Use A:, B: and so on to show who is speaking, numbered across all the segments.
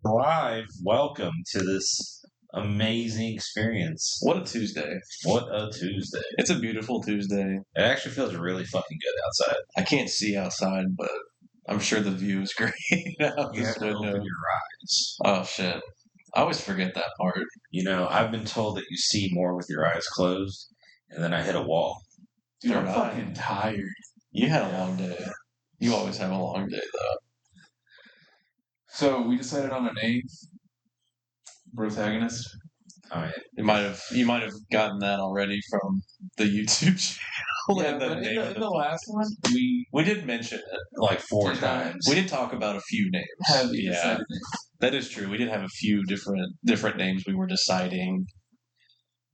A: Live, welcome to this amazing experience.
B: What a Tuesday.
A: What a Tuesday.
B: It's a beautiful Tuesday.
A: It actually feels really fucking good outside.
B: I can't see outside, but I'm sure the view is great out
A: You
B: this
A: have to open
B: window.
A: your eyes.
B: Oh, shit. I always forget that part.
A: You know, I've been told that you see more with your eyes closed, and then I hit a wall.
C: Dude, I'm
B: Third eye.
C: fucking tired.
B: You had a long day. You always have a long day, though.
C: So we decided on a name. Brotagonist.
A: I mean,
B: You might have gotten that already from the YouTube channel.
C: Yeah,
B: and the
C: but
B: name
C: in
B: of
C: the last one, we
B: we did mention it.
A: like four
C: Did
A: times.
B: We did talk about a few names.
C: have
B: Yeah,
C: decided.
B: that is true. We did have a few different names we were deciding,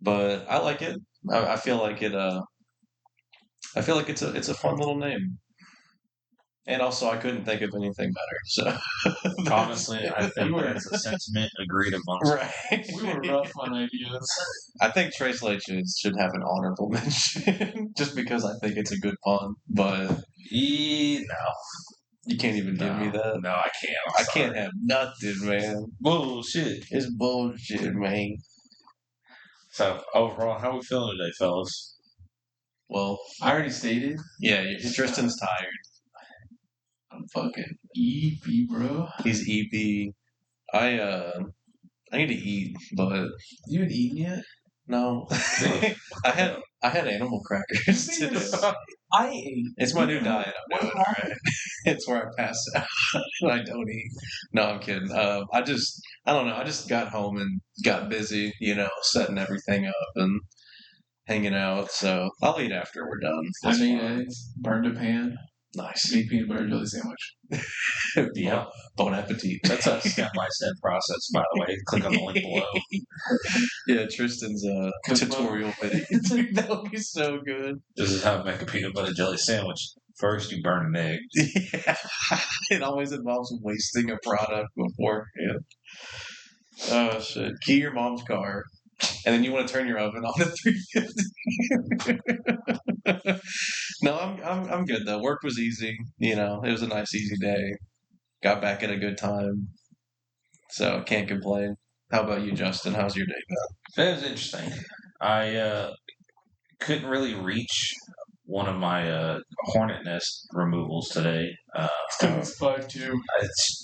B: but I like it. I feel like it. I feel like it's a fun little name. And also, I couldn't think of anything better. So
A: Honestly, I think that's a sentiment agreed amongst
B: right.
C: We were rough on ideas.
B: I think Trace Lake should have an honorable mention just because I think it's a good pun. But
A: No.
B: you can't even give me that.
A: No, I can't.
B: I can't have nothing, man.
A: Bullshit.
B: It's bullshit, man.
A: So, overall, how we feeling today, fellas?
B: Well,
C: I already stated.
B: yeah, Tristan's tired.
C: I'm fucking EP, bro.
B: He's EP. I need to eat, but
C: You haven't eaten yet?
B: no. I had animal crackers today.
C: I ate.
B: It's my new diet. I'm doing it, right? It's where I pass out and I don't eat. No, I'm kidding. I don't know. I just got home and got busy, setting everything up and hanging out. So I'll eat after we're done.
C: I
B: That's
C: made
B: fine.
C: eggs, burned a pan,
B: Nice.
C: made peanut butter jelly sandwich.
B: Yeah. Bon appetit.
A: That's a step-by-step process, by the way. Click on the link below.
B: Yeah, Tristan's tutorial video. Dude, that would be so good.
A: This is how to make a peanut butter jelly sandwich. First, you burn an egg.
B: Yeah. It always involves wasting a product beforehand. Oh, shit. Key your mom's car. And then you want to turn your oven on at 350. No, I'm good though. Work was easy. It was a nice, easy day. Got back at a good time. So can't complain. How about you, Justin? How's your day been?
A: That was interesting. I couldn't really reach one of my hornet nest removals today.
C: It's 5'2".
A: It's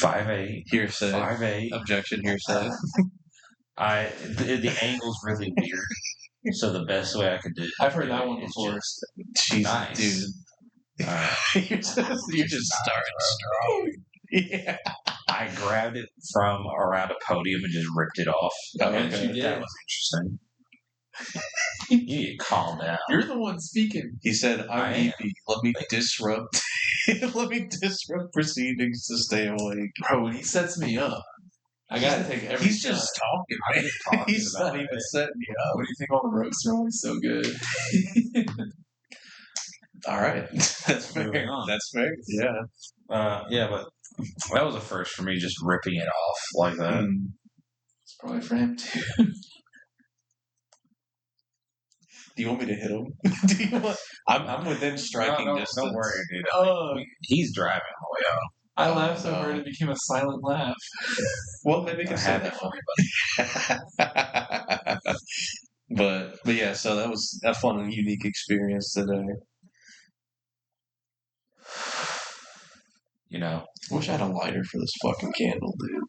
A: 5'8".
B: Hearsay.
A: 5'8".
B: Objection, hearsay.
A: The angle's really weird. So the best way I could do
C: I've heard that one
A: is
C: before.
A: just-
B: Jeez,
A: Nice.
B: dude. You're just starting strong. Yeah.
A: I grabbed it from around a podium and just ripped it off.
B: Oh,
A: And
B: okay.
A: that was interesting. You need to calm down.
C: You're the one speaking.
B: He said,
A: I
B: I'm
A: am.
B: EP. Let me disrupt proceedings to stay awake.
C: Bro, when he sets me up, I gotta take every
B: He's
C: shot.
B: just talking,
A: I'm
B: man.
A: just talking
B: He's
A: about
B: not even
A: it.
B: setting you up.
C: What do you think all the roasts are always so good?
B: All right. That's fair.
A: Moving on.
B: That's fair. Yeah.
A: Yeah, but that was a first for me, just ripping it off like that.
C: It's probably for him too.
B: Do you want me to hit him? Do you want? I'm within striking
A: No,
B: distance.
A: don't worry, dude.
C: Oh,
A: He's driving all the way out.
C: I laughed so
B: no.
C: hard it became a silent laugh.
B: Well, maybe you can
A: I
B: say
A: have
B: that
A: it
B: for me, buddy. but yeah, so that was a fun and unique experience today. Wish I had a lighter for this fucking candle, dude.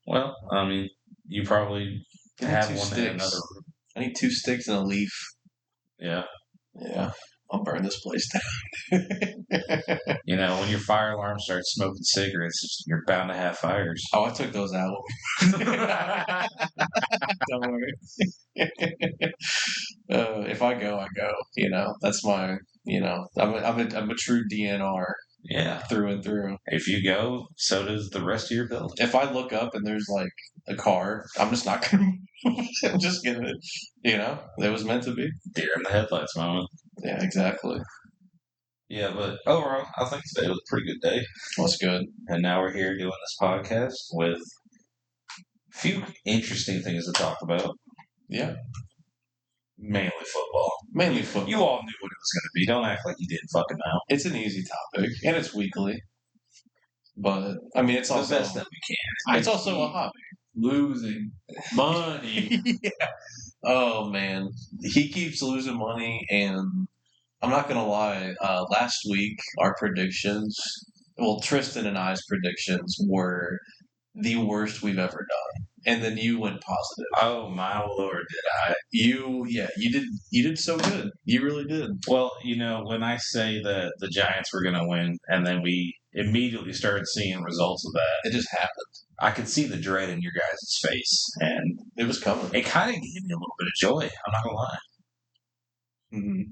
A: Well, I mean, you probably
B: Give me
A: have
B: 2
A: one in
B: sticks.
A: another room.
B: I need 2 sticks and a leaf.
A: Yeah.
B: Yeah, I'll burn this place down.
A: When your fire alarm starts smoking cigarettes, you're bound to have fires.
B: Oh, I took those out. Don't worry. If I go, I go. That's my. I'm a true DNR
A: Yeah.
B: through and through.
A: If you go, so does the rest of your building.
B: If I look up and there's like a car, I'm just not gonna. I'm just gonna. It was meant to be.
A: Deer in the headlights moment.
B: Yeah, exactly.
A: Yeah, but overall, I think today was a pretty good day.
B: That's good.
A: And now we're here doing this podcast with a few interesting things to talk about.
B: Yeah,
A: Mainly football.
B: mainly football.
A: You all knew what it was going to be. Don't act like you didn't fucking know.
B: It's an easy topic, and it's weekly. But I mean, it's
A: The
B: also
A: best that we can.
B: it's also a hobby.
C: losing money.
B: Yeah. Oh man, he keeps losing money, and I'm not gonna lie. Last week, our predictions, well, Tristan and I's predictions were the worst we've ever done, and then you went positive.
A: Oh my lord, did I?
B: You did so good. You really did.
A: Well, when I say that the Giants were going to win, and then we immediately started seeing results of that,
B: It just happened.
A: I could see the dread in your guys' face, and
B: It was coming.
A: it kind of gave me a little bit of joy. I'm not gonna lie.
B: Mm-hmm.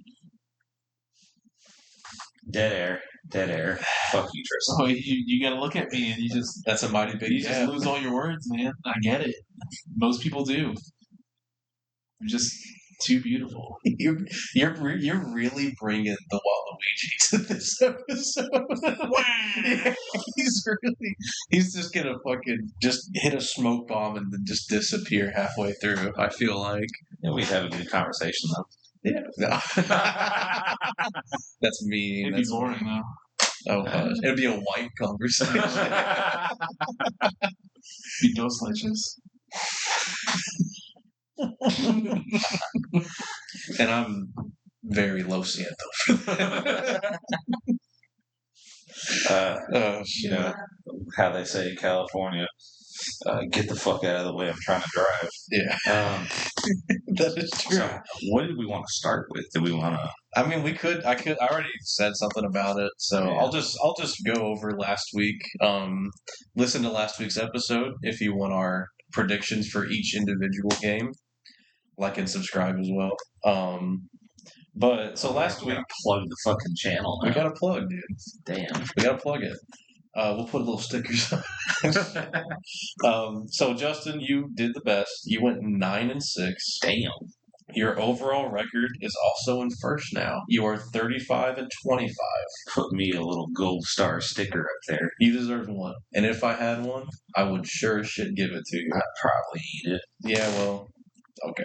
A: Dead air. Fuck you, Tristan.
C: So you gotta look at me and
B: That's a mighty big
C: you just
B: gap.
C: lose all your words, man. I get it. Most people do. You're just too beautiful.
B: You're really bringing the Waluigi to this episode. Yeah, he's just gonna fucking just hit a smoke bomb and then just disappear halfway through. I feel like.
A: Yeah, we have a good conversation though.
B: Yeah. That's mean.
C: It'd be
B: That's
C: boring
B: mean.
C: though.
B: Oh gosh. It'd be a white conversation.
C: Be dose leches.
B: And I'm very low ciento for that. Oh shit.
A: How they say in California, get the fuck out of the way. I'm trying to drive.
B: Yeah. That is true.
A: So what did we want to start with? Do we want to?
B: I mean, I already said something about it, so
A: Yeah.
B: I'll just go over last week. Listen to last week's episode if you want our predictions for each individual game. Like and subscribe as well. But so last week
A: plug the fucking channel.
B: we
A: now.
B: got a plug, dude.
A: Damn.
B: We got to plug it. We'll put little stickers on. So Justin, you did the best. You went 9-6.
A: Damn.
B: Your overall record is also in first now. You are 35-25.
A: Put me a little gold star sticker up there.
B: You deserve one. And if I had one, I would sure as shit give it to you.
A: I'd probably eat it.
B: Yeah, well, okay.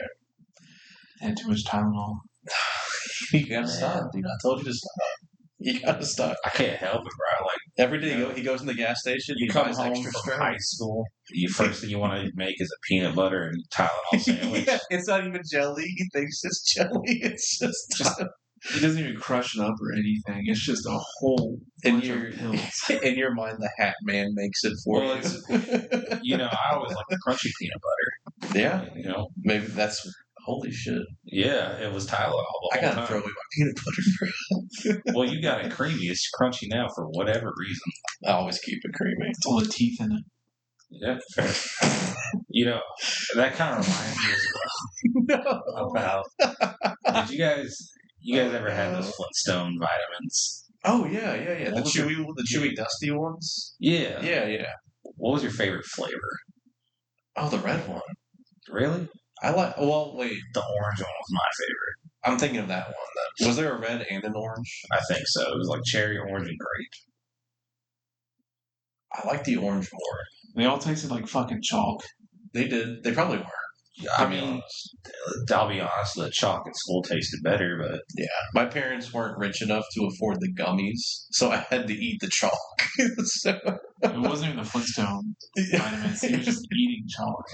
C: Had too much Tylenol.
B: You gotta stop, dude. I told you to stop. You gotta stop.
A: I can't help it, bro. Like
B: Every day he goes in the gas station,
A: you
B: he
A: come
B: buys
A: home
B: extra
A: from
B: strength.
A: high school, the first thing you want to make is a peanut butter and Tylenol sandwich.
B: Yeah, it's not even jelly. He thinks it's jelly. It's just
C: He doesn't even crush it up or anything. It's just a whole
B: in
C: bunch
B: your
C: of pills.
B: in your mind. The Hat Man makes it for
A: Well,
B: you.
A: I always like the crunchy peanut butter.
B: Yeah, maybe that's holy shit.
A: Yeah, it was Tylenol.
B: I gotta throw away my peanut butter.
A: Well, you got it creamy. It's crunchy now for whatever reason.
B: I always keep it creamy.
C: It's all the teeth in it.
A: Yeah, fair. That kind of reminds me
B: No.
A: about. Did you guys ever had those Flintstone vitamins?
B: Oh yeah. The
A: What was your-
B: chewy, dusty ones.
A: Yeah.
B: Yeah.
A: What was your favorite flavor?
B: Oh, the red one.
A: Really?
B: I like. Well, wait.
A: The orange one was my favorite.
B: I'm thinking of that one. Then. Was there a red and an orange?
A: I think so. It was like cherry, orange, and grape.
B: I like the orange more.
C: They all tasted like fucking chalk.
B: They did. They probably were.
A: I mean, I'll be honest, the chalk at school tasted better, but
B: Yeah. My parents weren't rich enough to afford the gummies, so I had to eat the chalk. So,
C: It wasn't even the Flintstone vitamins. He was just eating chalk.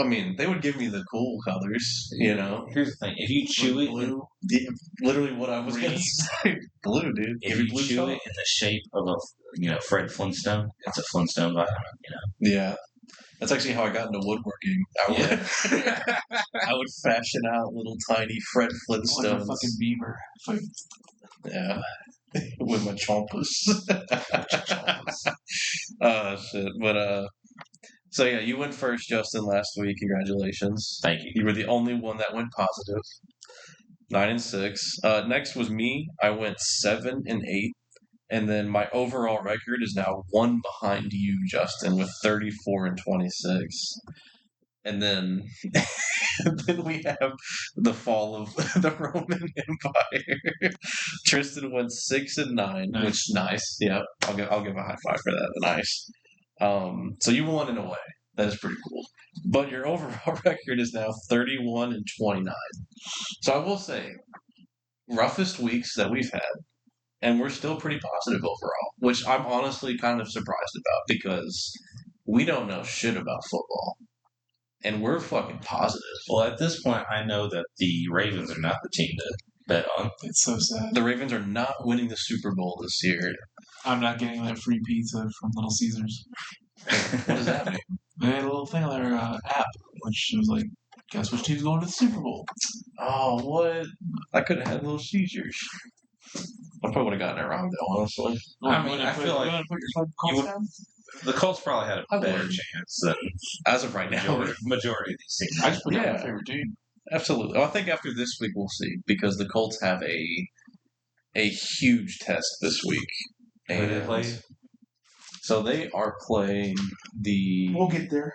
B: I mean, they would give me the cool colors, you know.
A: here's the thing: if you chew it,
B: Blue. Yeah, literally what I was going
C: Green.
B: to say. Blue, dude.
A: if
B: Give me
A: you
B: blue
A: chew
B: chalk.
A: it in the shape of a Fred Flintstone, it's a Flintstone vitamin.
B: Yeah. That's actually how I got into woodworking. I would fashion out little tiny Fred
C: Like a
B: Flintstones.
C: fucking beaver. Like,
B: Yeah. With my chompas. Shit. But, so yeah, you went first, Justin, last week. Congratulations.
A: Thank you.
B: You were the only one that went positive. 9-6. Next was me. I went 7-8. And then my overall record is now one behind you, Justin, with 34-26. And then, then we have the fall of the Roman Empire. Tristan went 6-9,
C: Nice.
B: which nice. Yeah, I'll give a high five for that. Nice. So you won in a way. That is pretty cool. But your overall record is now 31-29. So I will say, roughest weeks that we've had. and we're still pretty positive overall, which I'm honestly kind of surprised about because we don't know shit about football, and we're fucking positive.
A: Well, at this point, I know that the Ravens are not the team to bet on.
C: It's so sad.
B: The Ravens are not winning the Super Bowl this year.
C: I'm not getting that free pizza from Little Caesars.
B: What does that mean?
C: They had a little thing on their app, which was like, guess which team's going to the Super Bowl?
B: Oh, what? I could have had Little Caesars. I probably would have gotten it wrong, though, honestly.
A: I mean, I feel like
C: you put your fucking Colts
A: would-
C: down?
A: The Colts probably had
B: I
A: a better
B: would.
A: chance than
B: As of right now.
A: majority of these teams.
C: I just put down
B: Yeah.
C: my favorite team.
B: Absolutely. Well, I think after this week we'll see because the Colts have a huge test this week.
A: Who do they
B: And
A: play?
B: so they are playing the.
C: We'll get there.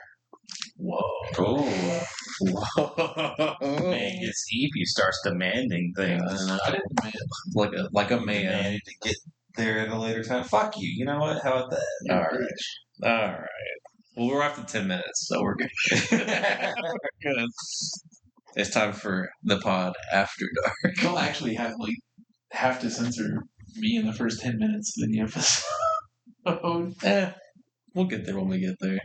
B: Whoa.
A: Oh,
B: Whoa.
A: man gets deep. He starts demanding things.
C: I didn't demand.
B: like a man.
A: Demanding to get there at a later time. Fuck you. You know what? How about that?
B: All right. All right. Well, we're after 10 minutes, so we're good. We're good. It's time for the pod after dark.
C: You'll actually have to censor me in the first 10 minutes of the episode.
B: We'll get there when we get there.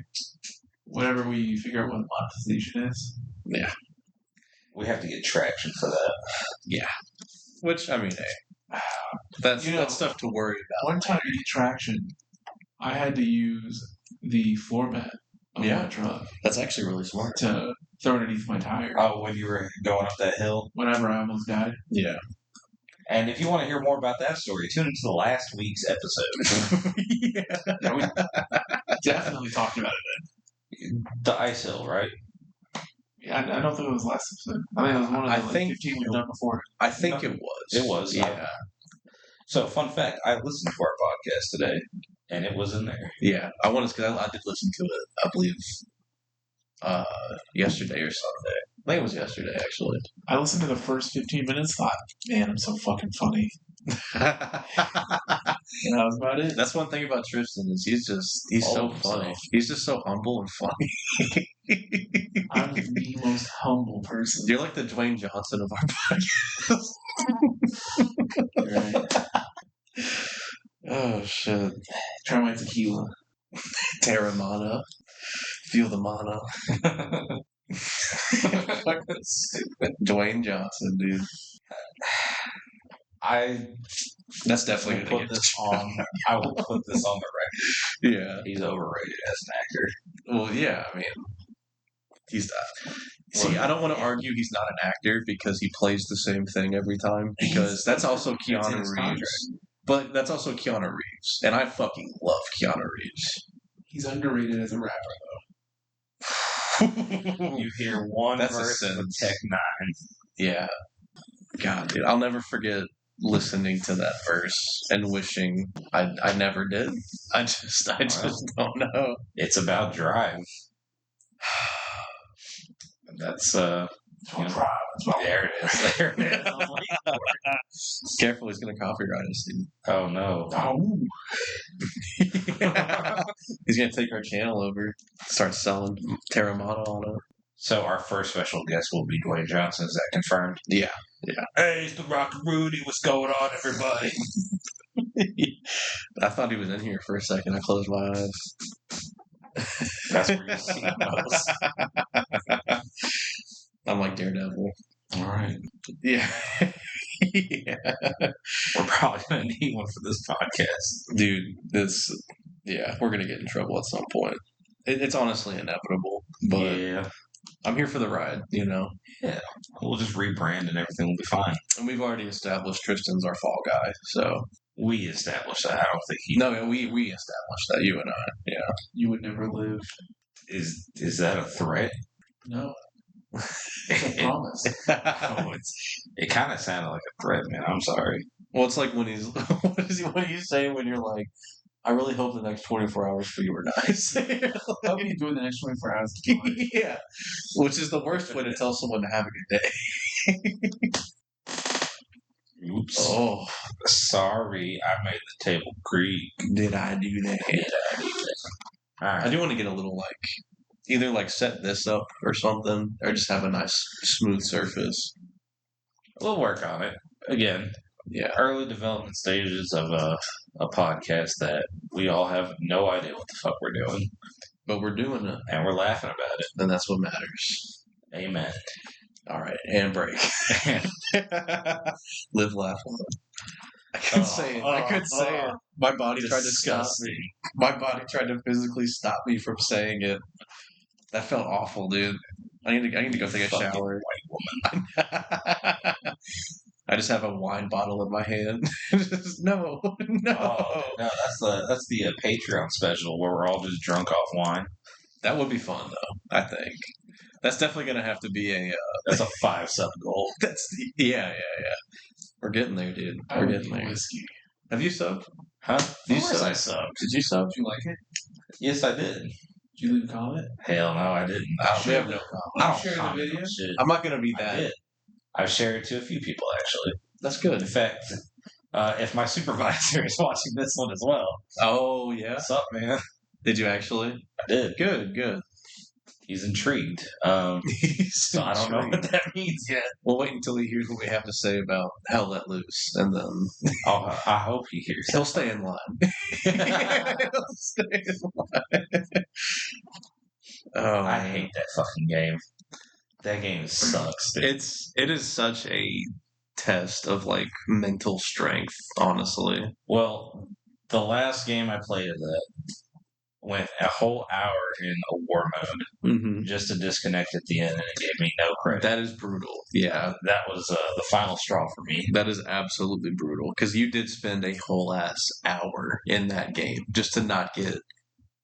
C: Whenever we figure out what monetization is.
B: Yeah.
A: We have to get traction for that.
B: Which, I mean, hey, that's stuff to worry about.
C: One time to get traction, I had to use the floor mat of
B: Yeah.
C: my truck
B: That's actually really smart.
C: to throw underneath my tire
A: Oh, when you were going up that hill.
C: whenever I almost died.
B: Yeah.
A: And if you want to hear more about that story, tune into the last week's episode.
C: Yeah, we definitely talked about it.
A: The ice hill, right?
C: Yeah, I don't think it was last episode. I think it was one of the
B: I
C: like,
B: think
C: 15 we've done before.
B: I think it was.
A: It was.
B: Yeah.
A: So, fun fact, I listened to our podcast today, and it was in there.
B: Yeah. I wanted because I did listen to it, I believe, yesterday or Sunday. I think it was yesterday, actually.
C: I listened to the first 15 minutes, thought, man, I'm so fucking funny. And that was about it.
B: That's one thing about Tristan is he's so
A: All of
B: funny.
A: himself.
B: He's just so humble and funny.
C: I'm the most humble person.
B: You're like the Dwayne Johnson of our podcast.
C: Right?
B: Oh shit.
C: Try my tequila.
B: Terramana. Feel the mana. Fucking stupid. Dwayne Johnson, dude. That's definitely
A: will
B: gonna
A: put
B: get
A: this on. I will put this on the record.
B: Yeah.
A: He's overrated as an actor.
B: Well, yeah, I mean, he's not. See, I don't want to argue he's not an actor because he plays the same thing every time. Because that's also
C: It's in
B: Keanu
C: his
B: Reeves.
C: contract.
B: But that's also Keanu Reeves, and I fucking love Keanu Reeves.
C: He's underrated as a rapper,
A: You hear one
B: That's a
A: verse of
B: sentence.
A: Tech Nine.
B: Yeah. God, dude, I'll never forget listening to that verse and wishing I never did. I just don't know.
A: It's about drive. That's
C: though.
A: You know, there it is. There it is.
B: Careful, he's gonna copyright us, dude.
A: Oh no.
C: Oh,
B: He's gonna take our channel over, start selling Terramana on
A: So our first special guest will be Dwayne Johnson. Is that confirmed?
B: it.
A: Hey, it's the Rock and Rudy. What's going on, everybody?
B: I thought he was in here for a second. I closed my eyes.
A: That's where you see him most.
B: I'm like Daredevil.
A: All right.
B: Yeah. Yeah.
A: We're probably going to need one for this podcast.
B: Dude, we're going to get in trouble at some point. It's honestly inevitable, but
A: Yeah.
B: I'm here for the ride, you know?
A: We'll just rebrand and everything will be fine.
B: And we've already established Tristan's our fall guy, so.
A: We established that. I don't think he
B: No, we established that, you and I. Yeah.
C: you would never live.
A: is that a threat?
C: No. It's a promise.
A: Oh, it kind of sounded like a threat, man. I'm sorry.
B: Well, it's like when he's, what do you say when you're like, I really hope the next 24 hours for you are nice.
C: How can you do it the next 24 hours of your life?
B: Yeah. Which is the worst way to tell someone to have a good day.
A: Oops.
B: Oh,
A: Sorry, I made the table creak.
B: did I do that?
A: All right.
B: I do want to get a little either set this up or something, or just have a nice smooth surface.
A: We'll work on it. Again,
B: Yeah.
A: Early development stages of a podcast that we all have no idea what the fuck we're doing,
B: But we're doing it,
A: and we're laughing about it.
B: and that's what matters.
A: Amen.
B: All right, and break. Live, laugh, love. I couldn't say it. I couldn't say it. My body tried to stop me. My body tried to physically stop me from saying it. That felt awful, dude. I need to go take a
A: Fucking
B: shower.
A: white woman.
B: I just have a wine bottle in my hand. No.
A: Oh, no, that's the Patreon special where we're all just drunk off wine.
B: That would be fun, though. I think that's definitely gonna have to be a.
A: That's a 5-sub goal.
B: Yeah. We're getting there, dude. We're getting there.
C: Whiskey.
B: Have you subbed?
A: Huh?
B: Did you
A: Of course
B: sub?
A: I subbed.
B: Did you sub?
C: Did you like it?
A: Yes, I did.
C: Did you leave a comment?
A: Hell no, I didn't.
B: We have no
C: Did
A: I
C: you
A: don't
C: share the
A: comment
C: video?
A: on shit.
B: I'm not gonna be
A: I
B: that.
A: did. I've shared it to a few people, actually.
B: That's good.
A: In fact, if my supervisor is watching this one as well,
B: Oh yeah.
A: what's up, man?
B: Did you actually?
A: I did.
B: Good.
A: He's intrigued. So I don't know what that means yet.
B: We'll wait until he hears what we have to say about Hell Let Loose, and then
A: I hope he hears
B: he'll stay in line. He'll stay in line. Oh,
A: I hate that fucking game. That game sucks, dude.
B: it is such a test of like mental strength, honestly.
A: Well, the last game I played of that went a whole hour in a war mode
B: Mm-hmm.
A: just to disconnect at the end, and it gave me no credit.
B: That is brutal. Yeah,
A: That was the final straw for me.
B: that is absolutely brutal because you did spend a whole ass hour in that game just to not get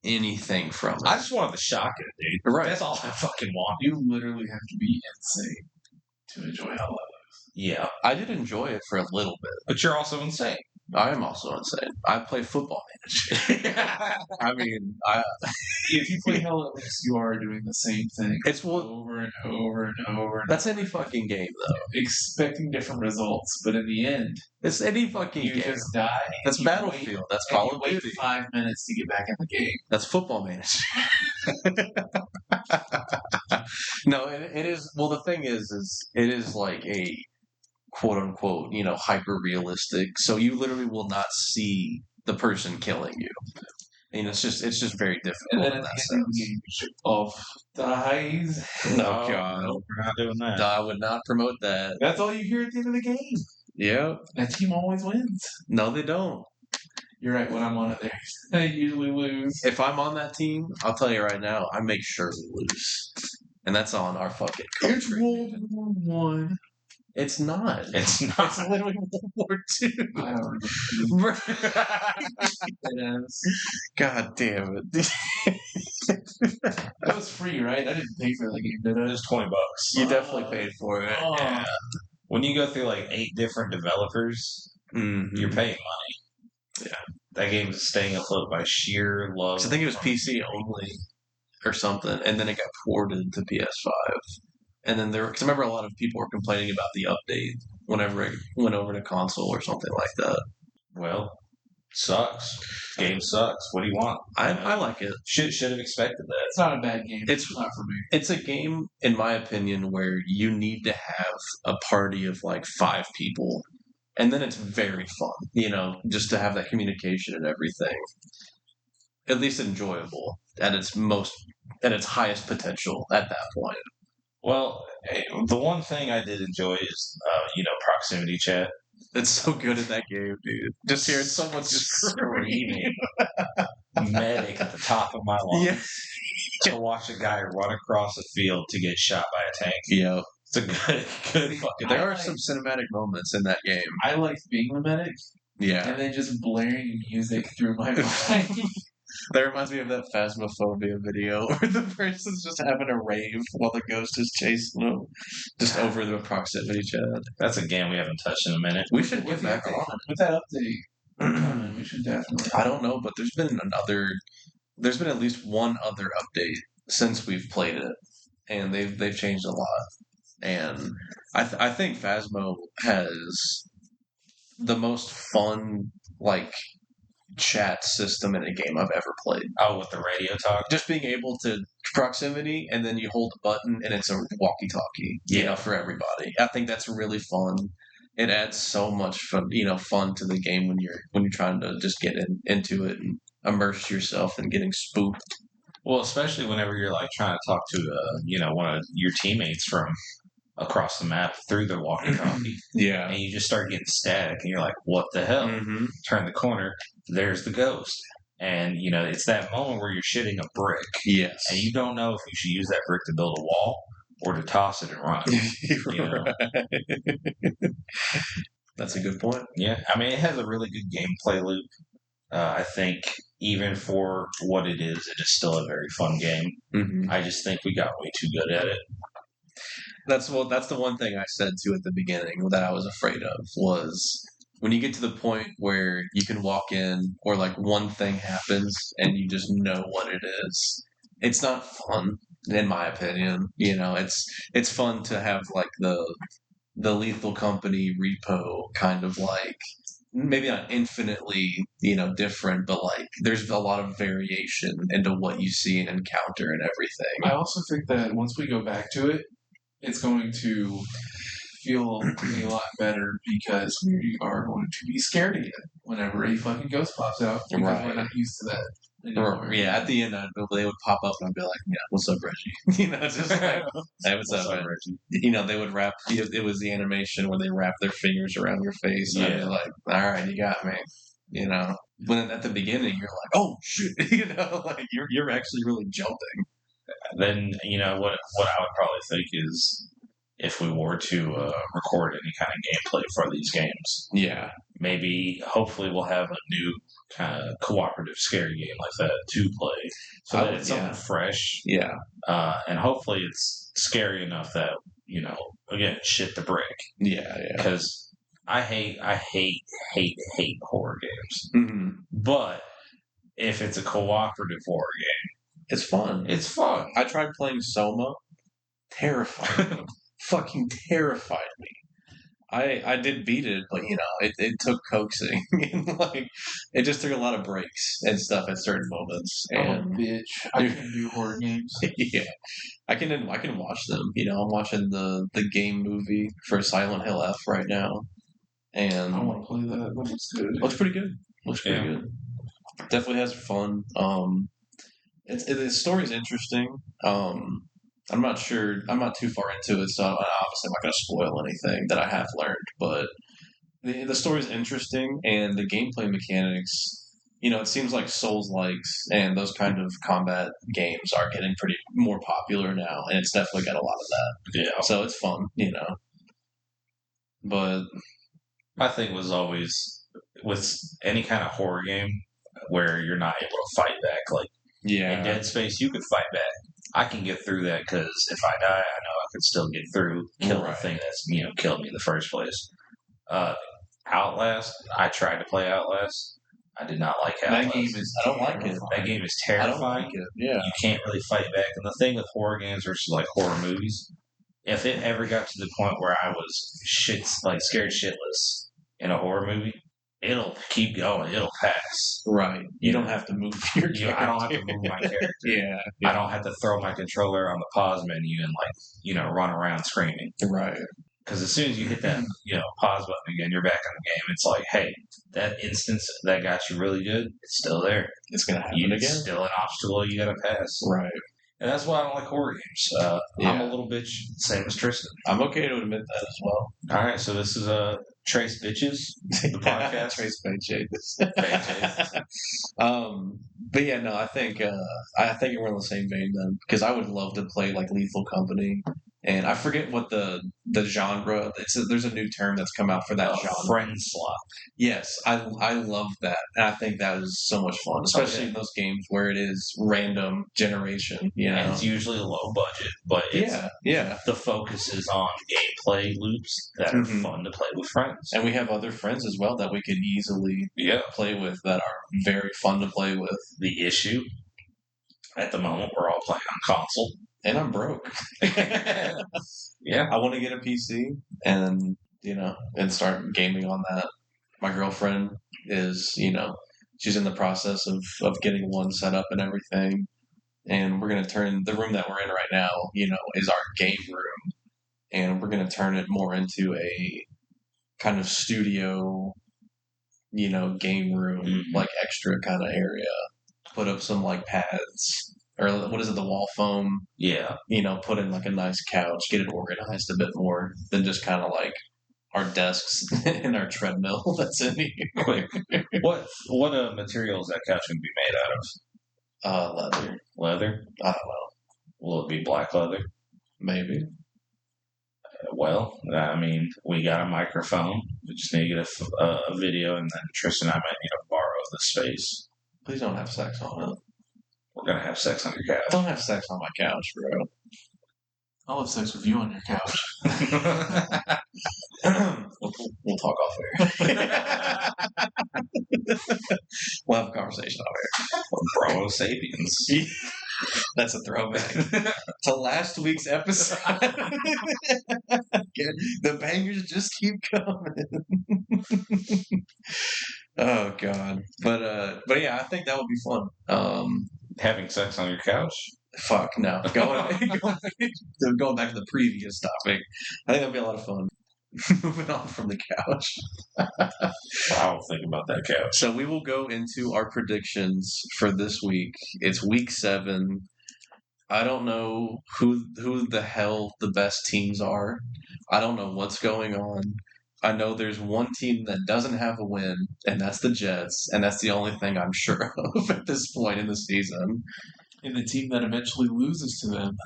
B: anything from it.
A: I just wanted to shock it, dude.
B: Right.
A: That's all I fucking want.
C: You literally have to be insane to enjoy Hell Let
A: Yeah,
B: I did enjoy it for a little bit.
A: but you're also insane.
B: I am also insane. I play football manager. I mean,
C: If you play Hell Let Loose, you are doing the same thing
B: it's well,
C: over and over and over. And
B: that's any fucking game though.
C: expecting different results, but in the end,
B: It's any fucking
C: you
B: game.
C: just die.
B: That's
C: you
B: Battlefield. That's
C: Wait,
B: Call
C: and
B: of
C: you wait
B: Duty.
C: 5 minutes to get back in the game.
B: That's football manager. No, it is. Well, the thing is it is like a quote unquote, hyper realistic. So you literally will not see the person killing you. And it's just very difficult
C: And then
B: in
C: at
B: that
C: the end of the
B: sense.
C: game, you shoot off dies.
B: No, God.
A: no, we're not doing that.
B: I would not promote that.
C: That's all you hear at the end of the game.
B: Yeah.
C: That team always wins.
B: No, they don't.
C: You're right. When I'm on it, they usually lose.
B: If I'm on that team, I'll tell you right now, I make sure we lose. And that's on our fucking
C: It's
B: country.
C: World War One.
B: It's not.
A: It's
B: It's
A: not.
B: literally World War II.
C: I don't remember. It is.
B: God damn it.
C: That was free, right? I didn't pay for the game, did
A: It
C: I?
A: was $20.
B: You definitely paid for it.
C: Oh.
B: Yeah.
A: When you go through like 8 different developers,
B: Mhm.
A: you're paying money.
B: Yeah.
A: That game is staying afloat by sheer love.
B: 'Cause I think it was PC only or something, and then it got ported to PS5. And then because I remember a lot of people were complaining about the update whenever it went over to console or something like that.
A: Well, sucks. Game sucks. What do you want?
B: I like it.
A: Should have expected that.
C: It's not a bad game.
B: It's-
C: not for me.
B: It's a game, in my opinion, where you need to have a party of like 5 people, and then it's very fun. Just to have that communication and everything. At least enjoyable at its highest potential at that point.
A: Well, the one thing I did enjoy is, proximity chat.
B: It's so good at that game, dude. Just hearing someone just
A: Screaming. Medic at the top of my lungs.
B: Yeah.
A: To watch a guy run across the field to get shot by a tank.
B: Yeah.
A: It's a good fucking.
B: There
C: I
B: are
C: like-
B: some cinematic moments in that game.
C: I liked being the medic
B: Yeah.
C: and then just blaring music through my mind.
B: That reminds me of that Phasmophobia video where the person's just having a rave while the ghost is chasing them. Just over the proximity chat.
A: That's a game we haven't touched in a minute.
B: We should get
C: With
B: back
C: that-
B: on
C: With that update coming, we should definitely.
B: I don't know, but there's been at least one other update since we've played it, and they've changed a lot. And I think Phasmo has the most fun chat system in a game I've ever played.
A: Oh, with the radio talk.
B: Just being able to proximity, and then you hold the button, and it's a walkie-talkie.
A: Yeah.
B: For everybody. I think that's really fun. it adds so much fun to the game when you're trying to just get into it and immerse yourself in getting spooked.
A: Well, especially whenever you're like trying to talk to one of your teammates from across the map through the walkie-talkie,
B: Yeah.
A: and you just start getting static, and you're like, "What the hell?"
B: Mm-hmm.
A: Turn the corner, there's the ghost, and it's that moment where you're shitting a brick,
B: Yes.
A: and you don't know if you should use that brick to build a wall or to toss it and run.
B: That's a good point.
A: Yeah, I mean, it has a really good gameplay loop. I think even for what it is still a very fun game.
B: Mm-hmm.
A: I just think we got way too good at it.
B: That's the one thing I said too at the beginning that I was afraid of was when you get to the point where you can walk in or like one thing happens and you just know what it is. It's not fun, in my opinion. It's fun to have like the Lethal Company repo kind of like maybe not infinitely different, but like there's a lot of variation into what you see and encounter and everything.
C: I also think that once we go back to it, it's going to feel a lot better because we are going to be scared again whenever a fucking ghost pops out because we're not used to that anymore.
B: Yeah, at the end, they would pop up and I'd be like, "Yeah, what's up, Reggie?" It's just like, "Hey, what's up, Reggie?" They would wrap. It was the animation where they wrap their fingers around your face, and I'd be like, "All right, you got me." When at the beginning you're like, "Oh shit," like you're actually really jumping.
A: Then what I would probably think is if we were to record any kind of gameplay for these games, maybe hopefully we'll have a new kind of cooperative scary game like that to play, so that it's something fresh. And hopefully it's scary enough that again, shit the brick. Because I hate horror games.
B: Mm-hmm.
A: But if it's a cooperative horror game,
B: it's fun.
A: It's fun.
B: I tried playing Soma. Terrified me. Fucking terrified me. I did beat it, but it took coaxing and like it just took a lot of breaks and stuff at certain moments. And
C: bitch, I can do horror games.
B: Yeah, I can watch them. I'm watching the game movie for Silent Hill F right now, and
C: I want to play that. That looks good.
B: Looks pretty good. Looks pretty good. Definitely has fun. The story's interesting. I'm not sure. I'm not too far into it, so obviously I'm not going to spoil anything that I have learned. But the story's interesting, and the gameplay mechanics. It seems like Souls-likes and those kind of combat games are getting pretty more popular now, and it's definitely got a lot of that.
A: Yeah.
B: So it's fun, But
A: my thing was always with any kind of horror game where you're not able to fight back, like in Dead Space, you could fight back. I can get through that because if I die, I know I can still get through, kill the thing that's killed me in the first place. Outlast, I tried to play Outlast. I did not like Outlast.
B: That game is. I don't like it.
A: That game is terrifying.
B: I don't like it. Yeah,
A: you can't really fight back. And the thing with horror games versus like horror movies, if it ever got to the point where I was scared shitless in a horror movie, it'll keep going. It'll pass.
B: Right. You don't have to move your character.
A: I don't have to move my character.
B: Yeah.
A: I don't have to throw my controller on the pause menu and run around screaming.
B: Right.
A: Because as soon as you hit that pause button again, you're back in the game. It's like, hey, that instance that got you really good, it's still there.
B: It's going to happen again.
A: It's still an obstacle you got to pass.
B: Right.
A: And that's why I don't like horror games. I'm a little bitch, same as Tristan.
B: I'm okay to admit that as well.
A: All right, so this is Trace Bitches, the podcast.
B: Trace Bitches. But yeah, no, I think we're in the same vein then, because I would love to play like Lethal Company, and I forget what the genre. There's a new term that's come out for that genre.
A: Friend slot.
B: Yes, I love that, and I think that is so much fun, especially in those games where it is random generation.
A: And it's usually low budget, but the focus is on gameplay loops that are fun to play with friends.
B: And we have other friends as well that we could easily play with that are very fun to play with.
A: The issue at the moment, we're all playing on console.
B: And I'm broke.
A: Yeah.
B: I want to get a PC and, and start gaming on that. My girlfriend is, she's in the process of getting one set up and everything. And we're going to turn the room that we're in right now, is our game room. And we're going to turn it more into kind of studio, game room, like extra kind of area. Put up some like pads. Or what is it, the wall foam?
A: Yeah.
B: Put in like a nice couch, get it organized a bit more than just kind of like our desks and our treadmill that's in here.
A: What material is that couch going to be made out of?
B: Leather.
A: Leather?
B: I don't know.
A: Will it be black leather?
B: Maybe.
A: Well, I mean, we got a microphone. We just need to get a video, and then Tristan and I might need to borrow the space.
B: Please don't have sex on it.
A: We're going to have sex on your couch.
B: Don't have sex on my couch, bro.
C: I'll have sex with you on your couch.
B: We'll talk off air. We'll have a conversation off air.
A: Bro Sapiens.
B: That's a throwback to last week's episode. The bangers just keep coming. Oh God. But yeah, I think that would be fun.
A: Having sex on your couch?
B: Fuck no. Going back to the previous topic. I think that'd be a lot of fun. Moving on from the couch.
A: I'll think about that couch.
B: So we will go into our predictions for this week. It's week 7. I don't know who the hell the best teams are. I don't know what's going on. I know there's one team that doesn't have a win, and that's the Jets, and that's the only thing I'm sure of at this point in the season.
C: And the team that eventually loses to them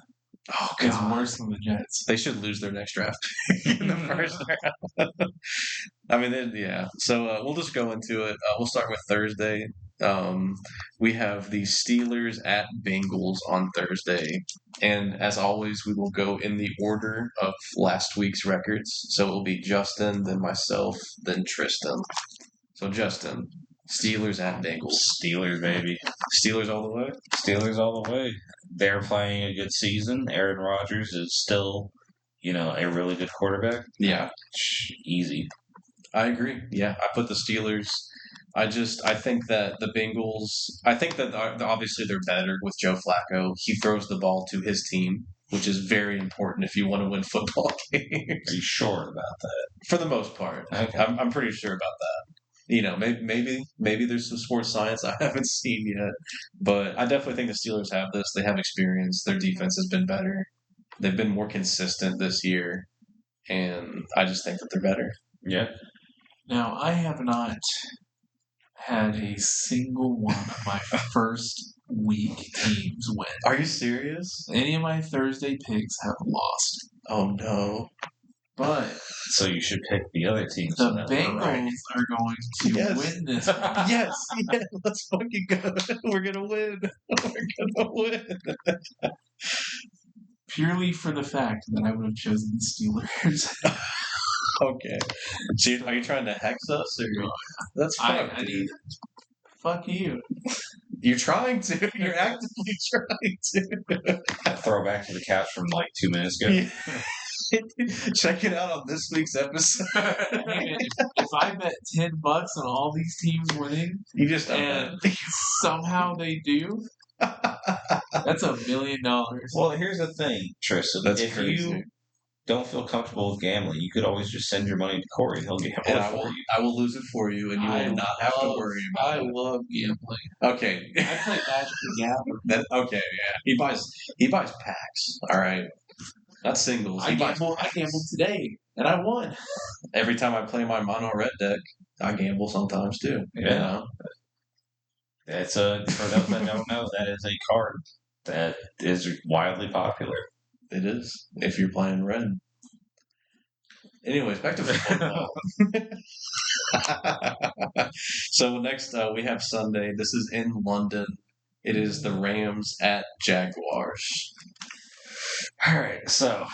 C: is worse than the Jets.
B: They should lose their next draft in the first round. I mean, yeah. So we'll just go into it. We'll start with Thursday. We have the Steelers at Bengals on Thursday. And as always, we will go in the order of last week's records. So it will be Justin, then myself, then Tristan. So Justin, Steelers at Bengals.
A: Steelers, baby.
B: Steelers all the way?
A: Steelers all the way. They're playing a good season. Aaron Rodgers is still, a really good quarterback.
B: Yeah.
A: Easy.
B: I agree. Yeah, I put the Steelers. I think that the Bengals, I think that obviously they're better with Joe Flacco. He throws the ball to his team, which is very important if you want to win football games.
A: Are you sure about that?
B: For the most part.
A: Okay.
B: I'm pretty sure about that. Maybe there's some sports science I haven't seen yet, but I definitely think the Steelers have this. They have experience. Their defense has been better. They've been more consistent this year, and I just think that they're better.
A: Yeah.
C: Now, I have not had a single one of my first week teams win.
B: Are you serious?
C: Any of my Thursday picks have lost.
B: Oh, no.
C: But
A: so you should pick the other teams.
C: The Bengals are going to win this.
B: Yes, let's fucking go. We're going to win. We're going to win.
C: Purely for the fact that I would have chosen the Steelers.
B: Okay. So are you trying to hex us? Or that's fine.
C: Fuck you.
B: You're trying to. You're actively trying to.
A: Throw back to the couch from like 2 minutes ago. Yeah.
B: Check it out on this week's episode.
C: If I bet $10 on all these teams winning,
B: you just
C: and somehow they do, that's $1 million.
A: Well, here's the thing, Tristan.
B: That's
A: if
B: crazy.
A: You don't feel comfortable with gambling, you could always just send your money to Corey. He'll gamble
B: and
A: it for you.
B: I will lose it for you, and you will not have to worry about it.
C: I love gambling.
B: Okay.
C: I play Magic the Gathering.
B: Okay, yeah. He buys packs, all right? Not singles.
C: I gambled today, and I won.
B: Every time I play my mono red deck, I gamble sometimes, too.
A: Yeah. It's for those that don't know, that is a card that is wildly popular.
B: It is, if you're playing red. Anyways, back to football. So next we have Sunday. This is in London. It is the Rams at Jaguars.
A: All right, so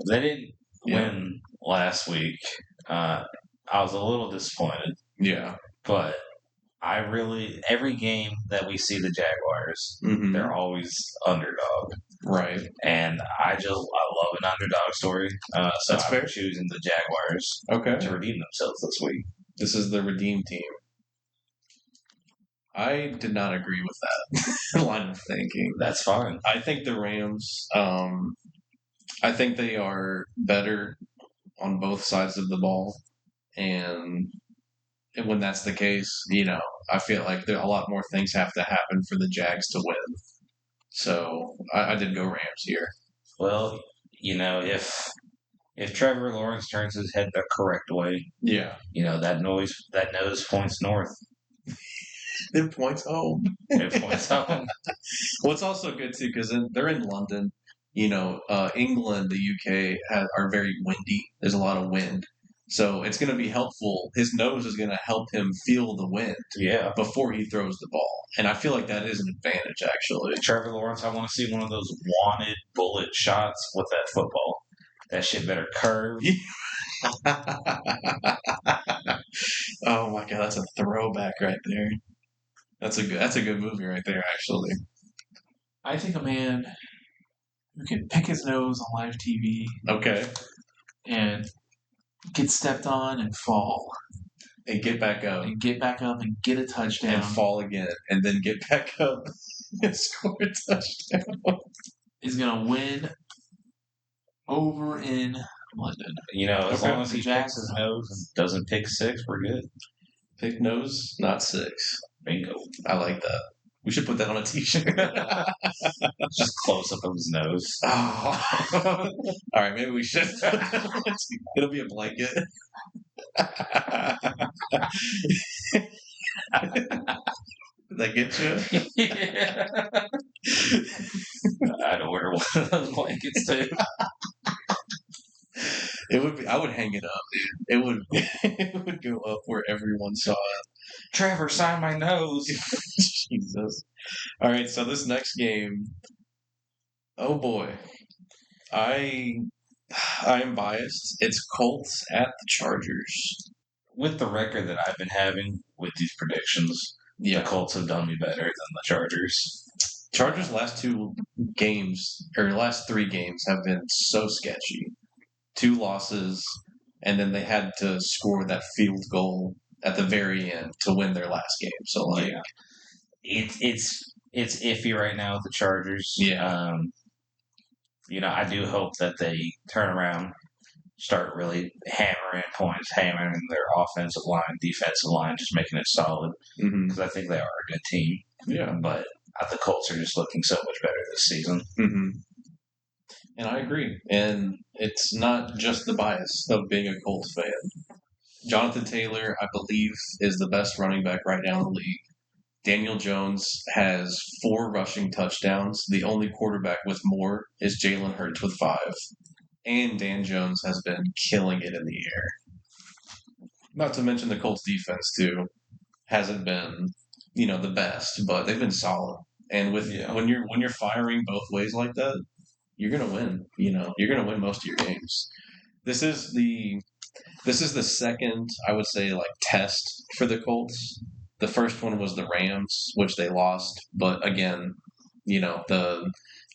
A: they didn't win last week. I was a little disappointed.
B: Yeah.
A: But every game that we see the Jaguars, they're always underdog.
B: Right.
A: And I love an underdog story. So
B: that's fair.
A: I'm choosing the Jaguars to redeem themselves this week.
B: This is the redeem team. I did not agree with that line of thinking.
A: That's fine.
B: I think the Rams, I think they are better on both sides of the ball. And when that's the case, I feel like a lot more things have to happen for the Jags to win. So I did go Rams here.
A: Well, if Trevor Lawrence turns his head the correct way, that nose points north.
B: It points home.
A: It points home.
B: Well, it's also good too because they're in London. England, the UK are very windy. There's a lot of wind. So it's going to be helpful. His nose is going to help him feel the wind before he throws the ball. And I feel like that is an advantage, actually.
A: Trevor Lawrence, I want to see one of those wanted bullet shots with that football. That shit better curve.
B: Oh, my God. That's a throwback right there. That's a good movie right there, actually.
C: I think a man who can pick his nose on live TV.
B: Okay.
C: And get stepped on and fall.
B: And get back up.
C: And get back up and get a touchdown.
B: And fall again. And then get back up and score a touchdown.
C: Is going to win over in London.
A: As long as he picks his nose and doesn't pick six, we're good.
B: Pick nose, not six.
A: Bingo.
B: I like that. We should put that on a t-shirt.
A: Just close up of his nose.
B: Oh. All right, maybe we should. It'll be a blanket. Did that get you?
A: Yeah. I'd order one of those blankets too.
B: It would be. I would hang it up, dude. It would. It would go up where everyone saw it.
A: Trevor, sign my nose.
B: Jesus. All right. So this next game. Oh boy, I am biased. It's Colts at the Chargers.
A: With the record that I've been having with these predictions, the Colts have done me better than the Chargers.
B: Chargers' last three games have been so sketchy. 2 losses, and then they had to score that field goal at the very end to win their last game. So
A: it's iffy right now with the Chargers.
B: Yeah.
A: I do hope that they turn around, start really hammering points, hammering their offensive line, defensive line, just making it solid. Because I think they are a good team.
B: Yeah.
A: But the Colts are just looking so much better this season.
B: Mm-hmm. And I agree. And it's not just the bias of being a Colts fan. Jonathan Taylor, I believe, is the best running back right now in the league. Daniel Jones has 4 rushing touchdowns. The only quarterback with more is Jalen Hurts with 5. And Dan Jones has been killing it in the air. Not to mention the Colts defense, too. Hasn't been, the best, but they've been solid. And when you're firing both ways like that, you're gonna win. You're gonna win most of your games. This is the second, I would say, test for the Colts. The first one was the Rams, which they lost. But again, I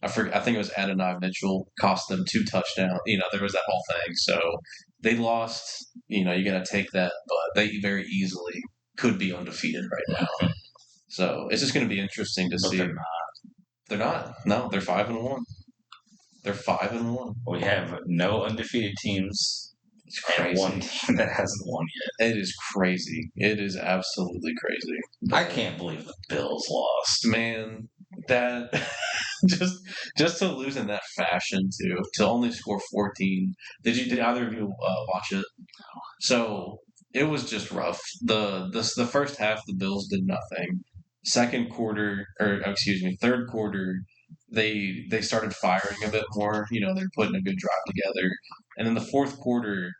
B: think it was Adonai Mitchell cost them 2 touchdowns. There was that whole thing. So they lost. You got to take that, but they very easily could be undefeated right now. So it's just going to be interesting to see.
A: They're not.
B: They're not. No, they're 5-1. They're 5-1.
A: We have no undefeated teams.
B: It's crazy.
A: And one team that hasn't won yet.
B: It is crazy. It is absolutely crazy.
A: I can't believe the Bills lost.
B: Man, that just to lose in that fashion too, to only score 14. Did either of you watch it? So it was just rough. The first half, the Bills did nothing. Third quarter, they started firing a bit more. They're putting a good drive together. And in the fourth quarter,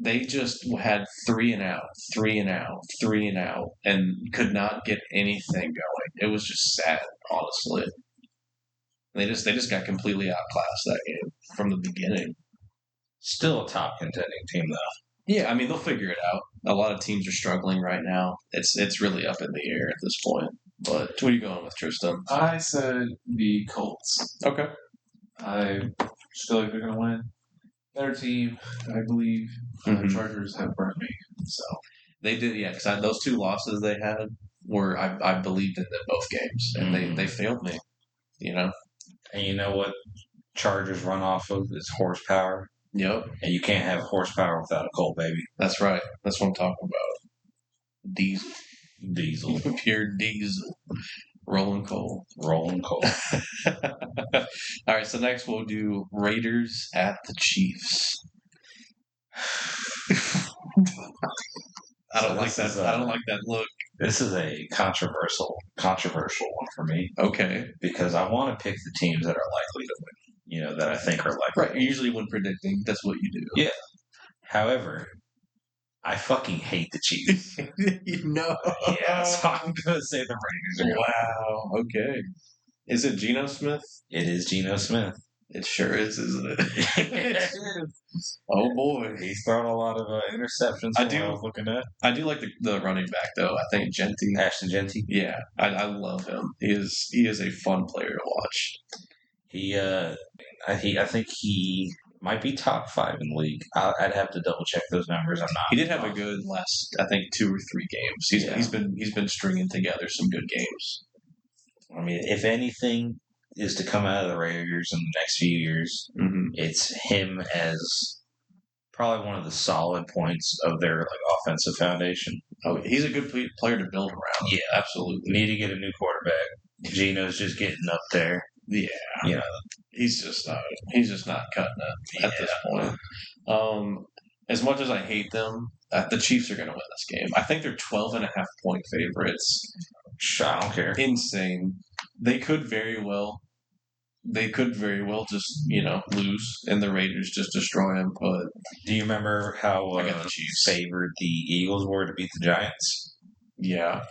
B: they just had 3 and out, 3 and out, 3 and out, and could not get anything going. It was just sad, honestly. They just got completely outclassed that game from the beginning.
A: Still a top contending team, though.
B: Yeah, I mean, they'll figure it out. A lot of teams are struggling right now. It's really up in the air at this point. But what are you going with, Tristan?
C: I said the Colts.
B: Okay.
C: I just feel like they're going to win. Better team, I believe. The Chargers have burned me. So
B: they did, yeah. Because those 2 losses they had were I believed in them both games, and they failed me.
A: And you know what Chargers run off of is horsepower.
B: Yep.
A: And you can't have horsepower without a coal, baby.
B: That's right. That's what I'm talking about.
A: Diesel.
B: Pure diesel. Rolling coal.
A: Rolling coal.
B: All right, so next we'll do Raiders at the Chiefs. I don't like that. I don't like that look.
A: This is a controversial one for me.
B: Okay.
A: Because I want to pick the teams that are likely to win. You know, that I think are likely.
B: Right. Usually when predicting, that's what you do.
A: Yeah. However, I fucking hate the Chiefs.
B: No.
A: Yeah, so I'm going to say the Raiders.
B: Wow. Okay. Is it Geno Smith?
A: It is Geno Smith.
B: It sure is, isn't it? It is. Oh boy,
A: he's thrown a lot of interceptions. I was looking at.
B: I do like the running back though. I think
A: Ashton Genty.
B: Yeah, I love him. He is a fun player to watch.
A: I think he might be top 5 in the league. I'd have to double check those numbers. I'm not.
B: He did have a good last, I think, 2 or 3 games. He's been stringing together some good games.
A: I mean, if anything is to come out of the Raiders in the next few years, it's him as probably one of the solid points of their offensive foundation.
B: Oh, he's a good player to build around.
A: Yeah, absolutely. Need to get a new quarterback. Gino's just getting up there.
B: Yeah, he's just not cutting it at this point. As much as I hate them, the Chiefs are going to win this game. I think they're 12.5-point favorites.
A: I don't care.
B: Insane. They could very well just lose and the Raiders just destroy them. But
A: do you remember how the Chiefs favored the Eagles were to beat the Giants?
B: Yeah.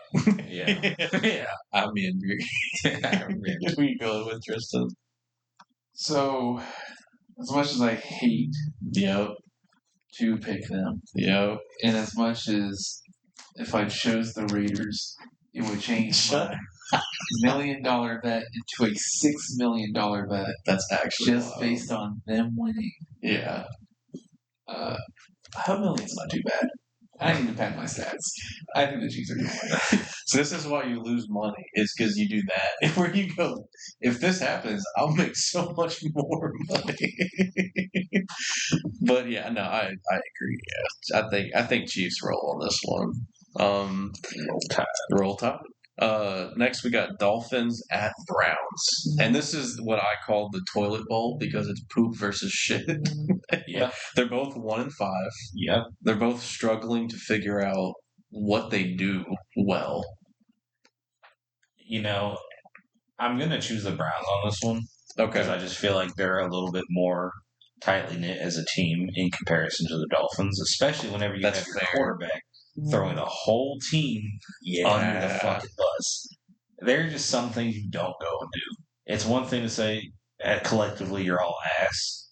A: Yeah.
B: I'm in. Who you going with, Tristan?
C: So, as much as I hate to pick them, and as much as if I chose the Raiders, it would change my $1 million bet into a $6 million bet.
B: That's actually
C: just
B: wild.
C: Based on them winning.
B: Yeah.
C: $1 million's not too bad. I need to pad my stats. I think the Chiefs are going to win.
B: So this is why you lose money, is because you do that. Where you go, if this happens, I'll make so much more money. But yeah, no, I agree. Yeah, I think Chiefs roll on this one. Roll Tide. Next we got Dolphins at Browns, and this is what I call the toilet bowl because it's poop versus shit.
A: Yeah,
B: they're both 1-5.
A: Yeah,
B: they're both struggling to figure out what they do well.
A: I'm gonna choose the Browns on this one.
B: Okay,
A: because I just feel like they're a little bit more tightly knit as a team in comparison to the Dolphins, especially whenever you have your quarterback throwing the whole team under the fucking bus. There are just some things you don't go and do. It's one thing to say collectively you're all ass.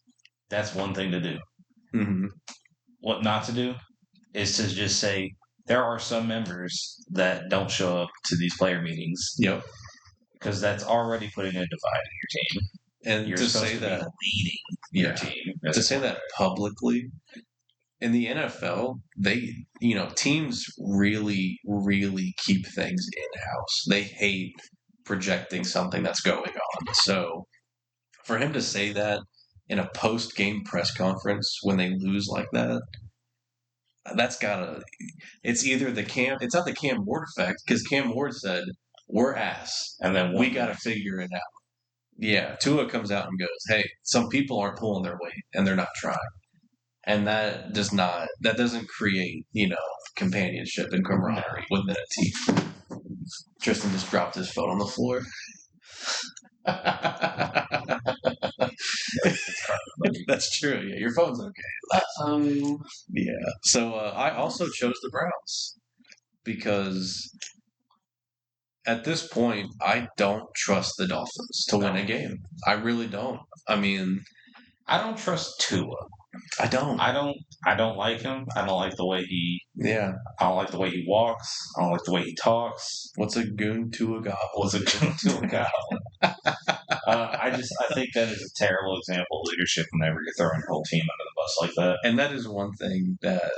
A: That's one thing to do.
B: Mm-hmm.
A: What not to do is to just say there are some members that don't show up to these player meetings.
B: Yep.
A: Because that's already putting a divide in your team.
B: And
A: you're
B: to say that
A: leading your team.
B: To say that publicly in the NFL, teams really, really keep things in-house. They hate projecting something that's going on. So for him to say that in a post-game press conference when they lose like that, it's either it's not the Cam Ward effect, because Cam Ward said, we're ass, and then we got to figure it out. Yeah, Tua comes out and goes, hey, some people aren't pulling their weight, and they're not trying. And that doesn't create, companionship and camaraderie within a team. Tristan just dropped his phone on the floor. That's true. Yeah, your phone's okay. Yeah. So I also chose the Browns because at this point I don't trust the Dolphins to win a game. I really don't. I mean,
A: I don't trust Tua.
B: I don't
A: like him. I don't like the way he.
B: Yeah.
A: I don't like the way he walks. I don't like the way he talks.
B: What's a goon to a goblin?
A: What's a goon to a goblin? I think that is a terrible example of leadership whenever you're throwing your whole team under the bus like that.
B: And that is one thing that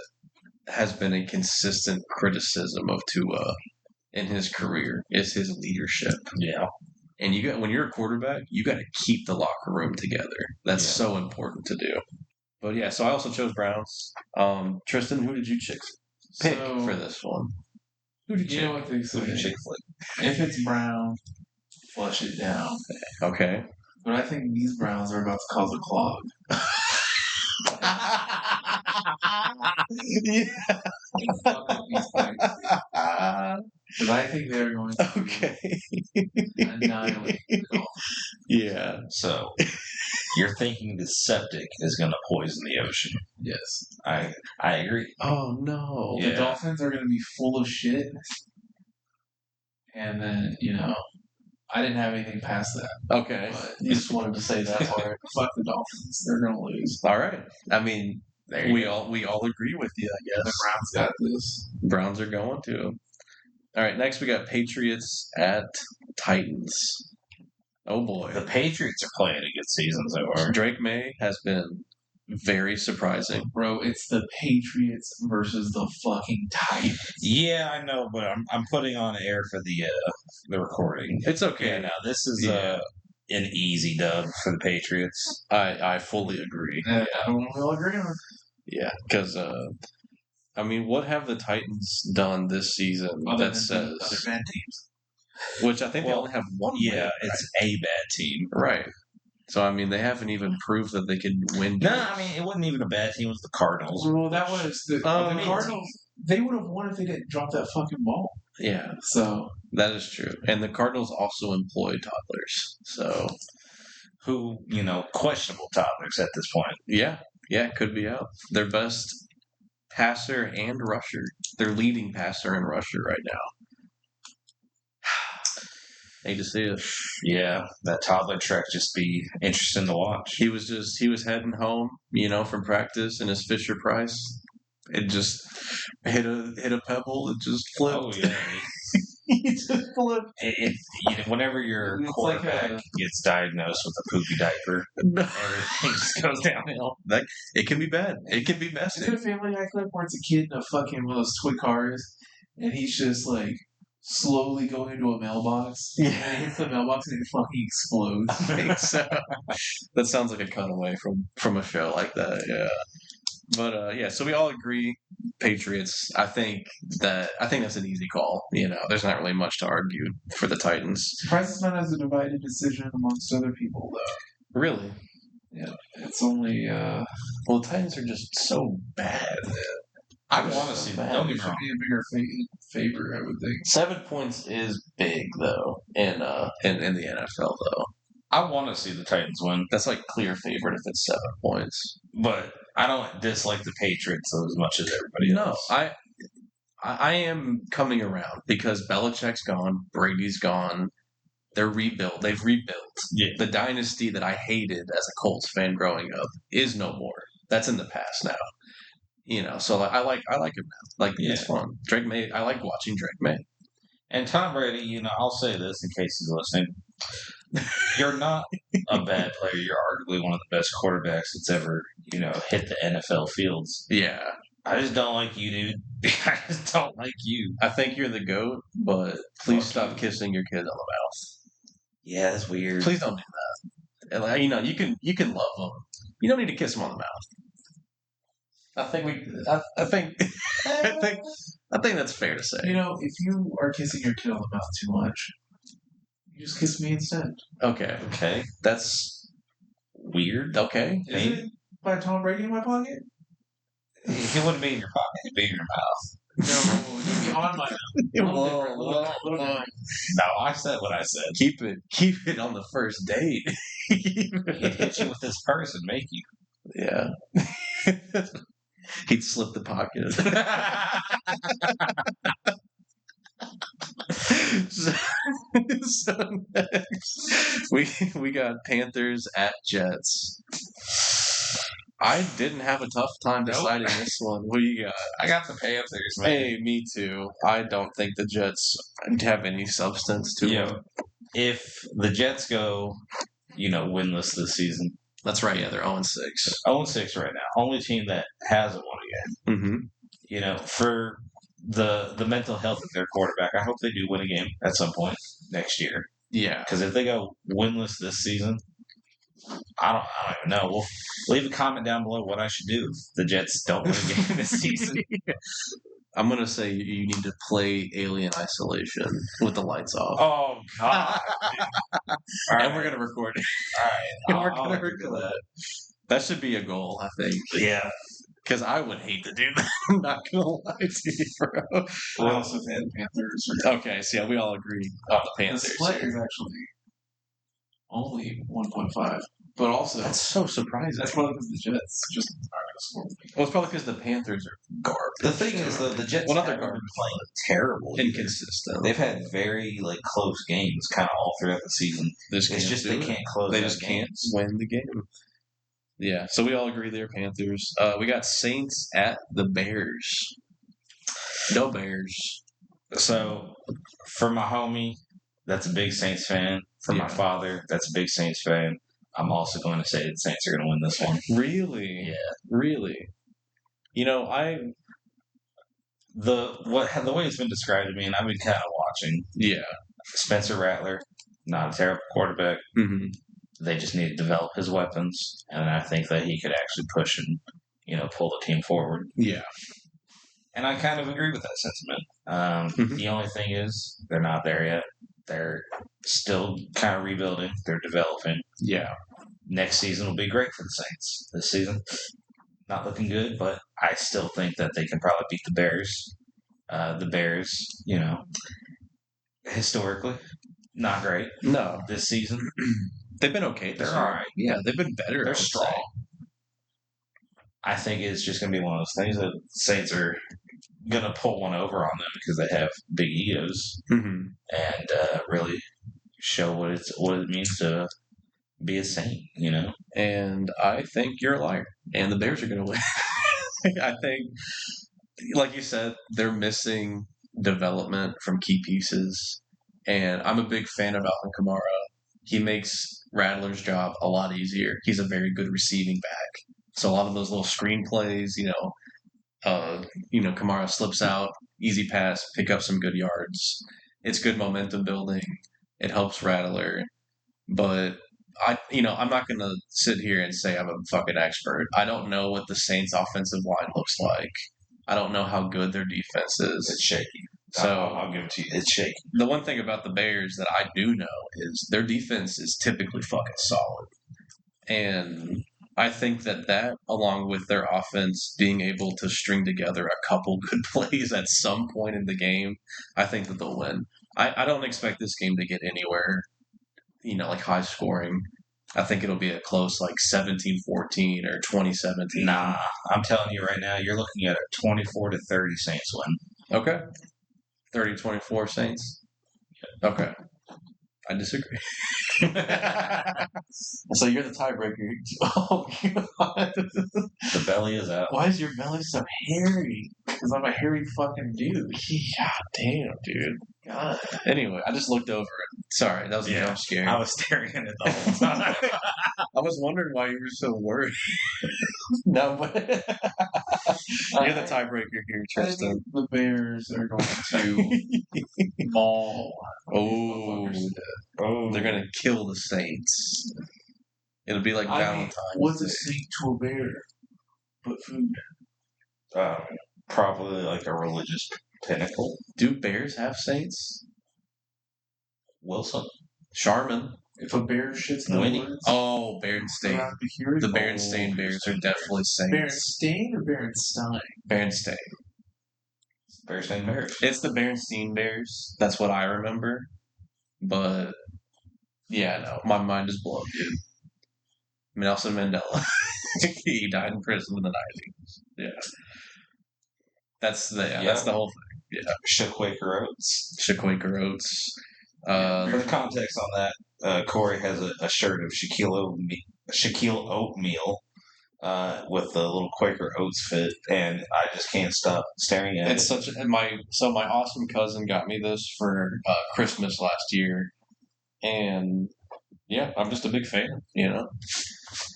B: has been a consistent criticism of Tua in his career is his leadership.
A: Yeah.
B: And when you're a quarterback, you got to keep the locker room together. That's so important to do. But yeah, so I also chose Browns. Tristan, who did you pick for this one?
C: Who did you know what they say? If it's Brown, flush it down.
B: Okay.
C: But I think these Browns are about to cause a clog.
B: Yeah.
C: But I think they're going to annihilate the Dolphins.
B: Yeah.
A: So you're thinking the septic is going to poison the ocean?
C: Yes.
A: I agree.
B: Oh no.
C: The Dolphins are going to be full of shit. And then, I didn't have anything past that.
B: Okay.
C: But you just wanted to say that part. Fuck the Dolphins. They're going to lose.
B: All right. I mean, we all agree with you, I guess.
C: The Browns got this.
B: Browns are going to. All right, next we got Patriots at Titans. Oh boy.
A: The Patriots are playing a good season so far.
B: Drake May has been very surprising.
C: Bro, it's the Patriots versus the fucking Titans.
A: Yeah, I know, but I'm putting on air for the recording.
B: It's okay.
A: Yeah, now this is an easy dub for the Patriots.
B: I fully agree.
C: I don't know if agree on.
B: Yeah, because what have the Titans done this season that says
C: other bad teams?
B: Which I think they only have one.
A: Yeah,
B: win,
A: it's a bad team,
B: right? So they haven't even proved that they could win.
A: No, it wasn't even a bad team. It was the Cardinals.
C: Well, that was the Cardinals. They would have won if they didn't drop that fucking ball.
B: Yeah,
C: so
B: that is true. And the Cardinals also employ toddlers. So
A: who questionable toddlers at this point.
B: Yeah, could be out. Their best passer and rusher. Their leading passer and rusher right now. Hate to see it.
A: Yeah, that toddler trek just be interesting to watch.
B: He was heading home, from practice, and his Fisher Price, it just hit a pebble. It just flipped.
A: Oh yeah,
B: he just flipped.
A: Whenever your quarterback gets diagnosed with a poopy diaper, everything just goes downhill.
B: It can be bad. It can be messy.
C: Is it a Family Guy clip where it's a kid in a fucking one of those toy cars, and he's just like slowly going into a mailbox. Yeah. And it hits the mailbox and it fucking explodes.
B: I think so. That sounds like a cutaway from a show like that, yeah. But so we all agree, Patriots. I think that's an easy call. There's not really much to argue for the Titans.
C: Surprised it's not as a divided decision amongst other people, though.
B: Really?
C: Yeah. It's only
B: the Titans are just so bad.
A: I want to see that. Don't
C: should be a bigger favor, I would think.
B: 7 points is big, though, in the NFL, though.
A: I want to see the Titans win.
B: That's like clear favorite if it's 7 points.
A: But I don't dislike the Patriots as much as everybody else.
B: No, I am coming around because Belichick's gone, Brady's gone. They've rebuilt. Yeah. The dynasty that I hated as a Colts fan growing up is no more. That's in the past now. So I like him now. It's fun. Drake May, I like watching Drake May.
A: And Tom Brady, I'll say this in case he's listening. You're not a bad player. You're arguably one of the best quarterbacks that's ever, hit the NFL fields.
B: Yeah.
A: I just don't like you, dude. I just don't like you.
B: I think you're the GOAT, but please stop kissing your kids on the mouth.
A: Yeah, that's weird.
B: Please don't do that. You can love them. You don't need to kiss them on the mouth. I think that's fair to say.
C: If you are kissing your kid on the mouth too much, you just kiss me instead.
B: Okay. That's weird. Okay.
C: Is it by Tom Brady in my pocket?
A: It wouldn't be in your pocket. It'd be in your mouth.
C: No, it'd be on my mouth.
A: No, I said what I said.
B: Keep it on the first date.
A: He'd hit you with this purse and make you.
B: Yeah. He'd slip the pocket. So next, we got Panthers at Jets. I didn't have a tough time deciding this one. What do you got?
A: I got the Panthers, man.
B: Hey, me too. I don't think the Jets have any substance to them.
A: If the Jets go, winless this season.
B: That's right, yeah, they're 0-6.
A: 0-6 right now. Only team that hasn't won a game. Mm-hmm. For the mental health of their quarterback, I hope they do win a game at some point next year.
B: Yeah.
A: Because if they go winless this season, I don't even know. Well, leave a comment down below what I should do if the Jets don't win a game this season.
B: I'm gonna say you need to play Alien Isolation with the lights off.
A: Oh God!
B: And we're gonna record it.
A: All right,
B: We're gonna record that. That should be a goal, I think.
A: Yeah,
B: because I would hate to do that. I'm not gonna lie to you, bro.
C: I also think Panthers.
B: Okay, so yeah, we all agree on the
C: The
B: Panthers.
C: split is actually only 1.5, but also
B: That's so surprising.
C: that's probably because the Jets just aren't going to score.
B: Well, it's probably because the Panthers are garbage.
A: the thing is, the Jets
B: Well, not
A: haven't
B: they're
A: been playing terrible, either.
B: inconsistent.
A: They've had very close games, kind of all throughout the season. It's just they can't close.
B: They just can't win the game. Yeah, so we all agree there, Panthers. We got Saints at the Bears. No Bears.
A: So, for my homie, that's a big Saints fan. For my father, that's a big Saints fan. I'm also going to say the Saints are going to win this one.
B: Really?
A: Yeah.
B: Really? You know,
A: the way it's been described to me, and I've been kind of watching.
B: Yeah.
A: Spencer Rattler, not a terrible quarterback.
B: Mm-hmm.
A: They just need to develop his weapons, and I think that he could actually push and pull the team forward.
B: Yeah.
A: And I kind of agree with that sentiment. The only thing is they're not there yet. They're still kind of rebuilding. They're developing.
B: Yeah.
A: Next season will be great for the Saints. This season, not looking good, but I still think that they can probably beat the Bears. The Bears, historically, not great.
B: No.
A: This season.
B: They've been okay.
A: They're all right.
B: Yeah, they've been better.
A: They're strong. I think it's just going to be one of those things that the Saints are going to pull one over on them because they have big egos and really show what it means to be a Saint,
B: And I think you're a liar. And the Bears are going to win. I think, like you said, they're missing development from key pieces. And I'm a big fan of Alvin Kamara. He makes Rattler's job a lot easier. He's a very good receiving back. So a lot of those little screen plays, Kamara slips out, easy pass, pick up some good yards. It's good momentum building. It helps Rattler. But I'm not going to sit here and say I'm a fucking expert. I don't know what the Saints offensive line looks like. I don't know how good their defense is.
A: It's shaky.
B: So
A: I'll give it to you. It's shaky.
B: The one thing about the Bears that I do know is their defense is typically fucking solid. And I think that along with their offense being able to string together a couple good plays at some point in the game, I think that they'll win. I don't expect this game to get anywhere, high scoring. I think it'll be a close 17-14 or 20-17.
A: Nah, I'm telling you right now, you're looking at a 24-30 Saints win.
B: Okay. 30-24 Saints? Okay. I disagree. So you're the tiebreaker. Oh, God.
A: The belly is out.
C: Why is your belly so hairy? Because I'm a hairy fucking dude.
B: Yeah, damn, dude.
C: God.
B: Anyway, I just looked over it. Sorry, that was a jump scare.
A: I was staring at it the whole time.
B: I was wondering why you were so worried. No, but you're the tiebreaker here, Tristan.
C: The Bears are going to maul.
B: Oh, they're going to kill the Saints. It'll be like Valentine's
C: what's
B: Day.
C: a saint to a bear? But food.
A: Probably like a religious pinnacle.
B: Do bears have saints?
A: Wilson.
B: Charmin.
C: If a bear shits no
A: Winnie.
C: words,
B: Oh, Berenstain. The Berenstain Bears are definitely saints.
C: Berenstain or Berenstein?
B: Berenstain.
A: Berenstain Bears.
B: It's the Berenstain Bears. That's what I remember. But, yeah, no. My mind is blown, dude. Nelson Mandela. He died in prison in the 90s. Yeah. That's the whole thing. Yeah.
A: Shaquaker Oats.
B: Shaquaker Oats.
A: For the context on that, Corey has a shirt of Shaquille Oatmeal with the little Quaker Oats fit, and I just can't stop staring at it.
B: My awesome cousin got me this for Christmas last year, and yeah, I'm just a big fan.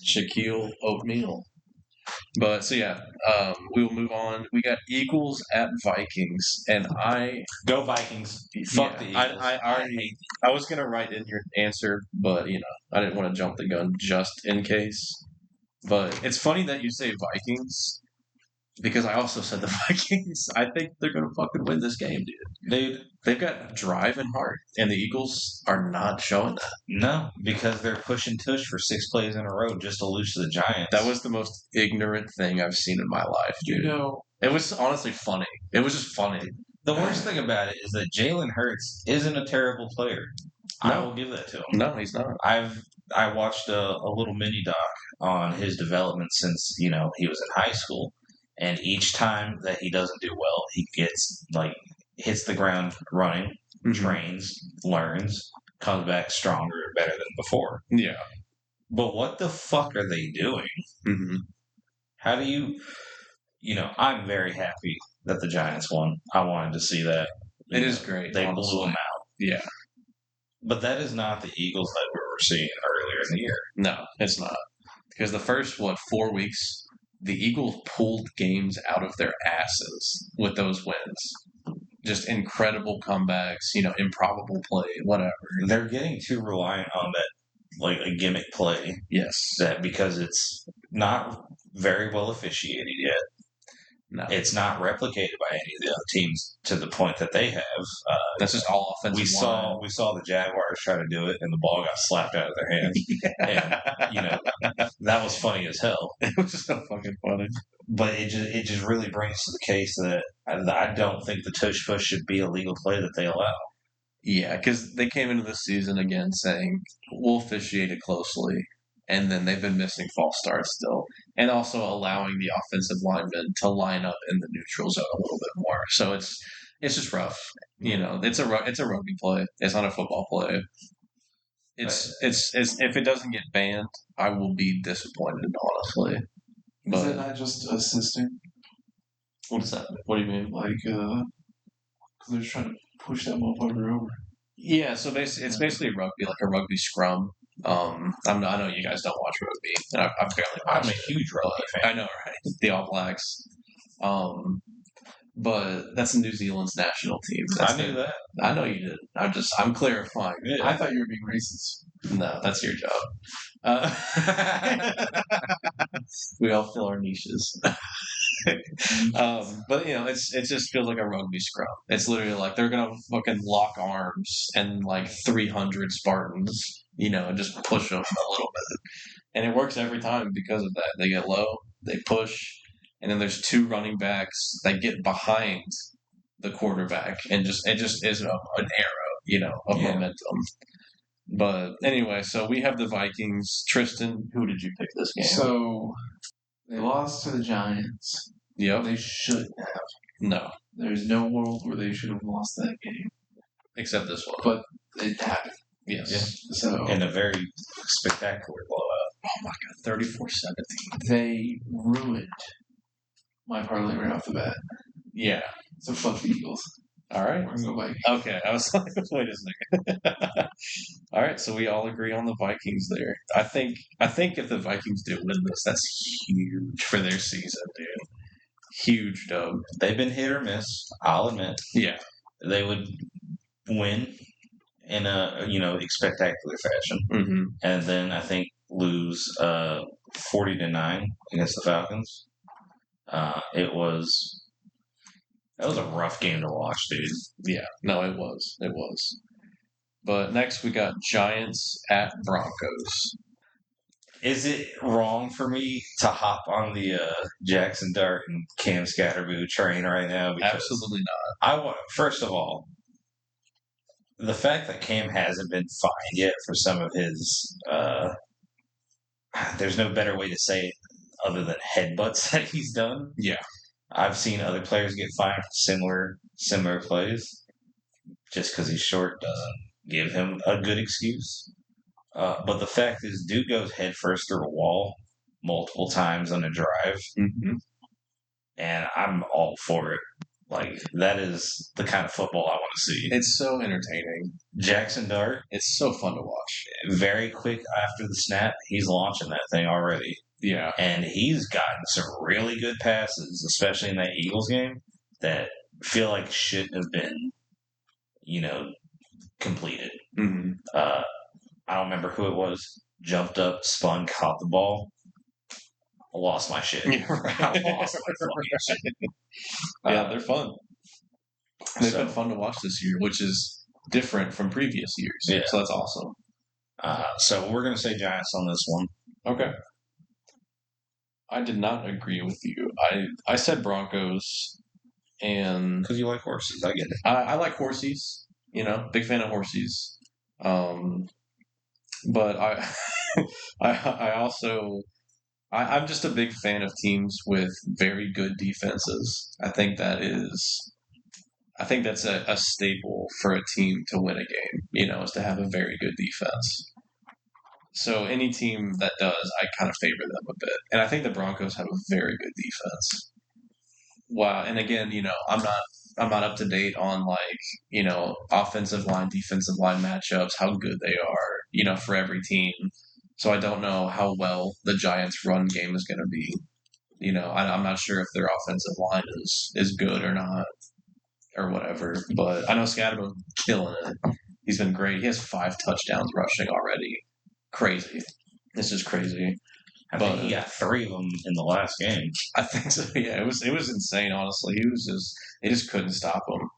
B: Shaquille Oatmeal. But so yeah, we will move on. We got Eagles at Vikings, and
A: Go Vikings. Fuck the Eagles.
B: I was gonna write in your answer, but I didn't want to jump the gun just in case. But it's funny that you say Vikings because I also said the Vikings. I think they're gonna fucking win this game, dude. They've got drive and heart, and the Eagles are not showing that.
A: No, because they're pushing tush for 6 plays in a row just to lose to the Giants.
B: That was the most ignorant thing I've seen in my life, dude. It was honestly funny. It was just funny.
A: The worst thing about it is that Jalen Hurts isn't a terrible player. No. I will give that to him.
B: No, he's not.
A: I watched a little mini doc on his development since he was in high school, and each time that he doesn't do well, he gets hits the ground running, trains, learns, comes back stronger and better than before.
B: Yeah.
A: But what the fuck are they doing?
B: Mm-hmm.
A: How do you? I'm very happy that the Giants won. I wanted to see that.
B: It is great.
A: They blew them out.
B: Yeah.
A: But that is not the Eagles that we were seeing earlier in the year.
B: No, it's not. Because the first, 4 weeks, the Eagles pulled games out of their asses with those wins. Just incredible comebacks, improbable play, whatever.
A: They're getting too reliant on that, a gimmick play.
B: Yes.
A: That because it's not very well officiated yet.
B: No.
A: It's not replicated by any of the other teams to the point that they have.
B: That's just all offensive.
A: We saw the Jaguars try to do it, and the ball got slapped out of their hands.
B: Yeah.
A: And that was funny as hell.
B: It was just so fucking funny.
A: But it just really brings to the case that I don't think the tush push should be a legal play that they allow.
B: Yeah, because they came into the season again saying we'll officiate it closely. And then they've been missing false starts still, and also allowing the offensive linemen to line up in the neutral zone a little bit more. So it's just rough. It's a rugby play. It's not a football play. It's if it doesn't get banned, I will be disappointed, honestly.
C: Is it not just assisting?
B: What does that mean? What do you mean?
C: Because they're just trying to push that motherfucker over.
B: Yeah, so basically, it's basically rugby, like a rugby scrum. I know you guys don't watch rugby, and I'm barely watching.
A: I'm a huge rugby fan.
B: I know, right? The All Blacks. But that's New Zealand's national team.
A: I knew that.
B: I know you did. I'm clarifying.
C: Yeah. I thought you were being racist.
B: No, that's your job. We all fill our niches. But it just feels like a rugby scrum. It's literally like they're gonna fucking lock arms and 300 Spartans, and just push them a little bit, and it works every time because of that. They get low, they push, and then there's 2 running backs that get behind the quarterback, and it just is an arrow, of momentum. But anyway, so we have the Vikings. Tristan, who did you pick this game?
C: So they lost to the Giants.
B: Yep.
C: They shouldn't have.
B: No.
C: There's no world where they should have lost that game.
B: Except this one.
C: But it happened.
B: Yes.
C: Yeah. So
A: in a very spectacular blowout.
B: Oh my God, 34-17.
C: They ruined my parlay right off the bat.
B: Yeah.
C: So fuck the Eagles.
B: All right.
C: We're going to go Vikings.
B: Okay. I was like, wait a second. All right. So we all agree on the Vikings there. I think if the Vikings do win this, that's huge for their season, dude. Huge dub.
A: They've been hit or miss, I'll admit.
B: Yeah.
A: They would win in a, spectacular fashion.
B: Mm-hmm.
A: And then I think lose 40-9 against the Falcons. That was a rough game to watch, dude.
B: Yeah, no, it was. It was. But next we got Giants at Broncos.
A: Is it wrong for me to hop on the Jackson Dart and Cam Scatterboo train right now?
B: Absolutely not.
A: First of all, the fact that Cam hasn't been fined yet for some of his, there's no better way to say it other than headbutts that he's done.
B: Yeah.
A: I've seen other players get fined for similar plays. Just because he's short doesn't give him a good excuse. But the fact is, dude goes headfirst through a wall multiple times on a drive.
B: Mm-hmm.
A: And I'm all for it. Like, that is the kind of football I want to see.
B: It's so entertaining.
A: Jackson Dart.
B: It's so fun to watch.
A: Very quick after the snap, he's launching that thing already.
B: Yeah.
A: And he's gotten some really good passes, especially in that Eagles game, that feel like shouldn't have been, completed.
B: Mm-hmm.
A: I don't remember who it was. Jumped up, spun, caught the ball. I lost my shit.
B: Yeah, right.
A: I lost my fucking shit.
B: Yeah, they're fun. They've been fun to watch this year, which is different from previous years.
A: Yeah.
B: So that's awesome.
A: So we're going to say Giants on this one.
B: Okay. I did not agree with you. I said Broncos, and
A: because you like horses, I get it.
B: I like horsies. Big fan of horsies. But I also I'm just a big fan of teams with very good defenses. I think that's a staple for a team to win a game. Is to have a very good defense. So any team that does, I kind of favor them a bit. And I think the Broncos have a very good defense. Wow. And again, I'm not up to date on offensive line, defensive line matchups, how good they are, for every team. So I don't know how well the Giants' run game is going to be. I'm not sure if their offensive line is good or not or whatever. But I know Scadable's killing it. He's been great. He has 5 touchdowns rushing already. Crazy. This is crazy.
A: I think he got 3 of them in the last game.
B: I think so. Yeah, it was insane. Honestly, they just couldn't stop him.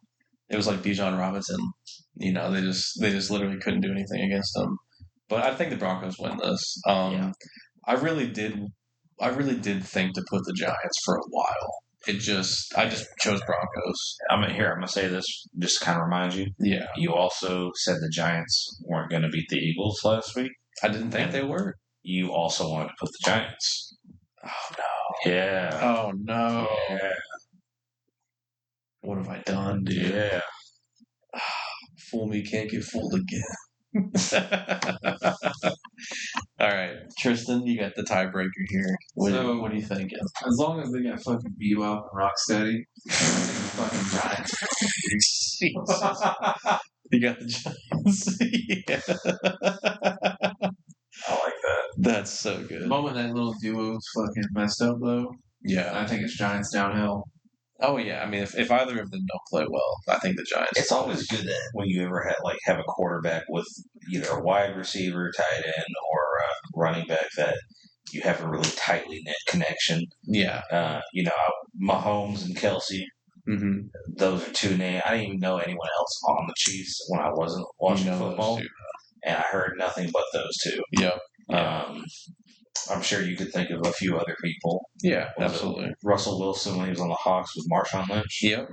B: It was like Bijan Robinson. They just literally couldn't do anything against him. But I think the Broncos win this. I really did think to put the Giants for a while. I just chose Broncos.
A: I'm gonna say this just to kind of remind you.
B: Yeah.
A: You also said the Giants weren't going to beat the Eagles last week.
B: I didn't think they were.
A: You also wanted to put the Giants.
B: Oh no.
A: Yeah.
B: Oh no.
A: Yeah.
B: What have I done, dude?
A: Yeah.
B: Fool me, can't get fooled again. All right, Tristan, you got the tiebreaker here. What are you thinking?
C: As long as they got fucking Bebop and Rocksteady, I think the fucking Giants.
B: You got the Giants. Yeah.
A: I like that.
B: That's so good.
C: The moment that little duo's fucking messed up, though,
B: yeah,
C: I think it's Giants downhill.
B: Oh yeah, I mean, if either of them don't play well, I think the Giants.
A: It's always good that when you ever have a quarterback with either a wide receiver, tight end, or a running back that you have a really tightly knit connection.
B: Yeah.
A: Mahomes and Kelsey.
B: Mm-hmm.
A: Those are 2 names. I didn't even know anyone else on the Chiefs when I wasn't watching football, and I heard nothing but those 2.
B: Yep.
A: I'm sure you could think of a few other people.
B: Yeah, absolutely.
A: Russell Wilson when he was on the Hawks with Marshawn Lynch.
B: Yep,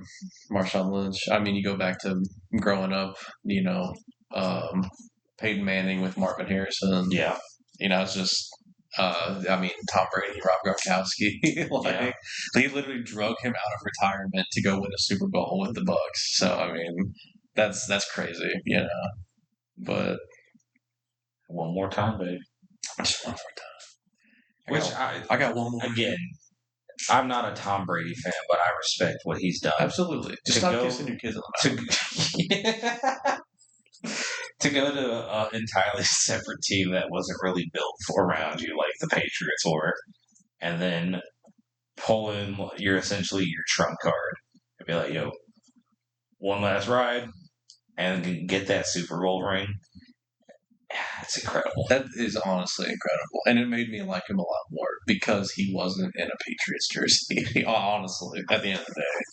B: Marshawn Lynch. I mean, you go back to growing up, Peyton Manning with Marvin Harrison.
A: Yeah.
B: It's just, Tom Brady, Rob Gronkowski. He literally drug him out of retirement to go win a Super Bowl with the Bucks. So, I mean, that's crazy, But
A: one more time, babe.
B: Just one more time.
A: I
B: got one more.
A: Again, I'm not a Tom Brady fan, but I respect what he's done.
B: Absolutely. Just stop kissing your kids on the mouth.
A: To go to an entirely separate team that wasn't really built around you like the Patriots were, and then pull in essentially your trump card and be like, yo, one last ride and get that Super Bowl ring. It's incredible.
B: That is honestly incredible. And it made me like him a lot more because he wasn't in a Patriots jersey, honestly, at the end of the day.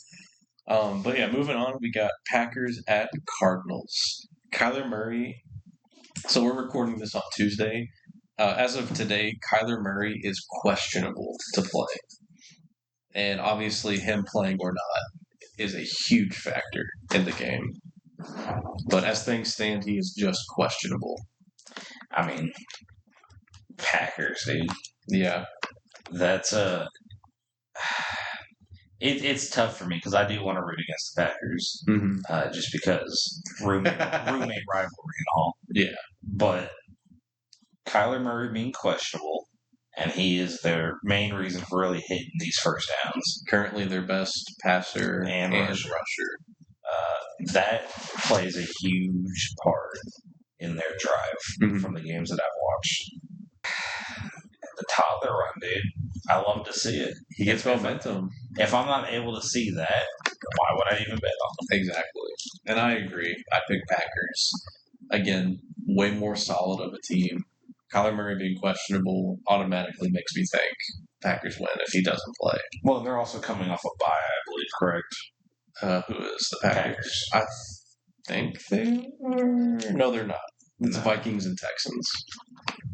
B: But yeah, moving on, we got Packers at Cardinals. Kyler Murray. So we're recording this on Tuesday. As of today, Kyler Murray is questionable to play. And obviously him playing or not is a huge factor in the game. But as things stand, he is just questionable.
A: I mean, Packers, dude.
B: Yeah.
A: That's it's tough for me because I do want to root against the Packers, just because roommate rivalry and all.
B: Yeah.
A: But Kyler Murray being questionable and he is their main reason for really hitting these first downs.
B: Currently their best passer and rusher.
A: That plays a huge part in their drive from the games that I've watched. At the top of their run, dude, I love to see it.
B: He gets momentum.
A: If I'm not able to see that, why would I even bet on them?
B: Exactly. And I agree. I pick Packers. Again, way more solid of a team. Kyler Murray being questionable automatically makes me think Packers win if he doesn't play.
A: Well, they're also coming off a bye, I believe, correct?
B: Who is the Packers? I think they are. No, they're not. It's Vikings and Texans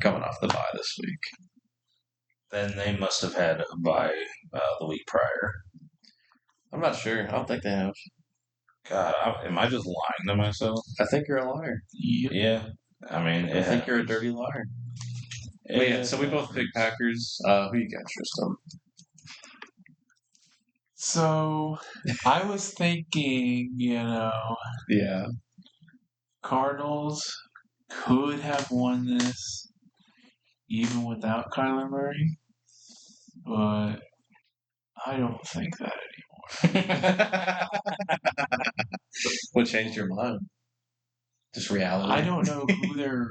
B: coming off the bye this week.
A: Then they must have had a bye the week prior.
B: I'm not sure. I don't think they have.
A: God, am I just lying to myself?
B: I think you're a liar.
A: Yeah. I mean,
B: I think you're a dirty liar. Yeah, so we both pick Packers. Who you got, Tristan?
C: So, I was thinking,
B: Yeah.
C: Cardinals could have won this even without Kyler Murray, but I don't think that anymore.
B: What changed your mind? Just reality?
C: I don't know who their...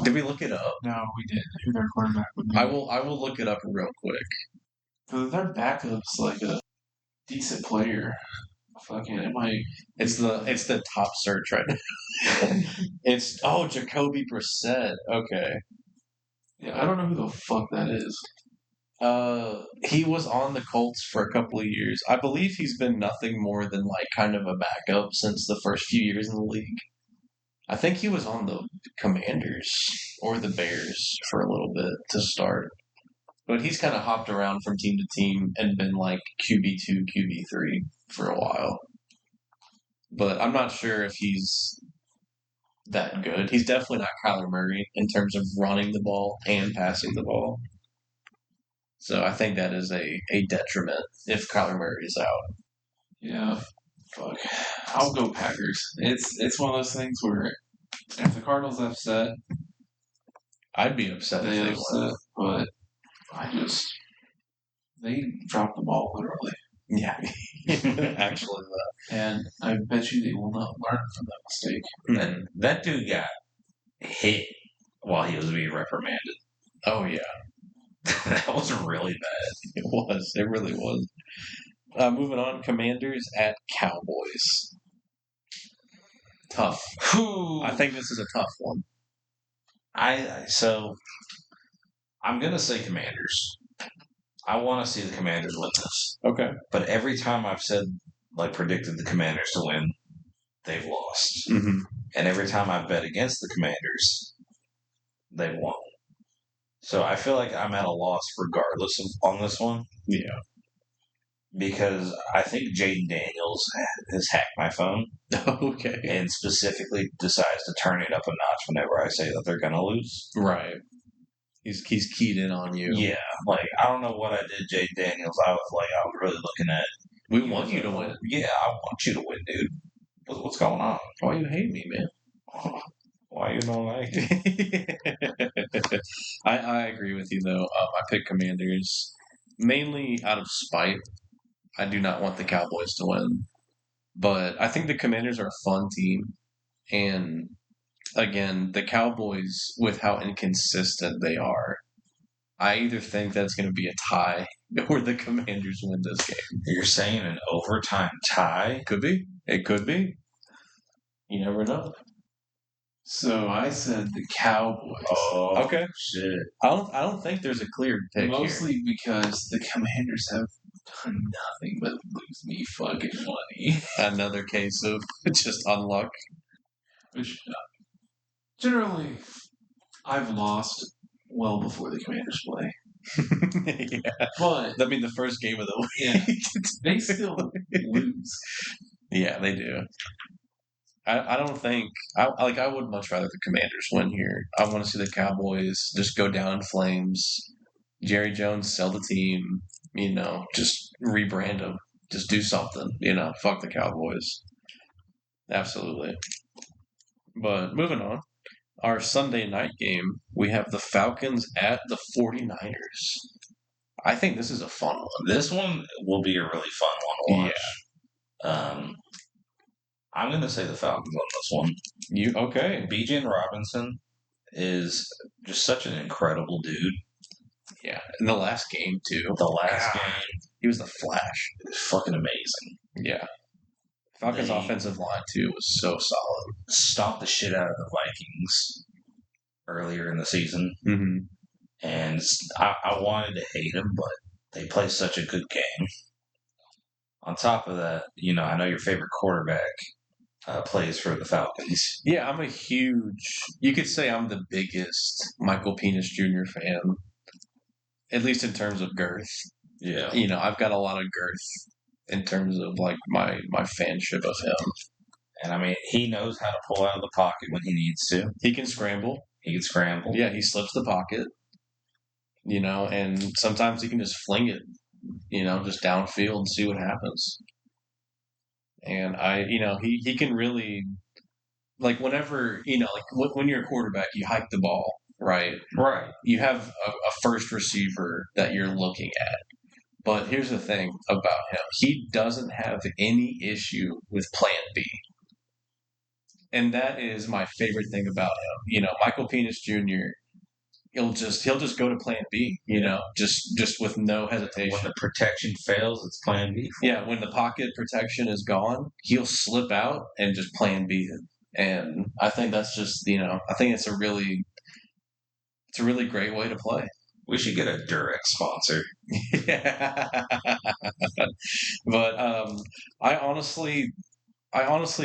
B: Did we look it up?
C: No, we didn't. Who their quarterback would be.
B: I will look it up real quick.
C: Because their backup's like a decent player. Fucking, it might...
B: It's the top search right now. It's Jacoby Brissett. Okay.
C: Yeah, I don't know who the fuck that is.
B: He was on the Colts for a couple of years. I believe he's been nothing more than like kind of a backup since the first few years in the league. I think he was on the Commanders or the Bears for a little bit to start. But he's kind of hopped around from team to team and been like QB2, QB3 for a while. But I'm not sure if he's that good. He's definitely not Kyler Murray in terms of running the ball and passing the ball. So I think that is a detriment if Kyler Murray is out.
C: Yeah. Fuck. I'll go Packers. It's one of those things where if the Cardinals upset,
B: I'd be upset if they
C: upset, but they dropped the ball literally.
B: Yeah, actually,
C: and I bet you they will not learn from that mistake.
A: And that dude got hit while he was being reprimanded.
B: Oh yeah,
A: that was really bad.
B: It was. It really was. Moving on, Commanders at Cowboys. Tough. I think this is a tough one.
A: I'm gonna say Commanders. I want to see the Commanders win this.
B: Okay.
A: But every time I've predicted the Commanders to win, they've lost.
B: Mm-hmm.
A: And every time I've bet against the Commanders, they've won. So I feel like I'm at a loss regardless on this one.
B: Yeah.
A: Because I think Jaden Daniels has hacked my phone.
B: Okay.
A: And specifically decides to turn it up a notch whenever I say that they're going to lose.
B: Right. He's keyed in on you.
A: Yeah. Like, I don't know what I did, Jaden Daniels. I was really looking at...
B: We want you to win.
A: Yeah, I want you to win, dude. What's going on?
B: Why you hate me, man?
A: Why you don't like it?
B: I agree with you, though. I pick Commanders mainly out of spite. I do not want the Cowboys to win. But I think the Commanders are a fun team. And, again, the Cowboys, with how inconsistent they are, I either think that's going to be a tie or the Commanders win this game.
A: You're saying an overtime tie?
B: Could be. It could be. You never know.
C: So I said the Cowboys.
A: Oh,
B: okay.
A: Shit.
B: I don't think there's a clear pick
C: Mostly
B: here.
C: because the Commanders have done nothing but lose me fucking money.
B: Another case of just unluck.
C: Which, generally, I've lost well before the Commanders play.
B: Yeah.
C: But
B: I mean, the first game of the week.
C: Yeah, they still lose.
B: Yeah, they do. I don't think I would much rather the Commanders win here. I want to see the Cowboys just go down in flames. Jerry Jones sell the team. Just rebrand them. Just do something. Fuck the Cowboys. Absolutely. But moving on, our Sunday night game, we have the Falcons at the 49ers. I think this is a fun one.
A: This one will be a really fun one to watch. Yeah. I'm going to say the Falcons on this one.
B: You okay?
A: Bijan Robinson is just such an incredible dude.
B: Yeah, in the last game too.
A: The last game,
B: he was the Flash.
A: It was fucking amazing.
B: Yeah. Falcons' offensive line too was so solid.
A: Stomped the shit out of the Vikings earlier in the season, and I wanted to hate them, but they play such a good game. On top of that, I know your favorite quarterback plays for the Falcons.
B: Yeah, I'm a huge. You could say I'm the biggest Michael Penix Jr. fan, at least in terms of girth.
A: Yeah,
B: I've got a lot of girth in terms of like my fanship of him.
A: And I mean, he knows how to pull out of the pocket when he needs to.
B: He can scramble.
A: Yeah,
B: he slips the pocket. And sometimes he can just fling it, just downfield and see what happens. And he can really, like whenever, like when you're a quarterback, you hike the ball, right?
A: Right.
B: You have a first receiver that you're looking at. But here's the thing about him. He doesn't have any issue with plan B. And that is my favorite thing about him. Michael Penix Jr., he'll just go to plan B, just with no hesitation.
A: When the protection fails, it's plan B.
B: Yeah, when the pocket protection is gone, he'll slip out and just plan B it. And I think that's just, I think it's a really great way to play.
A: We should get a Durex sponsor.
B: Yeah. But I honestly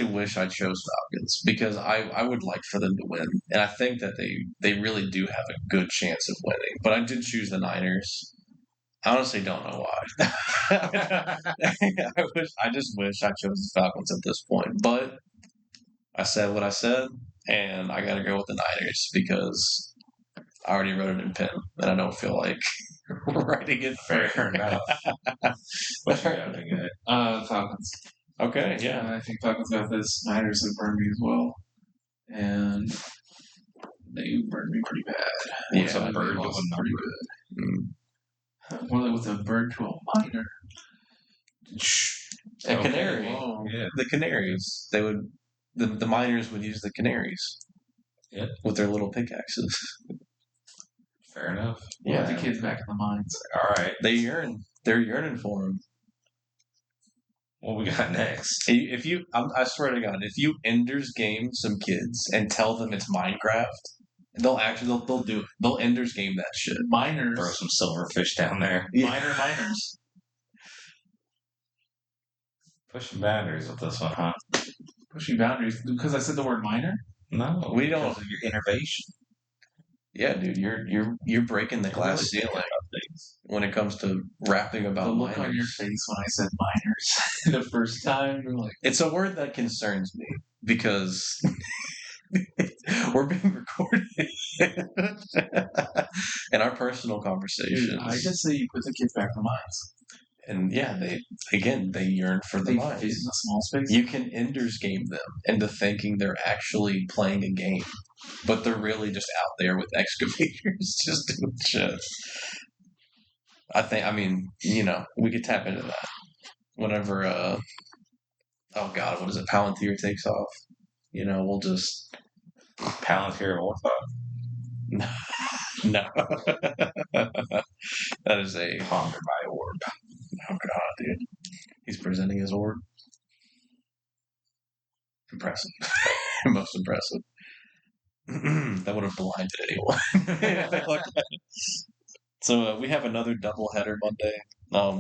B: wish I chose Falcons because I would like for them to win. And I think that they really do have a good chance of winning. But I did choose the Niners. I honestly don't know why. I just wish I chose the Falcons at this point. But I said what I said, and I got to go with the Niners because I already wrote it in pen, and I don't feel like writing it.
A: Fair enough. What you got to get?
C: Falcons.
B: Okay, yeah.
C: I think Falcons got this. Niners have burned me as well. And they burned me pretty bad.
A: Yeah, some bird going pretty
C: good. More like with a bird to a minor.
B: A canary.
C: Whoa.
B: Yeah. The canaries. They would the miners would use the canaries.
A: Yeah.
B: With their little pickaxes.
A: Fair enough.
C: Yeah. The kids back in the mines.
A: All right.
B: They yearn. They're yearning for them.
A: What we got next?
B: If you, I swear to God, if you Ender's Game some kids and tell them it's Minecraft, they'll do it. They'll Ender's Game that shit.
C: Miners.
A: Throw some silverfish down there.
B: Yeah.
C: Miners.
A: Pushing boundaries with this one, huh?
C: Pushing boundaries because I said the word miner.
A: No,
B: we don't.
A: Because of your innovation.
B: Yeah, dude, you're breaking the glass ceiling when it comes to rapping about
C: the look
B: miners.
C: on your face when I said miners the first time. You're like,
B: it's a word that concerns me because we're being recorded in our personal conversations.
C: Dude, I just say you put the kids back in the mines.
B: And yeah, they yearn for the mines.
C: In a small space.
B: You can Ender's Game them into thinking they're actually playing a game, but they're really just out there with excavators just doing shit. I mean, we could tap into that whenever, oh God, what is it? Palantir takes off. We'll just...
A: Palantir Orthodox?
B: No. That is a...
A: Ponder my orb.
B: Oh God, dude. He's presenting his orb. Impressive. Most impressive. That would have blinded anyone. So we have another doubleheader Monday.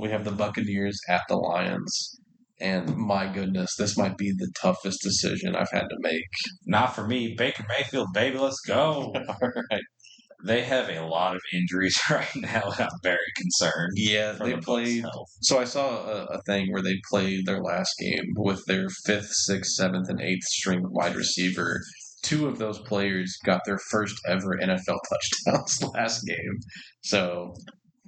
B: We have the Buccaneers at the Lions. And my goodness, this might be the toughest decision I've had to make.
A: Not for me. Baker Mayfield, baby, let's go.
B: All right.
A: They have a lot of injuries right now, and I'm very concerned.
B: Yeah, they played. So I saw a thing where they played their last game with their 5th, 6th, 7th, and 8th string wide receiver. 2 of those players got their first ever NFL touchdowns last game. So,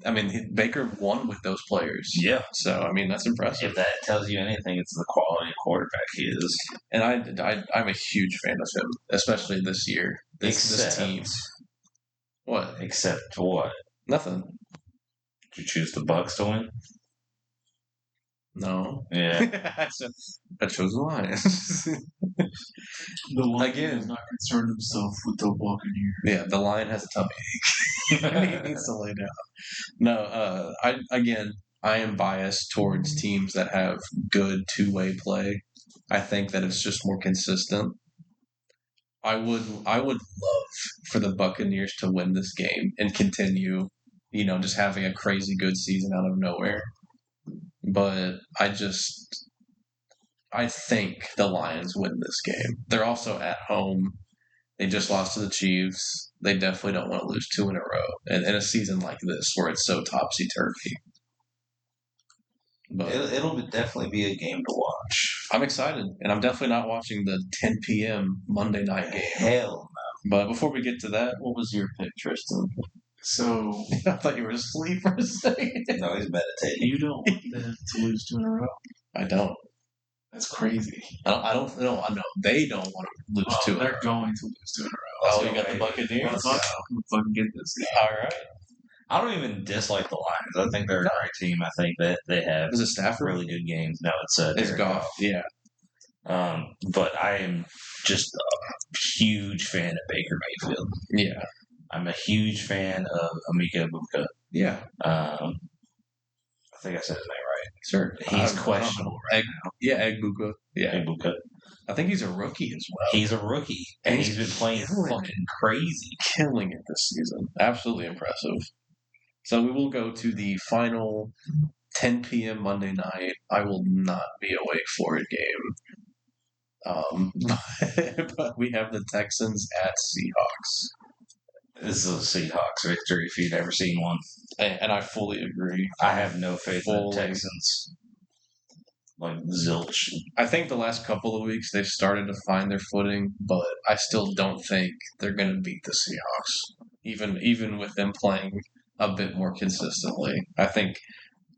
B: I mean, Baker won with those players.
A: Yeah.
B: So, I mean, that's impressive.
A: If that tells you anything, it's the quality of quarterback he is.
B: And I'm a huge fan of him, especially this year. this team. What?
A: Except what?
B: Nothing.
A: Did you choose the Bucks to win?
B: No.
A: Yeah.
B: I chose the Lions.
C: The Lion does not concern himself with the Buccaneers.
B: Yeah, the Lion has a tummy ache. He needs to lay down. No, I am biased towards teams that have good two-way play. I think that it's just more consistent. I would love for the Buccaneers to win this game and continue, just having a crazy good season out of nowhere. But I think the Lions win this game. They're also at home. They just lost to the Chiefs. They definitely don't want to lose 2 in a row in a season like this where it's so topsy-turvy.
A: But it'll definitely be a game to watch.
B: I'm excited, and I'm definitely not watching the 10 p.m. Monday night game.
A: Hell no.
B: But before we get to that, what was your pick, Tristan?
C: So
B: I thought you were asleep for a second.
A: No, he's meditating.
C: You don't want them to lose 2 in a row.
B: I don't.
C: That's crazy.
B: I don't know. They don't want to lose 2 in a row.
C: They're going to lose 2 in a row.
B: Oh, you got the Buccaneers?
C: Let's fucking get this.
B: All right.
A: I don't even dislike the Lions. I think they're a great team. I think that they have
B: Is it Stafford?
A: really good games. No,
B: it's Goff. Yeah.
A: But I am just a huge fan of Baker Mayfield.
B: Yeah.
A: I'm a huge fan of Emeka Egbuka.
B: Yeah.
A: I think I said his name right.
B: Sure.
A: He's questionable right now.
B: Yeah, Egbuka. Yeah.
A: Egbuka.
B: I think he's a rookie as well.
A: He's a rookie. And he's been playing fucking crazy.
B: Killing it this season. Absolutely impressive. So we will go to the final 10 p.m. Monday night. I will not be awake for it game. But we have the Texans at Seahawks.
A: This is a Seahawks victory if you've never seen one.
B: And I fully agree.
A: I have no faith in the Texans. Like, zilch.
B: I think the last couple of weeks they've started to find their footing, but I still don't think they're going to beat the Seahawks. Even with them playing a bit more consistently. I think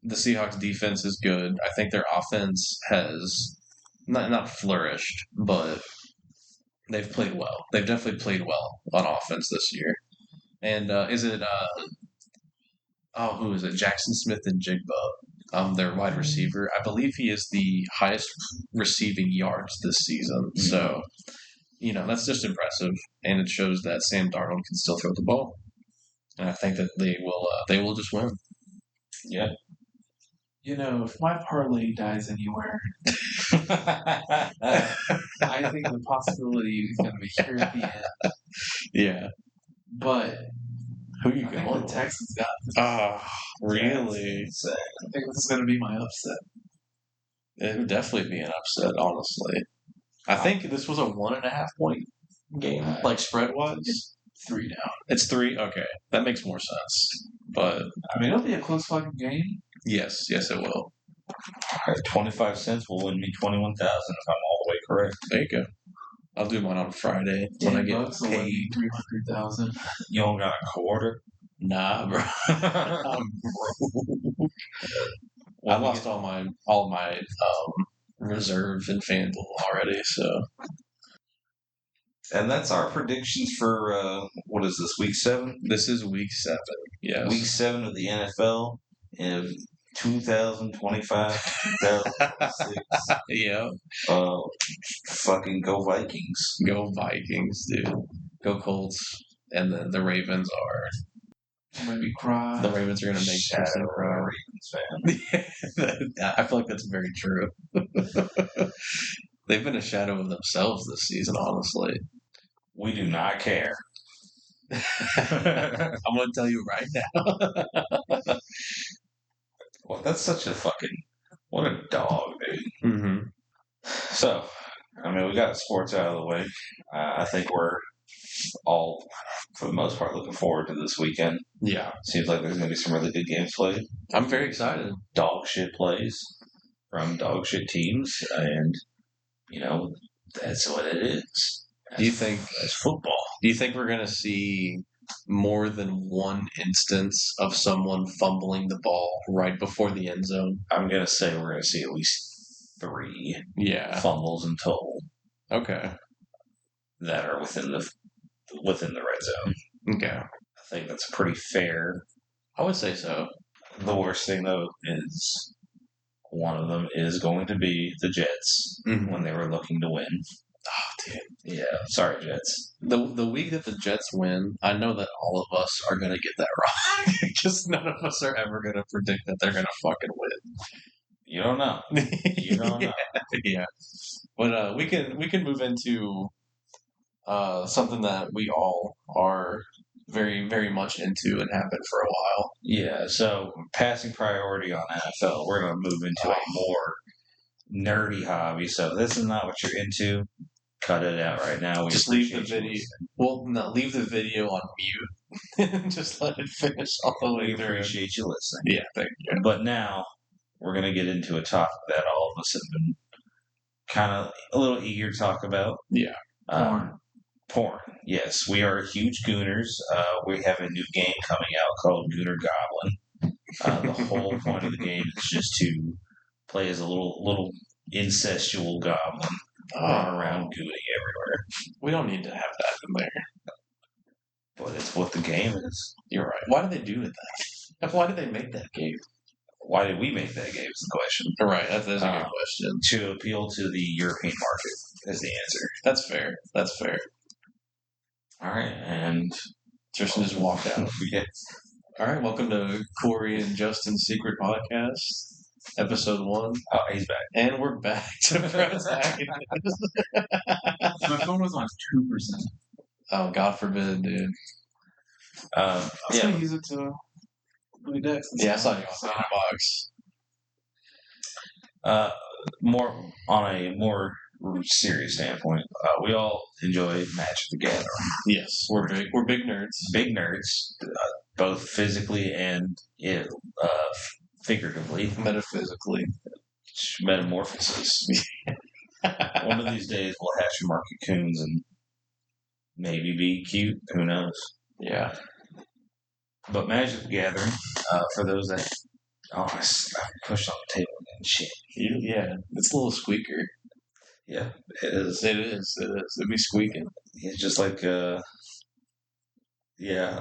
B: the Seahawks defense is good. I think their offense has not flourished, but they've played well. They've definitely played well on offense this year. And who is it? Jackson Smith and Jigba, their wide receiver. I believe he is the highest receiving yards this season. So, that's just impressive. And it shows that Sam Darnold can still throw the ball. And I think that they will just win.
A: Yeah.
C: If my parlay dies anywhere, I think the possibility is going to be here at the end.
B: Yeah.
C: But
B: who you
C: I think
B: going?
C: the Texans got this.
B: Oh, really?
C: I think this is going to be my upset.
B: It would definitely be an upset, honestly. I think this was a 1.5 point game, like spread wise.
C: 3 now.
B: It's 3? Okay. That makes more sense. But
C: it'll be a close fucking game.
B: Yes, it will.
A: 25 cents will win me 21,000 if I'm all the way correct.
B: There you go. I'll do mine on Friday when I get paid.
C: 300,000.
A: You don't got a quarter?
B: Nah, bro. I'm broke. I lost all my reserve in FanDuel already, so.
A: And that's our predictions for, what is this, week 7?
B: This is week 7, yes.
A: Week 7 of the NFL in 2025, 2026.
B: Yeah.
A: Fucking go Vikings.
B: Go Vikings, dude. Go Colts. And then the Ravens are...
C: Maybe cry.
B: The Ravens are going to make
A: Shadow Ravens fan.
B: I feel like that's very true. They've been a shadow of themselves this season, honestly.
A: We do not care.
B: I'm going to tell you right now.
A: Well, that's such a fucking... What a dog, dude.
B: Mm-hmm.
A: So, we got sports out of the way. I think we're all, for the most part, looking forward to this weekend.
B: Yeah.
A: Seems like there's going to be some really good games played.
B: I'm very excited.
A: Dog shit plays from dog shit teams, and, that's what it is.
B: Do you think
A: it's football?
B: Do you think we're going to see more than one instance of someone fumbling the ball right before the end zone?
A: I'm going to say we're going to see at least 3
B: fumbles
A: in total.
B: Okay.
A: That are within the within the red zone.
B: Okay.
A: I think that's pretty fair.
B: I would say so.
A: The worst thing, though, is one of them is going to be the Jets when they were looking to win.
B: Oh, dude.
A: Yeah, sorry, Jets.
B: The week that the Jets win, I know that all of us are going to get that wrong. Because none of us are ever going to predict that they're going to fucking win.
A: You don't know. You don't know.
B: Yeah. But we can move into something that we all are very, very much into and have been for a while.
A: Yeah, so passing priority on NFL, we're going to move into a more nerdy hobby. So if this is not what you're into, cut it out right now.
B: Just leave the video. Well, no, leave the video on mute and just let it finish all the way through.
A: Appreciate you listening.
B: Yeah, thank you.
A: But now we're going to get into a topic that all of us have been kind of a little eager to talk about.
B: Yeah.
A: Porn. Yes, we are huge Gooners. We have a new game coming out called Gooner Goblin. The whole point of the game is just to play as a little incestual goblin, run around gooning everywhere.
B: We don't need to have that in there.
A: But it's what the game is.
B: You're right. Why did they do it that? Why did they make that game?
A: Why did we make that game is the question.
B: Right, that's a good question.
A: To appeal to the European market is the answer.
B: That's fair. That's fair.
A: All right, and
B: Tristan just walked out.
A: Yeah.
B: All right, welcome to Corey and Justin's Secret Podcast, episode 1.
A: Oh, he's back.
B: And we're back to Brotagonist.
C: My phone was on 2%.
B: Oh, God forbid, dude.
C: I was going to use it to read decks.
B: Yeah, I saw you on the box.
A: On a more serious standpoint, we all enjoy Magic the Gathering.
B: Yes, we're big nerds.
A: Big nerds, both physically and figuratively.
B: Metaphysically.
A: Metamorphosis. One of these days we'll hatch and mark cocoons and maybe be cute. Who knows?
B: Yeah.
A: But Magic the Gathering, for those that... Oh, I pushed on the table and shit.
B: Yeah, it's a little squeaker.
A: Yeah, it is.
B: It is. It'd be squeaking.
A: It's just like, yeah,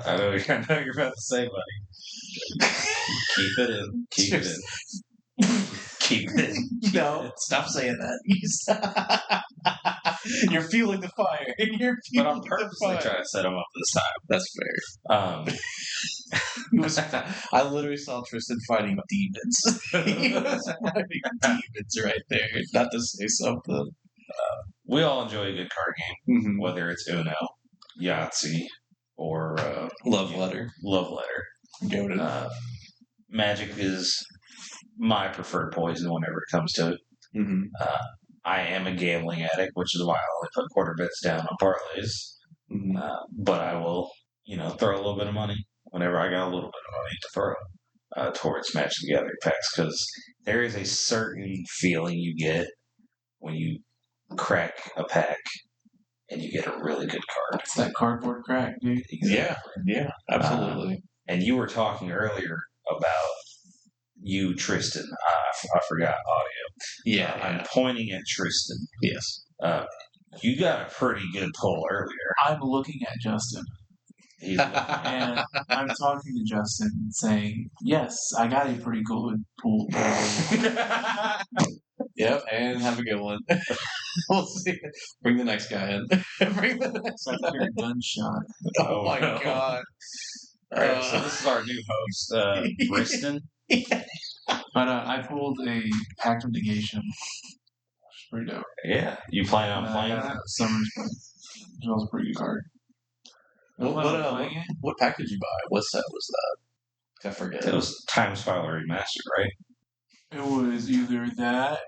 A: I know you're about to say, buddy. Keep it in. Keep it in. Keep it in.
B: No, stop saying that. You're feeling the fire.
A: But I'm purposely trying to set him up this time.
B: That's fair. I literally saw Tristan fighting demons. He was fighting demons right there. Not to say something.
A: We all enjoy a good card game,
B: Mm-hmm.
A: whether it's Uno, Yahtzee, or
B: Love Letter.
A: Love Letter. Magic is my preferred poison whenever it comes to it.
B: Mm-hmm.
A: I am a gambling addict, which is why I only put quarter bets down on parlays.
B: Mm-hmm.
A: But I will, throw a little bit of money whenever I got a little bit of money to throw towards Magic the Gathering packs, because there is a certain feeling you get when you crack a pack and you get a really good card.
C: It's that cardboard crack, dude.
A: Exactly.
B: Yeah, absolutely.
A: And you were talking earlier about you, Tristan. I forgot audio.
B: Yeah,
A: I'm pointing at Tristan.
B: Yes.
A: You got a pretty good pull earlier.
C: I'm looking at Justin.
A: He's looking
C: And I'm talking to Justin saying, yes, I got a pretty good pull.
B: Yep, and have a good one. We'll see. Bring the next guy in. Bring the next
C: I hear a gunshot.
B: Oh my
A: no.
B: God.
A: All right, so this is our new host, Tristan.
C: But I pulled a Pact of Negation. Which is pretty dope.
A: Yeah, you plan on playing that?
C: Summer's Play. Which was a pretty good card.
B: What pack did you buy? What set was that? I forget.
A: It was Time Spiral Remastered, right?
C: It was either that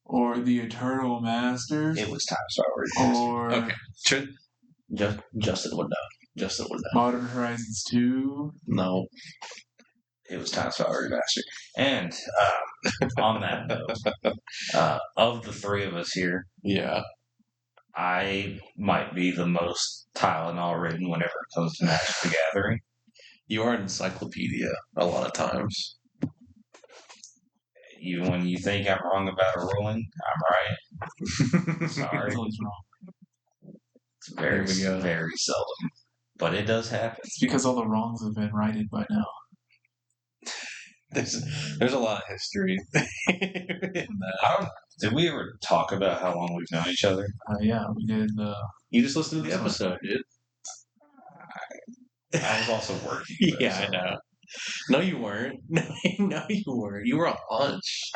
C: or the Eternal Masters.
A: It was Time Spiral Remastered.
C: Or
B: Okay. Justin would know. Justin would know.
C: Modern Horizons 2.
B: No.
A: It was Time Spiral Remastered. And on that note, of the three of us here,
B: Yeah.
A: I might be the most Tylenol ridden whenever it comes to Magic the Gathering.
B: You are an encyclopedia a lot of times.
A: Even when you think I'm wrong about a ruling, I'm right. Sorry.
C: It's always wrong.
A: Very, very seldom. But it does happen.
C: It's because all the wrongs have been righted by now.
B: There's a lot of history in that.
A: Did we ever talk about how long we've known each other?
C: Yeah, we did.
B: You just listened to the episode, dude.
A: I was also working.
B: Yeah, I know. No, you weren't. No, you weren't. You were on lunch.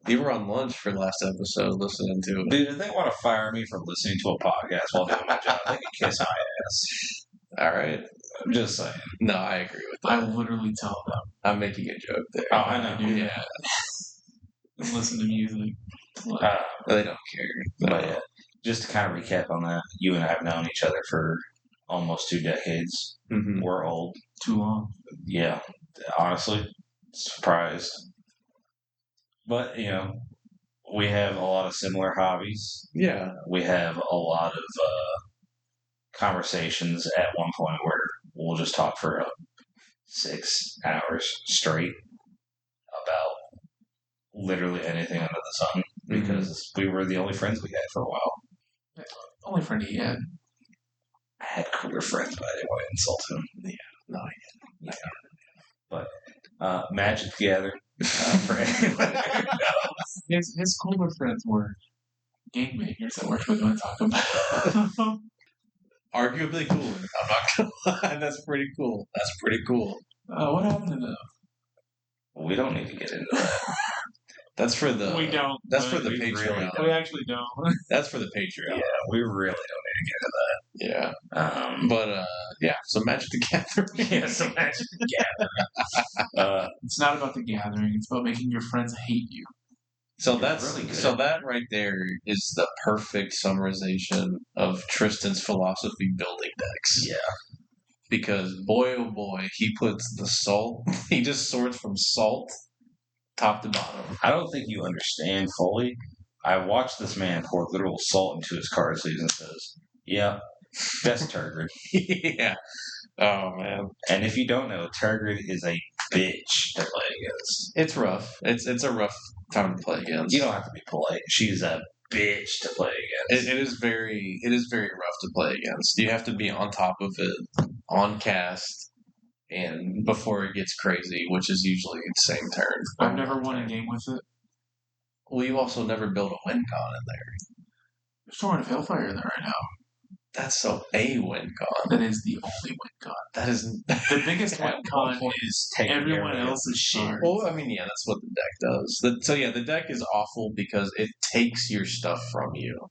B: You were on lunch for last episode listening to it.
A: Dude, if they want to fire me for listening to a podcast while doing my job, they can kiss my ass.
B: All right.
A: I'm just saying.
B: No, I agree with that.
C: I literally tell them.
B: I'm making a joke there.
A: Oh, I know.
C: Yeah. Listen to music.
B: They don't care.
A: But yeah, just to kind of recap on that, you and I have known each other for almost 2 decades.
B: Mm-hmm.
A: We're old.
C: Too long.
A: Yeah. Honestly, surprised. But, we have a lot of similar hobbies.
B: Yeah.
A: We have a lot of conversations at one point where we'll just talk for 6 hours straight about literally anything under the sun because we were the only friends we had for a while.
C: Only friend he had.
A: I had cooler friends, but I didn't want to insult him.
B: Yeah. No, I
A: didn't. Yeah. But Magic the Gathering, for anyone who knows.
C: His cooler friends were game makers that we're going to talk about.
B: Arguably cooler. I'm not going to lie. That's pretty cool.
C: What happened to them?
A: We don't need to get into that.
B: That's for the.
C: We don't.
B: That's for the Patreon.
C: We actually don't.
B: That's for the Patreon.
A: Yeah, we really don't need to get into that.
B: Yeah. But yeah. So Magic the Gathering.
A: Yeah. So Magic the Gathering.
C: It's not about the gathering. It's about making your friends hate you.
B: So that right there is the perfect summarization of Tristan's philosophy building decks.
A: Yeah.
B: Because boy oh boy, he puts the salt. He just sorts from salt top to bottom.
A: I don't think you understand fully. I watched this man pour literal salt into his card sleeves and says, "Yeah, that's Turgid."
B: Yeah. Oh man.
A: And if you don't know, Turgid is a bitch to play against.
B: It's rough. It's a rough time to play against.
A: You don't have to be polite. She's a bitch to play against.
B: It is very rough to play against. You have to be on top of it, on cast, and before it gets crazy, which is usually the same turn.
C: I've never won a game with it.
B: Well, you also never built a win con in there.
C: There's Torrent of Hellfire in there right now.
B: That's so a win con.
C: That is the only win con.
B: That is
C: the biggest win con is everyone else's shit.
B: Well, I mean, yeah, that's what the deck does. So yeah, the deck is awful because it takes your stuff from you.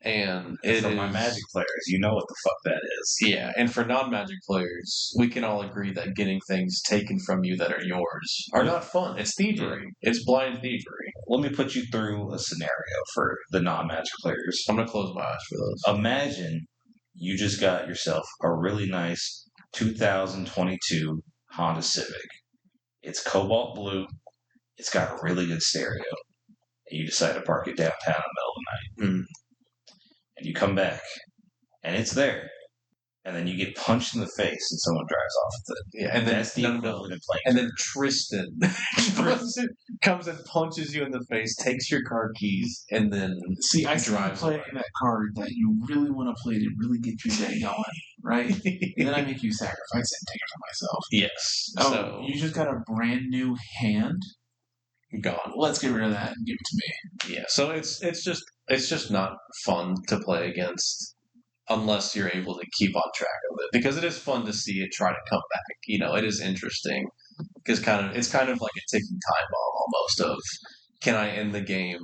B: And
A: for my Magic players, you know what the fuck that is.
B: Yeah, and for non-Magic players, we can all agree that getting things taken from you that are yours are not fun. It's thievery. It's blind thievery.
A: Let me put you through a scenario for the non-Magic players.
B: I'm going to close my eyes for those.
A: Imagine you just got yourself a really nice 2022 Honda Civic. It's cobalt blue. It's got a really good stereo. And you decide to park it downtown in the middle of the night.
B: Mm.
A: And you come back, and it's there. And then you get punched in the face, and someone drives off with it.
B: Yeah, and then
A: that's the equivalent of playing.
B: And then Tristan comes and punches you in the face, takes your car keys, and then
C: I drive playing that card that you really want to play to really get your day going, right? And then I make you sacrifice it and take it for myself.
B: Yes.
C: Oh,
B: so
C: you just got a brand new hand.
B: Gone.
C: Let's get rid of that and give it to me.
B: Yeah. So it's just not fun to play against unless you're able to keep on track of it, because it is fun to see it try to come back. It is interesting because it's kind of like a ticking time bomb almost of, can I end the game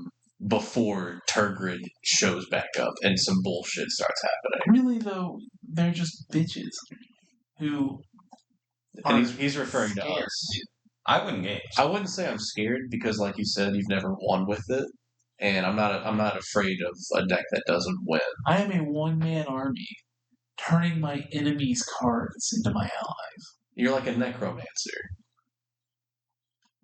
B: before Turgid shows back up and some bullshit starts happening?
C: Really though, they're just bitches who.
B: And he's referring to us.
A: I wouldn't engage.
B: I wouldn't say I'm scared because, like you said, you've never won with it, and I'm not afraid of a deck that doesn't win.
C: I am a one-man army, turning my enemies' cards into my allies.
B: You're like a necromancer.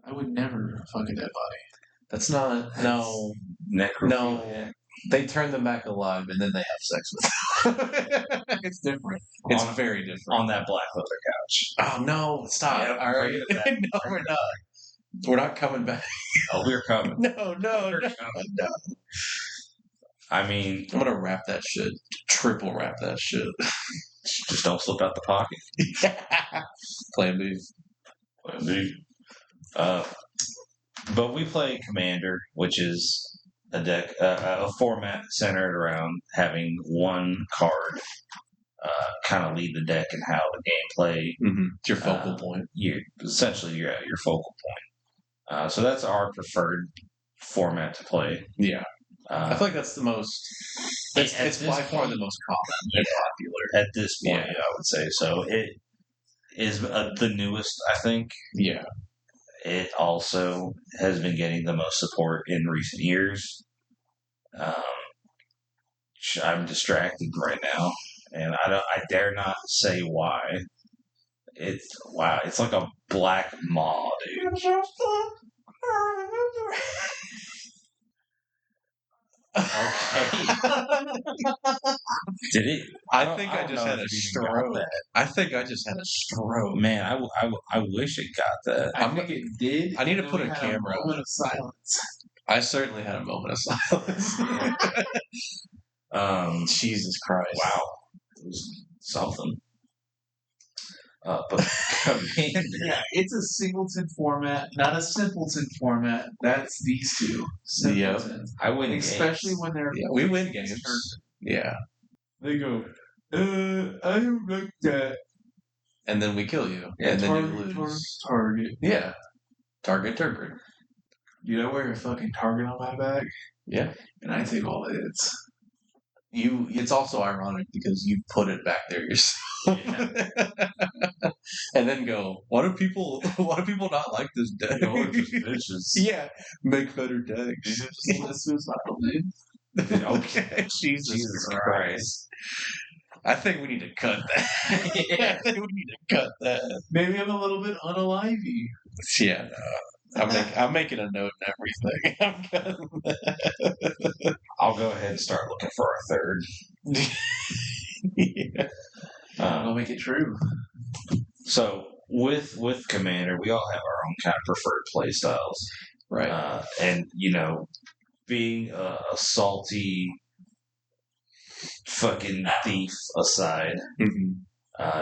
C: I would never fuck a dead body.
B: That's not no
A: necrophilia.
B: No. They turn them back alive and then they have sex with them.
C: It's different.
B: It's very different.
A: On that black leather couch.
B: Oh, no. Stop.
A: Yeah,
B: all right. No, we're not. We're not coming back.
A: Oh, we're coming.
B: No.
A: I mean,
B: I'm gonna wrap that shit, triple wrap that shit.
A: just don't slip out the pocket.
B: Plan B.
A: Plan B. But we play Commander, which is a deck, a format centered around having one card kind of lead the deck and how the gameplay.
B: It's your focal point.
A: Essentially, you're at your focal point. So that's our preferred format to play.
B: Yeah. I feel like that's the most. It's by far the most common and popular
A: at this point. Yeah. I would say so. It is the newest, I think.
B: Yeah.
A: It also has been getting the most support in recent years. I'm distracted right now, and I dare not say why. It's like a black maw, dude. Okay. Did it?
B: I think I just had a stroke. I think I just had a stroke.
A: Man, I wish it got that.
C: I think it did.
B: I need to put a camera.
C: A moment of silence.
B: I certainly had a moment of silence. Jesus Christ!
A: Wow, it was something. But
C: yeah, it's a singleton format, not a simpleton format. That's these two simpletons.
A: I win,
C: especially
A: games.
C: when they're
B: we win games. Yeah,
C: they go. I don't like that,
B: and then we kill you,
C: yeah,
B: and then you lose.
C: Target.
B: Yeah, target.
C: Dude, I wear a fucking target on my back.
B: Yeah,
C: and I take all the hits.
B: It's also ironic because you put it back there yourself. Yeah. And then go, why do people not like this deck? Yeah, make better decks.
C: This is my name.
B: Okay, Jesus Christ. I think we need to cut that. Yeah, I think we need to cut that.
C: Maybe I'm a little bit unalivey.
B: Yeah, I'm making a note and everything. I'm cutting that.
A: I'll go ahead and start looking for a third.
C: Yeah. I'll make it true.
A: So with Commander, we all have our own kind of preferred play styles,
B: right?
A: And being a salty fucking thief aside,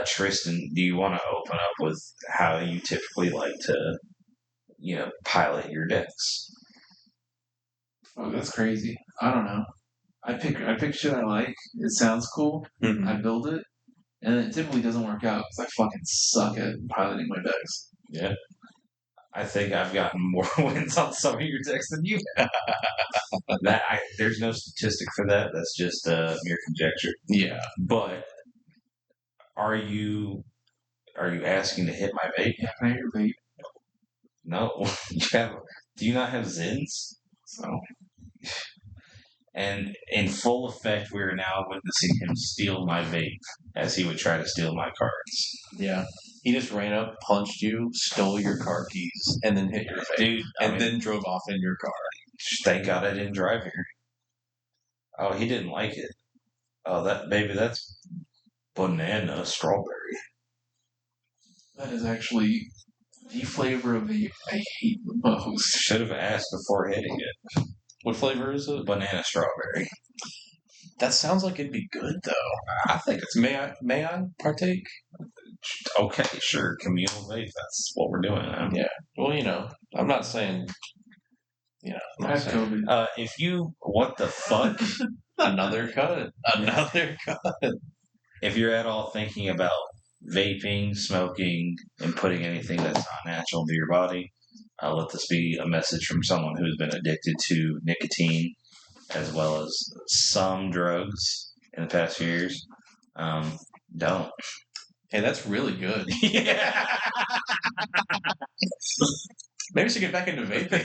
A: Tristan, do you want to open up with how you typically like to, pilot your decks?
C: Oh, that's crazy. I don't know. I pick shit I like. It sounds cool. I build it, and it typically doesn't work out because I fucking suck at piloting my decks.
A: Yeah. I think I've gotten more wins on some of your decks than you have. There's no statistic for that. That's just mere conjecture.
B: Yeah.
A: But are you asking to hit my vape?
C: Yeah, can I hit your vape?
A: No. Do you not have Zins?
C: So.
A: And in full effect, we are now witnessing him steal my vape as he would try to steal my cards.
B: Yeah. He just ran up, punched you, stole your car keys, and then hit your vape.
A: Dude,
B: then drove off in your car.
A: Thank God I didn't drive here. Oh, he didn't like it. Oh, that's banana strawberry.
C: That is actually the flavor of vape I hate the most.
A: Should have asked before hitting it.
B: What flavor is it?
A: Banana strawberry.
B: That sounds like it'd be good, though.
A: I think it's.
B: May I partake?
A: Okay, sure. Communal vape. That's what we're doing now.
B: Yeah. Well, I'm not saying.
C: I have COVID.
A: If you, what the fuck?
B: Another cut.
A: If you're at all thinking about vaping, smoking, and putting anything that's not natural into your body, let this be a message from someone who's been addicted to nicotine as well as some drugs in the past few years. Don't.
B: Hey, that's really good.
A: Yeah.
B: Maybe we should get back into vaping.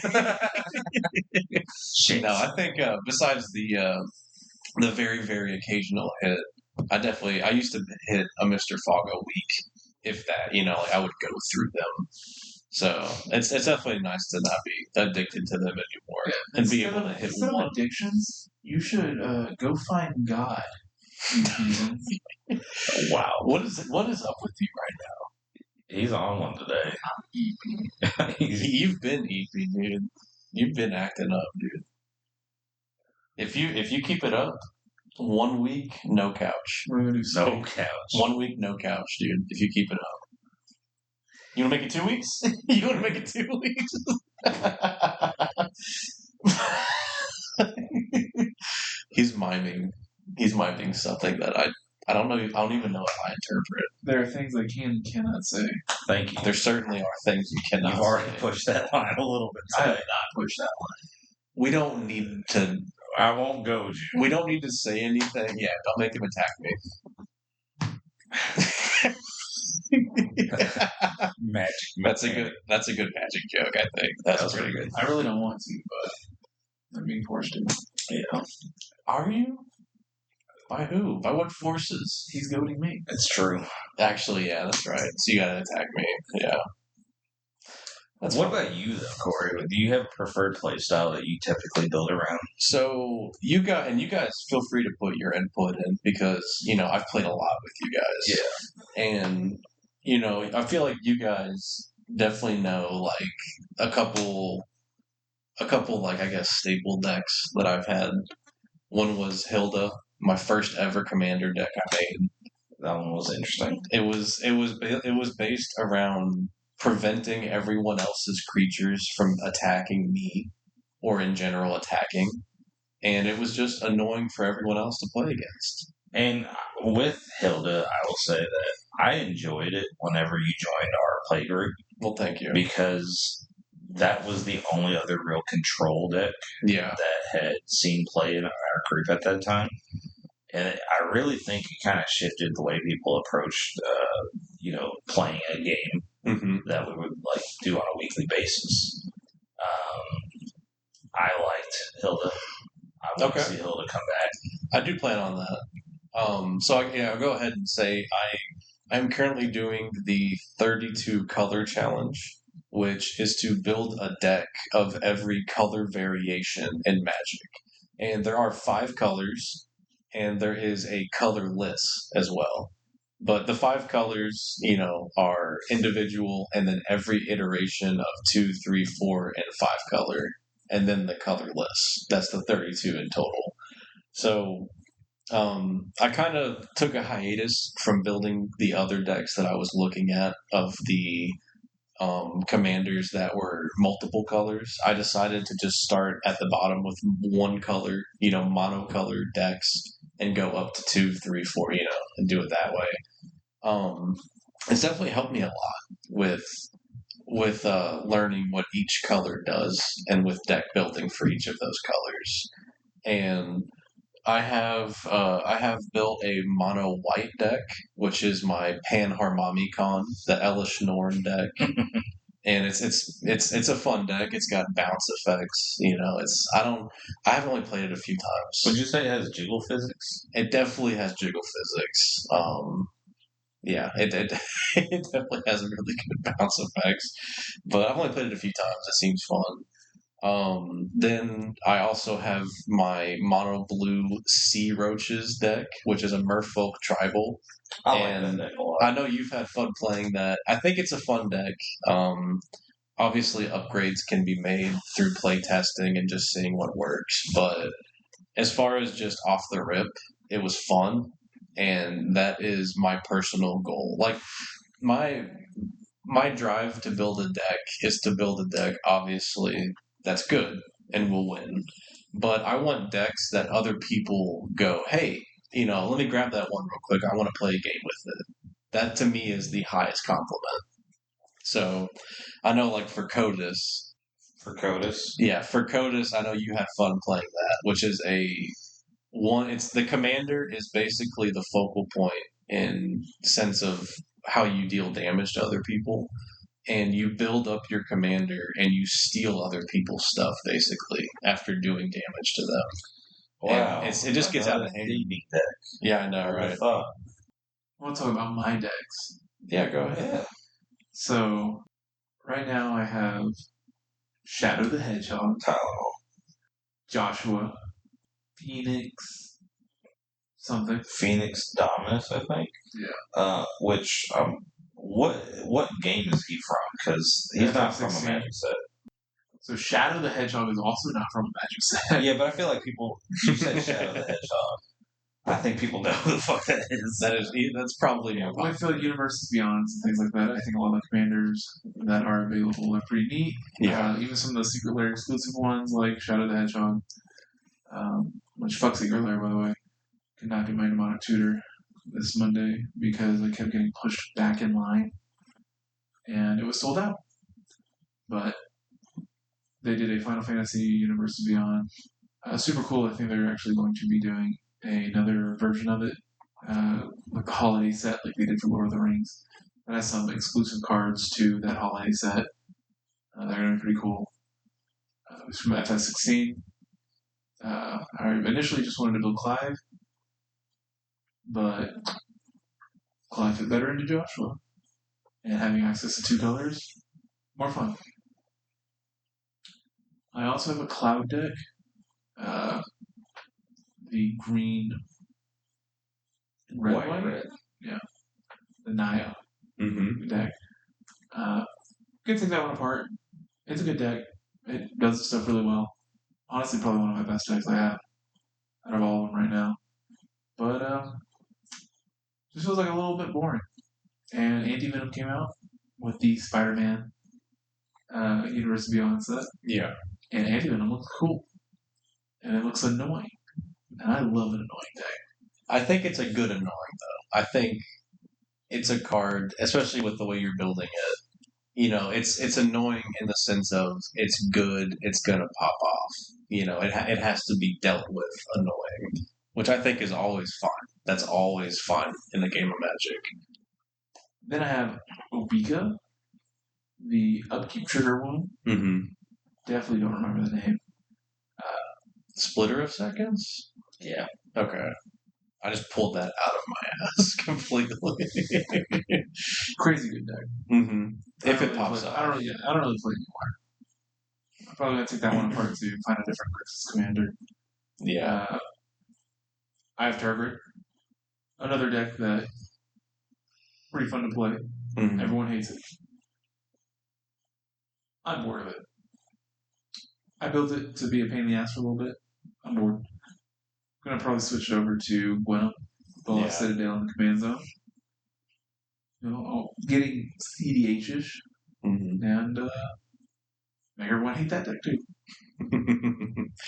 A: Shit.
B: No, I think besides the very, very occasional hit, I used to hit a Mr. Fog a week, if that. I would go through them. So it's definitely nice to not be addicted to them anymore and be able to hit one.
C: Addictions, you should go find God.
A: Wow.
B: What is up with you right now?
A: He's on one today.
B: You've been EP, dude. You've been acting up, dude. If you keep it up, 1 week, no couch.
C: We're gonna do
A: No couch.
B: 1 week, no couch, dude. If you keep it up. You want to make it 2 weeks? You want to make it 2 weeks? He's miming. He's miming something that I don't know. I don't even know if I interpret.
C: There are things I can and cannot say.
A: Thank you.
B: There certainly are things you cannot.
A: You've already
B: say.
A: pushed that line a little bit.
C: I have
A: Today.
C: not pushed that one.
B: We don't need to.
A: I won't goad you.
B: We don't need to say anything. Yeah, don't make him attack me.
A: Magic.
B: That's a good magic joke. I think that's pretty good.
C: I really don't want to, but I'm being forced to.
A: Yeah.
B: Are you? By who? By what forces?
C: He's goading me.
A: It's true.
B: Actually, yeah, that's right. So you gotta attack me. Yeah.
A: What about you, though, Corey? Do you have a preferred play style that you typically build around?
B: So you guys feel free to put your input in because I've played a lot with you guys.
A: Yeah.
B: And I feel like you guys definitely know like a couple like I guess staple decks that I've had. One was Hilda, my first ever commander deck I made.
A: That one was interesting.
B: It was based around preventing everyone else's creatures from attacking me, or in general attacking, and it was just annoying for everyone else to play against.
A: And with Hilda, I will say that I enjoyed it whenever you joined our play group.
B: Well, thank you.
A: Because that was the only other real control deck that had seen play in our group at that time. And I really think it kind of shifted the way people approached, playing a game that we would like do on a weekly basis. I liked Hilda. I want to see Hilda come back.
B: I do plan on that. I'll go ahead and say I'm currently doing the 32 color challenge, which is to build a deck of every color variation in Magic. And there are 5 colors, and there is a color list as well. But the 5 colors, are individual, and then every iteration of 2, 3, 4, and 5 color, and then the color list. That's the 32 in total. So I kind of took a hiatus from building the other decks that I was looking at of the commanders that were multiple colors. I decided to just start at the bottom with one color, monocolored decks, and go up to 2, 3, 4, and do it that way. It's definitely helped me a lot with learning what each color does and with deck building for each of those colors. And I have built a mono white deck, which is my Panharmomicon, the Elish Norn deck, and it's a fun deck. It's got bounce effects. I have only played it a few times.
A: Would you say it has jiggle physics?
B: It definitely has jiggle physics. It definitely has really good bounce effects, but I've only played it a few times. It seems fun. Then I also have my mono blue Sea Roaches deck, which is a Merfolk tribal.
A: I like that deck a lot.
B: I know you've had fun playing that. I think it's a fun deck. Obviously upgrades can be made through play testing and just seeing what works, but as far as just off the rip, it was fun, and that is my personal goal. Like my drive to build a deck is to build a deck, obviously, that's good and will win. But I want decks that other people go, hey, let me grab that one real quick. I want to play a game with it. That to me is the highest compliment. So I know, like for Codus. Yeah, for Codus, I know you had fun playing that, which is it's the commander is basically the focal point in sense of how you deal damage to other people. And you build up your commander and you steal other people's stuff, basically, after doing damage to them.
A: Wow.
B: And it just gets out of hand. Yeah, I know, right?
C: I want to talk about my decks.
B: Yeah, go ahead.
C: So, right now I have Shadow the Hedgehog, Joshua, Phoenix, something.
A: Phoenix Dominus, I think.
C: Yeah.
A: Which what game is he from? Because he's not from a Magic set.
C: So Shadow the Hedgehog is also not from a Magic set.
A: Yeah, but I feel like people. You said Shadow the Hedgehog. I think people know who the fuck that is.
B: That's probably more popular.
C: With Universes Beyond and things like that, I think a lot of the commanders that are available are pretty neat.
B: Yeah.
C: Even some of the Secret Lair exclusive ones like Shadow the Hedgehog, which fuck Secret Lair, by the way. Could not get my demonic tutor this Monday because I kept getting pushed back in line and it was sold out. But they did a Final Fantasy Universes Beyond. Super cool. I think they're actually going to be doing another version of it, like the holiday set, like they did for Lord of the Rings. That has some exclusive cards to that holiday set. They're going to be pretty cool. It's from FS16. I initially just wanted to build Clive, but Clive fit better into Joshua, and having access to 2 colors, more fun. I also have a Cloud deck. The green, white? Yeah. The Naya deck. Good thing that one apart. It's a good deck. It does stuff really well. Honestly, probably one of my best decks I have out of all of them right now. But just feels like a little bit boring. And Anti-Venom came out with the Spider-Man Universe Beyond set.
B: Yeah.
C: And Anti-Venom looks cool. And it looks annoying. And I love an annoying deck.
B: I think it's a good annoying, though. I think it's a card, especially with the way you're building it. You know, it's annoying in the sense of it's good, it's going to pop off. You know, it has to be dealt with annoying, which I think is always fine. That's always fine in the game of Magic.
C: Then I have Obika, the upkeep trigger one.
B: Mm-hmm.
C: Definitely don't remember the name.
B: Splitter of Seconds?
A: Yeah.
B: Okay. I just pulled that out of my ass completely.
C: Crazy good deck.
B: Mm-hmm. If it pops up.
C: I don't really play anymore. I'm probably going to take that one apart to find a different Grixis commander.
B: Yeah.
C: I have Target. Another deck that pretty fun to play. Mm-hmm. Everyone hates it. I'm bored of it. I built it to be a pain in the ass for a little bit. I'm bored. I'm going to probably switch it over to Gwen, Citadel in the command zone. You know, getting CDH-ish. Mm-hmm. And make everyone hate that deck too.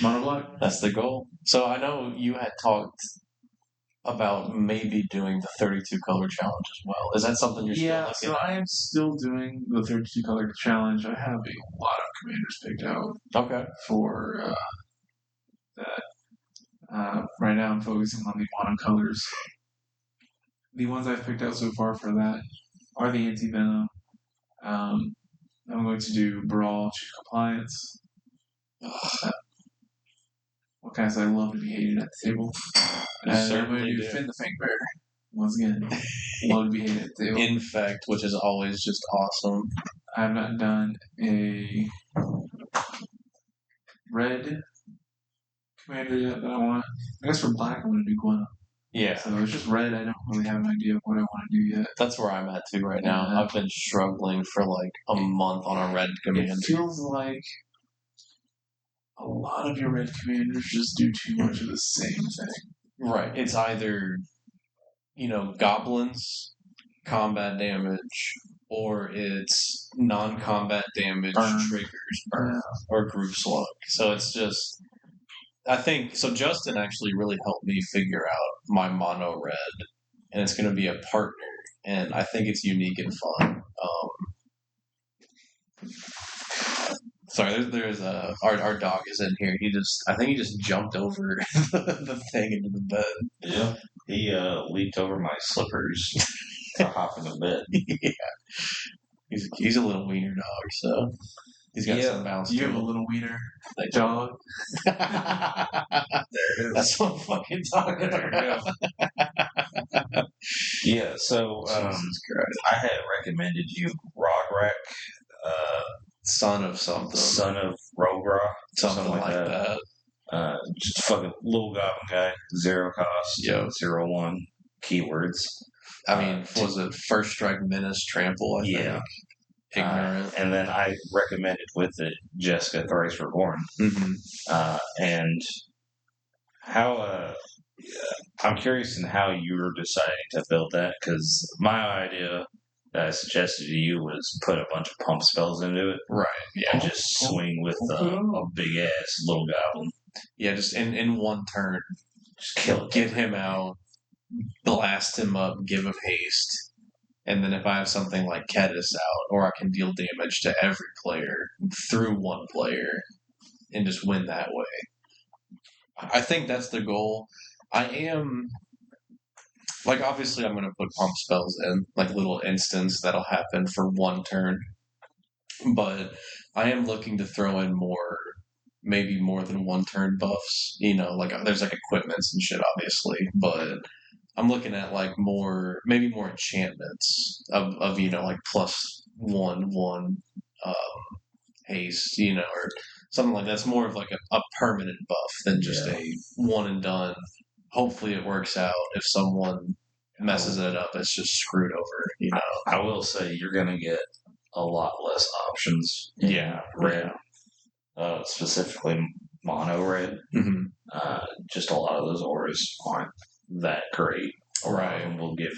C: Mono black.
B: That's the goal. So I know you had talked about maybe doing the 32 color challenge as well. Is that something you're still looking at?
C: Yeah, so I am still doing the 32 color challenge. I have a lot of commanders picked out.
B: Okay.
C: For that. Right now I'm focusing on the mono colors. The ones I've picked out so far for that are the Anti-Venom. I'm going to do Brawl, Chief Compliance. What can I say? I love to be hated at the table. And I'm going to do Finn the Fang Bear. Once again, love to be hated at the table.
B: Infect, which is always just awesome.
C: I have not done a red commander yet that I want. I guess for black, I'm going to do Gwen.
B: Yeah.
C: So it's just red. I don't really have an idea of what I want to do yet.
B: That's where I'm at too right now. I've been struggling for like a month on a red commander.
C: It feels like a lot of your red commanders just do too much of the same thing.
B: Right. It's either, goblins, combat damage, or it's non-combat damage triggers, or group slug. So it's just... I think so. Justin actually really helped me figure out my mono red, and it's going to be a partner, and I think it's unique and fun. Sorry, there's our dog is in here. I think he just jumped over the thing into the bed.
A: Yeah, he leaped over my slippers to hop in the bed.
B: Yeah, he's a little wiener dog, so. He's got some bounce.
C: You have a little wiener dog.
B: That's what I'm fucking talking about.
A: Yeah, so I had recommended you Rograk,
B: son of something.
A: Son of Rogra.
B: Something like that.
A: Just a fucking little goblin guy. 0 cost. 0/1 keywords.
B: I mean, was it First Strike, Menace, Trample, I think?
A: Ignorant. And then I recommended with it, Jessica Thrice Reborn. And how I'm curious in how you were deciding to build that, because my idea that I suggested to you was put a bunch of pump spells into it.
B: Right. Yeah.
A: And just swing with a big ass little goblin.
B: Yeah, just in one turn.
A: Just kill it.
B: Get him out, blast him up, give him haste. And then if I have something like Catus out, or I can deal damage to every player through one player and just win that way. I think that's the goal. I am, like, obviously I'm going to put pump spells in, like little instants that'll happen for one turn. But I am looking to throw in maybe more than one turn buffs. Like there's like equipments and shit, obviously, but I'm looking at like maybe more enchantments of like +1/1 haste, or something like that's more of like a permanent buff than just a one and done. Hopefully it works out. If someone messes it up, it's just screwed over.
A: I will say you're gonna get a lot less options. Red, specifically mono red. Just a lot of those auras aren't that great.
B: Right.
A: And will give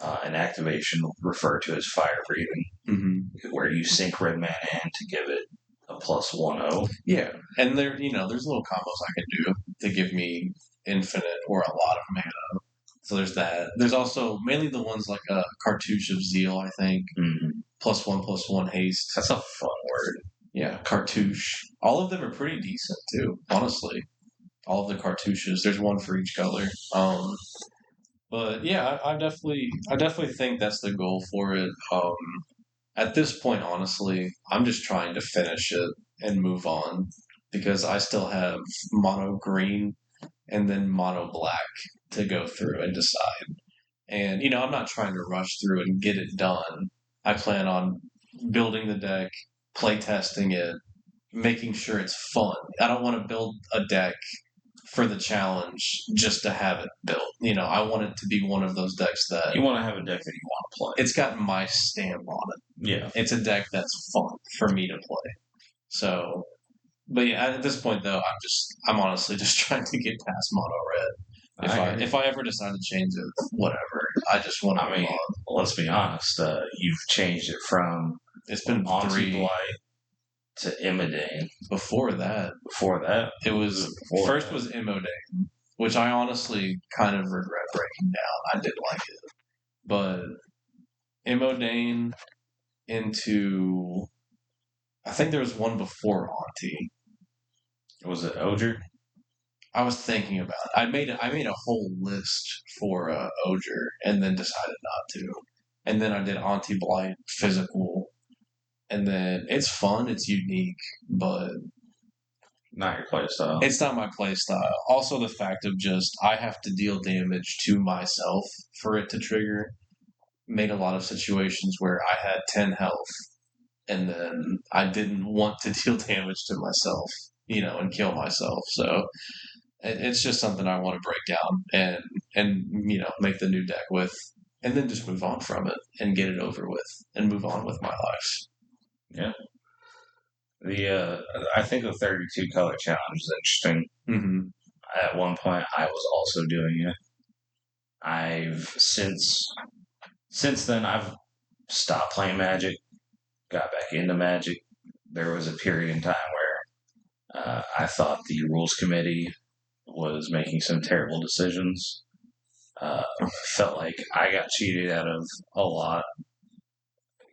A: an activation referred to as fire breathing, where you sink red mana in to give it a +1/0.
B: Yeah, and there's little combos I can do to give me infinite or a lot of mana. So there's that. There's also mainly the ones like a Cartouche of Zeal, I think. +1/+1 haste.
A: That's a fun word.
B: Yeah, Cartouche. All of them are pretty decent too, honestly. All of the cartouches. There's one for each color. But yeah, I definitely think that's the goal for it. At this point, honestly, I'm just trying to finish it and move on, because I still have mono green and then mono black to go through and decide. And I'm not trying to rush through and get it done. I plan on building the deck, play testing it, making sure it's fun. I don't want to build a deck for the challenge just to have it built. I want it to be one of those decks that
A: you want to have a deck that you want to play.
B: It's got my stamp on it.
A: Yeah,
B: it's a deck that's fun for me to play. So, but yeah, at this point though, I'm honestly just trying to get past mono red. If I ever decide to change it, whatever. I just want to move on.
A: Let's be honest. You've changed it from
B: it's been 3
A: Blight to Imodane.
B: Before that, it was first was Imodane, which I honestly kind of regret breaking down. I did like it, but Imodane into, I think there was one before Auntie.
A: Was it Oger?
B: I was thinking about it. I made a whole list for Oger and then decided not to. And then I did Auntie Blight physical. And then it's fun, it's unique, but
A: not your playstyle.
B: It's not my playstyle. Also, the fact of just I have to deal damage to myself for it to trigger made a lot of situations where I had 10 health, and then I didn't want to deal damage to myself, and kill myself. So it's just something I want to break down and make the new deck with, and then just move on from it and get it over with and move on with my life.
A: Yeah. I think the 32 color challenge is interesting. At one point, I was also doing it. I've since then I've stopped playing Magic, got back into Magic. There was a period in time where I thought the rules committee was making some terrible decisions. Felt like I got cheated out of a lot.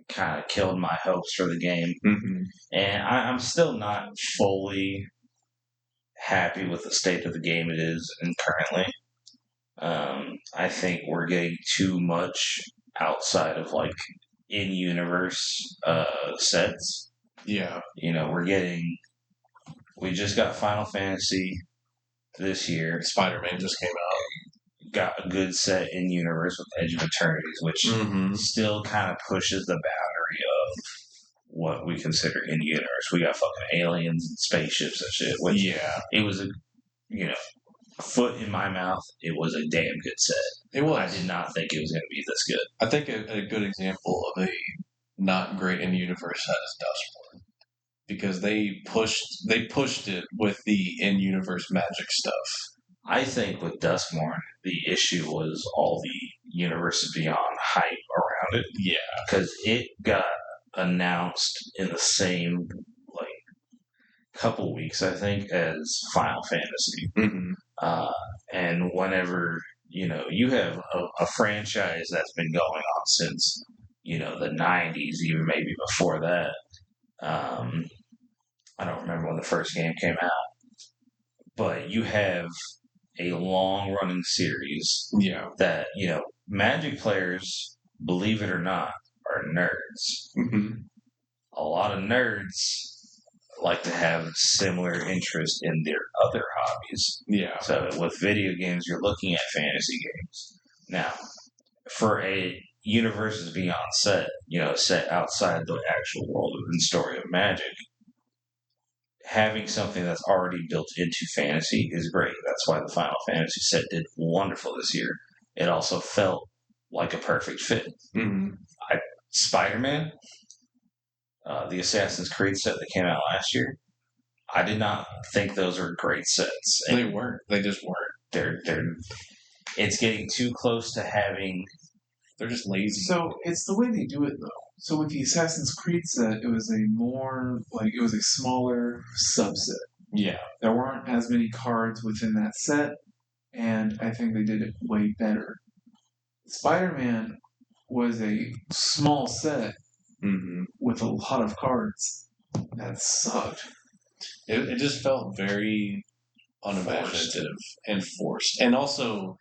A: Kind of killed my hopes for the game. And I'm still not fully happy with the state of the game it is in currently. I think we're getting too much outside of like in-universe sets.
B: Yeah.
A: We just got Final Fantasy this year.
B: Spider-Man just came out.
A: Got a good set in universe with Edge of Eternities, which still kind of pushes the boundary of what we consider in universe. We got fucking aliens and spaceships and shit. Which it was a foot in my mouth. It was a damn good set.
B: It was.
A: I did not think it was going to be this good.
B: I think a good example of a not great in universe set is Dustborn. because they pushed it with the in-universe magic stuff.
A: I think with Duskmorn, the issue was all the Universes Beyond hype around it.
B: Yeah.
A: Because it got announced in the same, couple weeks, I think, as Final Fantasy.
B: Mm-hmm.
A: And whenever, you have a franchise that's been going on since, the 90s, even maybe before that. I don't remember when the first game came out. But you have a long-running series that, Magic players, believe it or not, are nerds.
B: Mm-hmm.
A: A lot of nerds like to have similar interest in their other hobbies.
B: Yeah.
A: So with video games, you're looking at fantasy games. Now, for a Universes Beyond set, set outside the actual world and story of Magic, having something that's already built into fantasy is great. That's why the Final Fantasy set did wonderful this year. It also felt like a perfect fit.
B: Mm-hmm.
A: Spider-Man, the Assassin's Creed set that came out last year, I did not think those were great sets.
B: And they weren't. They just weren't.
A: It's getting too close to having...
B: They're just lazy.
C: So it's the way they do it, though. So with the Assassin's Creed set, it was a smaller subset.
B: Yeah.
C: There weren't as many cards within that set, and I think they did it way better. Spider-Man was a small set with a lot of cards. That sucked.
B: It just felt very unimaginative and forced. And also,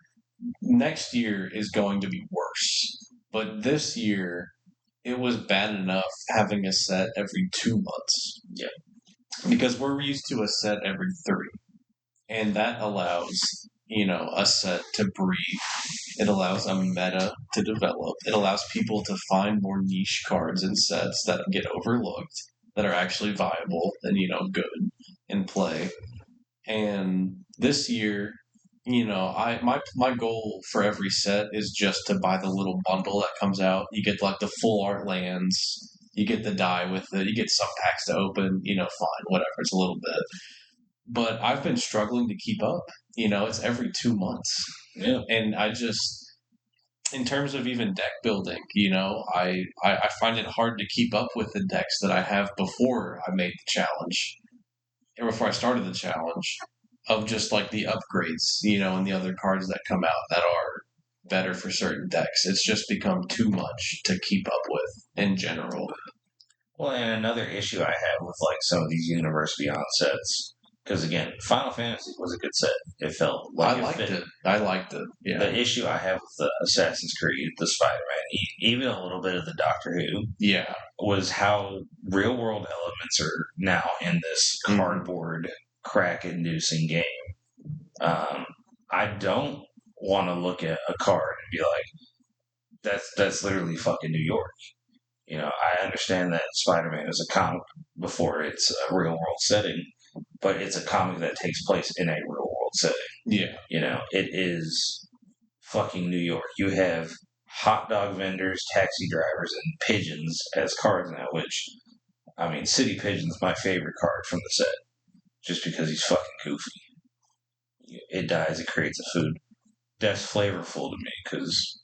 B: next year is going to be worse. But this year, it was bad enough having a set every 2 months.
A: Yeah.
B: Because we're used to a set every 3. And that allows, a set to breathe. It allows a meta to develop. It allows people to find more niche cards and sets that get overlooked, that are actually viable and, good in play. And this year, my goal for every set is just to buy the little bundle that comes out. You get the full art lands, you get the die with it, you get some packs to open, fine, whatever, it's a little bit. But I've been struggling to keep up. It's every 2 months.
A: Yeah.
B: And I just, in terms of even deck building, I find it hard to keep up with the decks that I have before I made the challenge, or before I started the challenge, of just the upgrades, and the other cards that come out that are better for certain decks. It's just become too much to keep up with in general.
A: Well, and another issue I have with some of these Universe Beyond sets, because again, Final Fantasy was a good set. It felt like
B: I liked it. Yeah.
A: The issue I have with the Assassin's Creed, the Spider-Man, even a little bit of the Doctor Who, was how real world elements are now in this cardboard crack-inducing game. I don't want to look at a card and be like, that's literally fucking New York. I understand that Spider-Man is a comic before it's a real world setting, but it's a comic that takes place in a real world setting.
B: Yeah.
A: It is fucking New York. You have hot dog vendors, taxi drivers, and pigeons as cards now, which, City Pigeon's my favorite card from the set, just because he's fucking goofy. It dies, it creates a food. That's flavorful to me, because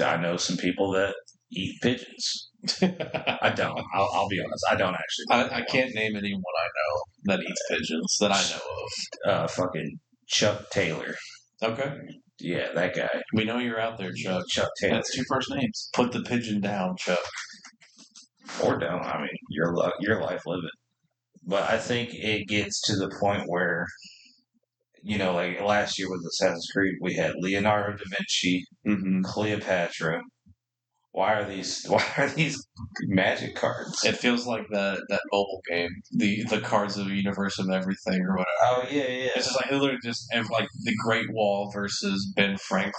A: I know some people that eat pigeons. I don't. I'll be honest. I don't actually.
B: I can't name anyone I know that eats pigeons that I know of.
A: Fucking Chuck Taylor.
B: Okay.
A: Yeah, that guy.
B: We know you're out there, Chuck.
A: Chuck Taylor.
C: That's 2 first names.
B: Put the pigeon down, Chuck.
A: Or don't. Your life, live it. But I think it gets to the point where, last year with Assassin's Creed, we had Leonardo da Vinci, Cleopatra. Why are these Magic cards?
B: It feels like that mobile game, the Cards of the Universe of Everything or whatever.
A: Oh yeah.
B: It's just literally just the Great Wall versus Ben Franklin,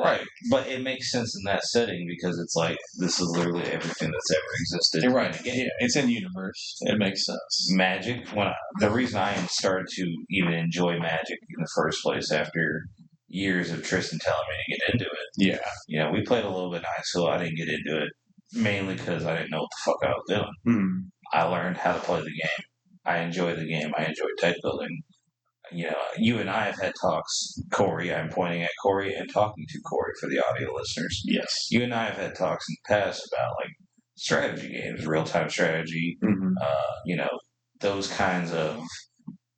A: Right, but it makes sense in that setting because it's this is literally everything that's ever existed.
B: You're right. Yeah, it's in universe. It makes sense.
A: Magic. The reason I started to even enjoy Magic in the first place after years of Tristan telling me to get into it.
B: Yeah.
A: We played a little bit in high school. I didn't get into it mainly because I didn't know what the fuck I was doing. I learned how to play the game. I enjoy the game. I enjoy deck building. You and I have had talks, Corey. I'm pointing at Corey and talking to Corey for the audio listeners.
B: Yes.
A: You and I have had talks in the past about like strategy games, real time strategy.
B: Mm-hmm.
A: Those kinds of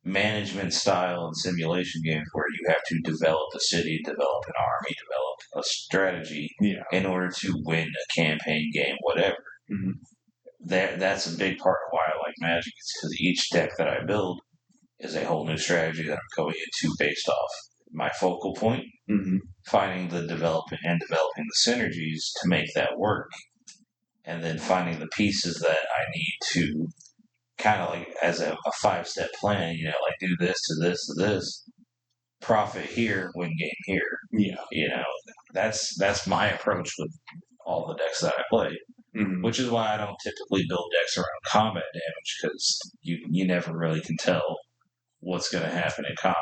A: management style and simulation games where you have to develop a city, develop an army, develop a strategy in order to win a campaign game, whatever.
B: Mm-hmm.
A: That's a big part of why I like Magic. It's because each deck that I build is a whole new strategy that I'm going into based off my focal point, finding the development and developing the synergies to make that work, and then finding the pieces that I need to kind of like as a 5-step plan, like do this to this to this, profit here, win game here.
B: Yeah.
A: That's my approach with all the decks that I play. Mm-hmm. Which is why I don't typically build decks around combat damage, because you never really can tell what's going to happen in combat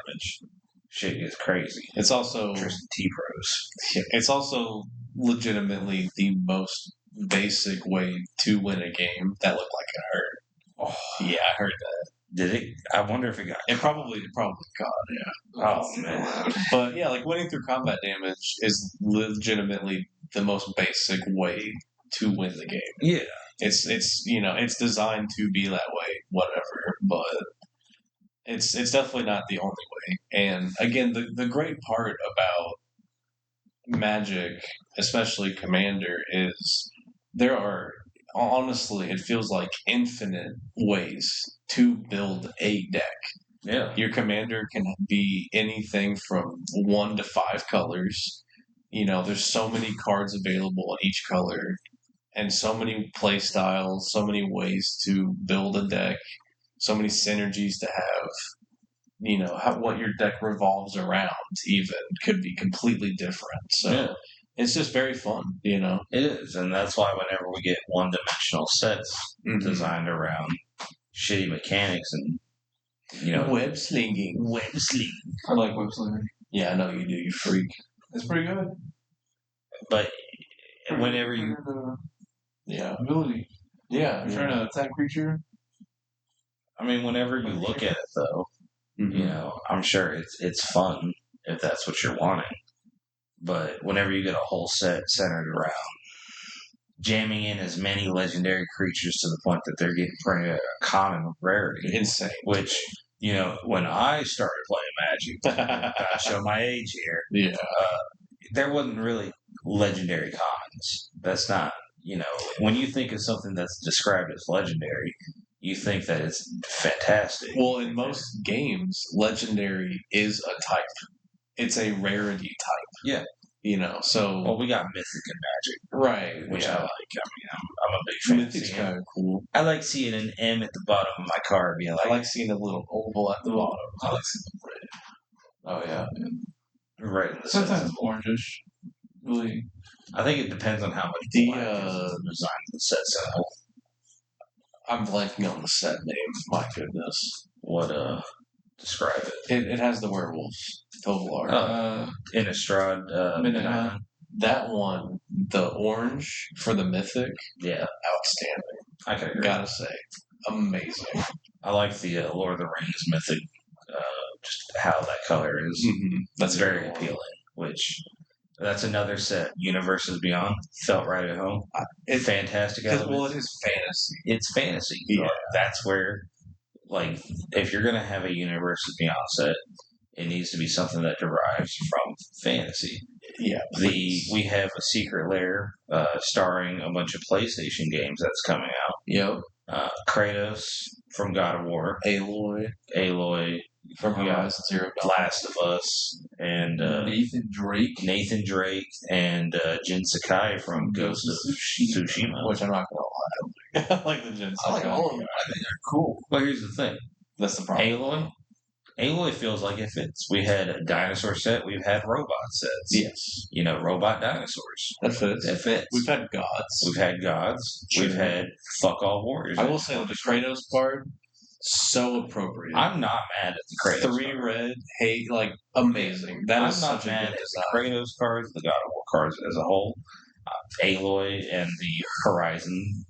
A: damage. Shit gets crazy.
B: It's also
A: T-Pros.
B: It's also legitimately the most basic way to win a game that looked like it hurt. Oh, yeah, I heard that.
A: Did it? I wonder if it got.
B: It probably got. Yeah.
A: Oh man.
B: But yeah, like winning through combat damage is legitimately the most basic way to win the game.
A: Yeah.
B: It's designed to be that way, whatever. But it's definitely not the only way. And again, the great part about Magic, especially Commander, is there are. Honestly, it feels like infinite ways to build a deck.
A: Yeah.
B: Your commander can be anything from 1 to 5 colors. There's so many cards available in each color, and so many play styles, so many ways to build a deck, so many synergies to have. What your deck revolves around even could be completely different. So it's just very fun,
A: It is, and that's why whenever we get one-dimensional sets designed around shitty mechanics and
B: web slinging.
C: I like web slinging.
B: Yeah, I know you do. You freak.
C: It's pretty good.
A: But whenever you
C: ability.
B: Yeah,
C: you're trying to attack creature.
A: I mean, whenever you look at it, though, I'm sure it's fun if that's what you're wanting. But whenever you get a whole set centered around jamming in as many legendary creatures to the point that they're getting printed at a common rarity.
B: Insane.
A: Which, when I started playing Magic, I show my age here.
B: Yeah.
A: There wasn't really legendary commons. That's not, when you think of something that's described as legendary, you think that it's fantastic.
B: Well, in most games, legendary is a type. It's a rarity type.
A: Yeah.
B: So...
A: Well, we got Mythic and Magic.
B: Right.
A: Which I like. I mean, I'm a big fan.
B: Mythic's kind of cool.
A: I like seeing an M at the bottom of my card being like...
B: I like seeing a little oval at the bottom. I like seeing the red. Oh, yeah.
A: Right.
C: Sometimes orangish. Really.
A: I think it depends on how much
B: the
A: design of the set symbol.
B: I'm blanking on the set name. My goodness.
A: What, describe it?
B: It has the werewolves. Tovolar.
A: Innistrad.
C: Midnight.
B: That one, the orange for the Mythic.
A: Yeah.
B: Outstanding.
A: I can agree.
B: Gotta say. Amazing.
A: I like the Lord of the Rings Mythic. Just how that color is.
B: Mm-hmm.
A: That's very appealing. Which... That's another set. Universes Beyond felt right at home. It's fantastic.
B: Well, it is fantasy.
A: It's fantasy.
B: Yeah.
A: That's where, like, if you're going to have a Universes Beyond set, it needs to be something that derives from fantasy.
B: Yeah.
A: We have a Secret Lair starring a bunch of PlayStation games that's coming out.
B: Yep.
A: Kratos from God of War. Aloy.
B: From Horizon Zero Dawn.
A: Last of Us. And
C: Nathan Drake.
A: And Jin Sakai from Ghost of Tsushima.
B: Which I'm not going to lie. I like the Jin Sakai.
C: I like all of them. I think they're cool.
A: Well, here's the thing.
B: That's the problem.
A: Aloy feels like it fits. We've had a dinosaur set. We've had robot sets.
B: Yes.
A: Robot dinosaurs.
B: That fits.
A: That fits.
B: We've had gods.
A: Sure. We've had fuck all warriors.
B: I will say the Kratos card, so appropriate.
A: I'm not mad at the Kratos
B: 3
A: card.
B: red, amazing. That is
A: I'm not
B: such a
A: mad
B: good
A: at
B: design.
A: the Kratos cards, the God of War cards as a whole. Aloy and the Horizon.